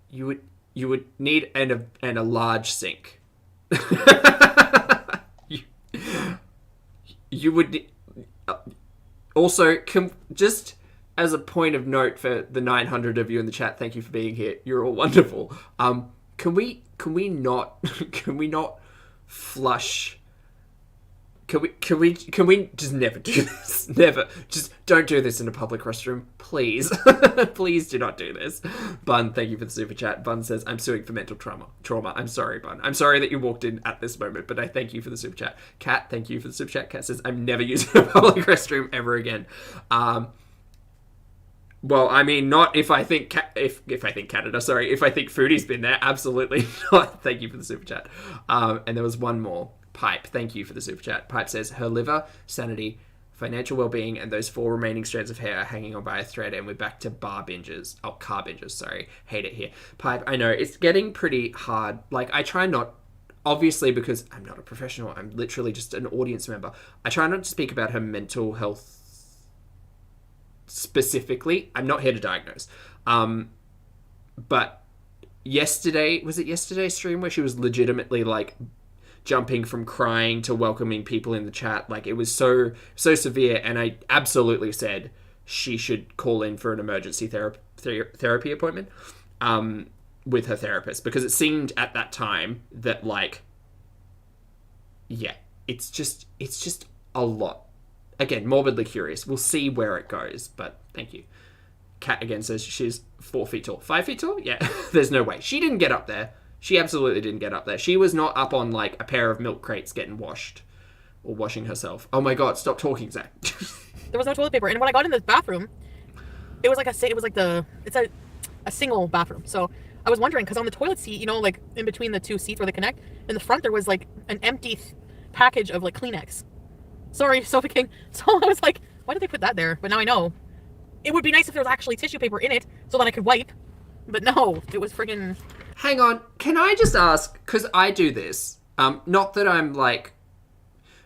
You would need a large sink. you would... Also, just as a point of note for the 900 of you in the chat, thank you for being here. You're all wonderful. Can we not flush? Can we just never do this? Never. Just don't do this in a public restroom, please. Please do not do this. Bun, thank you for the super chat. Bun says, I'm suing for mental trauma. I'm sorry, Bun. I'm sorry that you walked in at this moment, but I thank you for the super chat. Kat, thank you for the super chat. Kat says, I'm never using a public restroom ever again. Well, I mean, not if I think if I think Canada. Sorry, if I think Foodie's been there, absolutely not. Thank you for the super chat. And there was one more. Pipe, thank you for the super chat. Pipe says her liver, sanity, financial well-being, and those 4 remaining strands of hair are hanging on by a thread, and we're back to car binges. Sorry, hate it here. Pipe, I know it's getting pretty hard. Like, I try not, obviously, because I'm not a professional. I'm literally just an audience member. I try not to speak about her mental health specifically. I'm not here to diagnose. But was it yesterday's stream where she was legitimately like jumping from crying to welcoming people in the chat? Like, it was so severe, and I absolutely said she should call in for an emergency therapy appointment with her therapist, because it seemed at that time that, like, yeah, it's just a lot. Again, morbidly curious. We'll see where it goes, but thank you. Kat again says she's 4 feet tall. 5 feet tall? Yeah, there's no way. She didn't get up there. She absolutely didn't get up there. She was not up on, like, a pair of milk crates getting washed or washing herself. Oh my god, stop talking, Zach. There was no toilet paper, and when I got in the bathroom, it was like it's a single bathroom. So I was wondering, because on the toilet seat, you know, like in between the two seats where they connect, in the front there was like an empty package of like Kleenex. Sorry, Sofa King. So I was like, why did they put that there? But now I know. It would be nice if there was actually tissue paper in it so that I could wipe. But no, it was friggin'... Hang on, can I just ask, because I do this, not that I'm like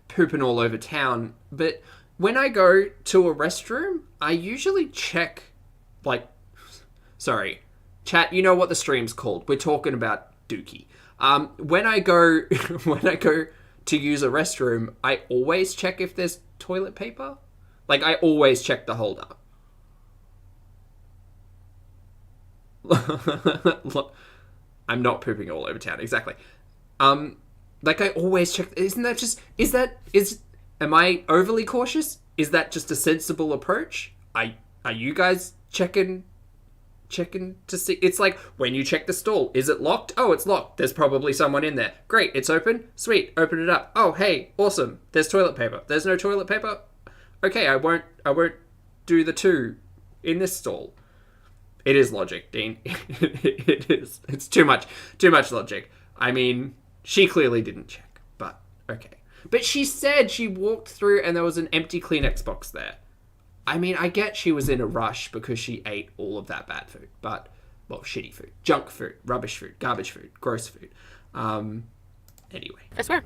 pooping all over town, but when I go to a restroom, I usually check, like, sorry, chat, you know what the stream's called. We're talking about dookie. When I go to use a restroom, I always check if there's toilet paper. Like, I always check the holder. Look, I'm not pooping all over town, exactly. Like, I always check. Am I overly cautious? Is that just a sensible approach? Are you guys checking to see? It's like when you check the stall. Is it locked? Oh, it's locked. There's probably someone in there. Great, it's open. Sweet, open it up. Oh, hey, awesome. There's toilet paper. There's no toilet paper. Okay, I won't do the 2 in this stall. It is logic, Dean. It is. It's too much logic. I mean, she clearly didn't check, but okay. But she said she walked through and there was an empty Kleenex box there. I mean, I get she was in a rush because she ate all of that bad food, but, well, shitty food, junk food, rubbish food, garbage food, gross food. Anyway. I swear.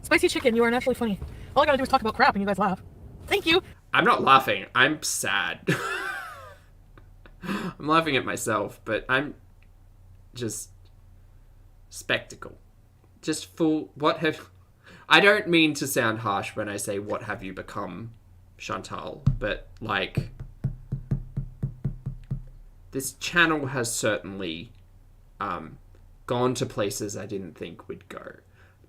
Spicy chicken, you are naturally funny. All I gotta do is talk about crap and you guys laugh. Thank you. I'm not laughing. I'm sad. I'm laughing at myself, but I'm just spectacle. Just full. I don't mean to sound harsh when I say what have you become, Chantal, but like, this channel has certainly gone to places I didn't think would go.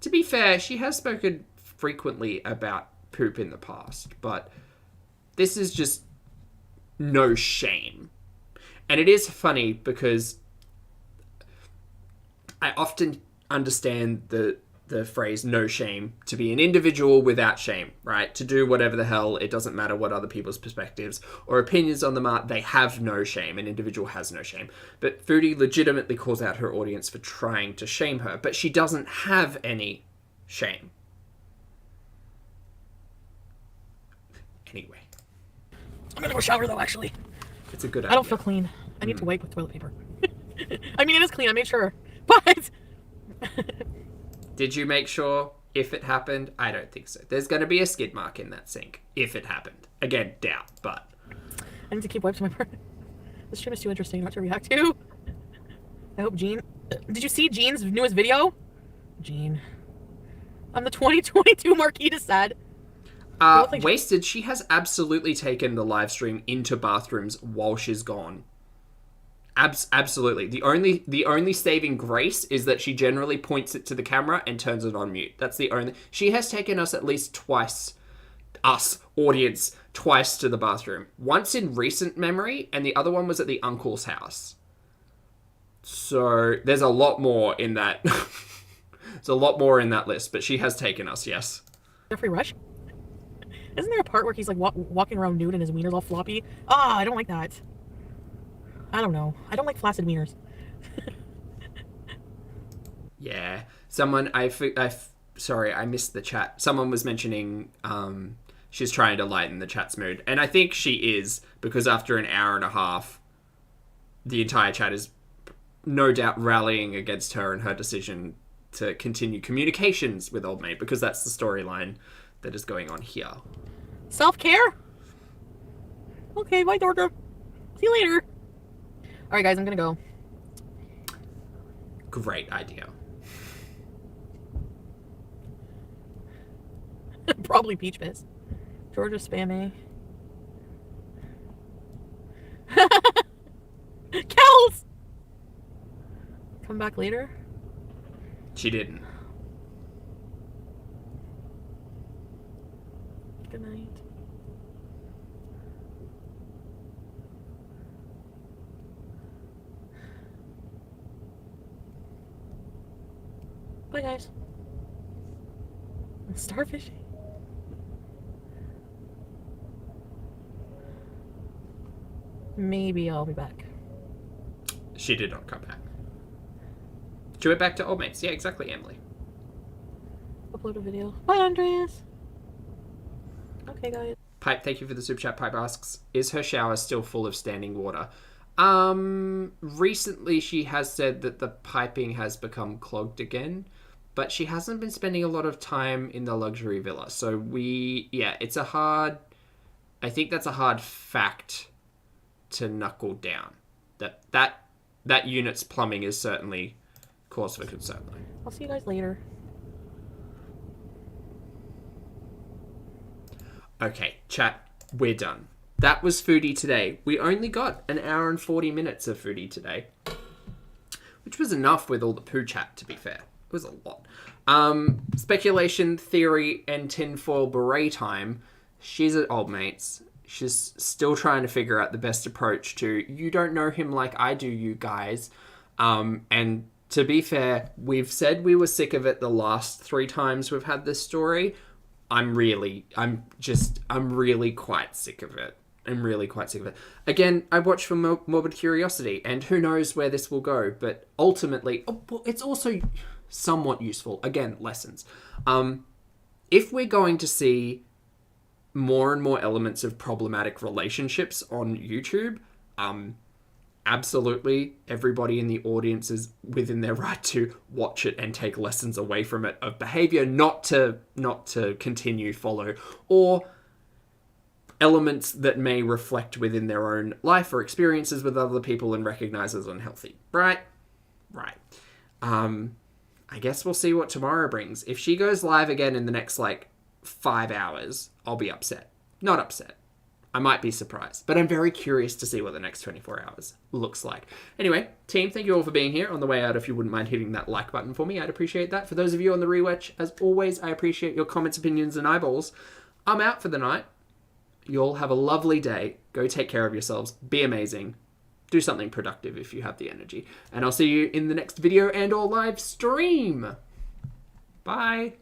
To be fair, she has spoken frequently about poop in the past, but this is just no shame. And it is funny because I often understand the phrase no shame to be an individual without shame, right? To do whatever the hell, it doesn't matter what other people's perspectives or opinions on them are, they have no shame. An individual has no shame. But Foodie legitimately calls out her audience for trying to shame her, but she doesn't have any shame. Anyway. I'm gonna go shower though, actually. It's a good idea. I don't feel clean. I need to wipe with toilet paper. I mean, it is clean, I made sure. But... Did you make sure if it happened? I don't think so. There's going to be a skid mark in that sink if it happened. Again, doubt, but... I need to keep wipes on my part. This stream is too interesting not to react to. I hope Jean... Did you see Jean's newest video? Jean. I'm the 2022 Marquis de Sade. Wasted, she has absolutely taken the live stream into bathrooms while she's gone. Absolutely. The only saving grace is that she generally points it to the camera and turns it on mute. That's the only... She has taken us at least twice, us, audience, twice to the bathroom. Once in recent memory, and the other one was at the uncle's house. So, there's a lot more in that... There's a lot more in that list, but she has taken us, yes. Jeffrey Rush? Isn't there a part where he's like walking around nude and his wiener's all floppy? Ah, I don't like that. I don't know. I don't like flaccid wieners. Yeah. Someone, sorry, I missed the chat. Someone was mentioning she's trying to lighten the chat's mood. And I think she is, because after an hour and a half, the entire chat is no doubt rallying against her and her decision to continue communications with old mate, because that's the storyline that is going on here. Self-care? Okay, bye, Georgia. See you later. All right, guys, I'm gonna go. Great idea. Probably Peach Fizz. Georgia spamming. Kels! Come back later? She didn't. Good night. Bye, guys. I'm starfishing. Maybe I'll be back. She did not come back. She went back to old mates. Yeah, exactly, Emily. Upload a video. Bye, Andreas. Okay, guys. Pipe, thank you for the super chat. Pipe asks, is her shower still full of standing water? Recently she has said that the piping has become clogged again, but she hasn't been spending a lot of time in the luxury villa. So it's I think that's a hard fact to knuckle down. That unit's plumbing is certainly cause for concern, though. I'll see you guys later. Okay, chat, we're done. That was Foodie Today. We only got an hour and 40 minutes of Foodie Today, which was enough with all the poo chat, to be fair. It was a lot. Speculation, theory, and tinfoil beret time. She's at old mates. She's still trying to figure out the best approach to, you don't know him like I do, you guys. And to be fair, we've said we were sick of it the last 3 times we've had this story. I'm really quite sick of it. I'm really quite sick of it. Again, I watch for morbid curiosity, and who knows where this will go, but ultimately, it's also somewhat useful. Again, lessons. If we're going to see more and more elements of problematic relationships on YouTube, absolutely everybody in the audience is within their right to watch it and take lessons away from it of behavior, not to continue, follow, or elements that may reflect within their own life or experiences with other people and recognize as unhealthy. Right. I guess we'll see what tomorrow brings. If she goes live again in the next 5 hours, I'll be upset. Not upset. I might be surprised, but I'm very curious to see what the next 24 hours looks like. Anyway, team, thank you all for being here. On the way out, if you wouldn't mind hitting that like button for me, I'd appreciate that. For those of you on the rewatch, as always, I appreciate your comments, opinions, and eyeballs. I'm out for the night. You all have a lovely day. Go take care of yourselves. Be amazing. Do something productive if you have the energy. And I'll see you in the next video and or live stream. Bye.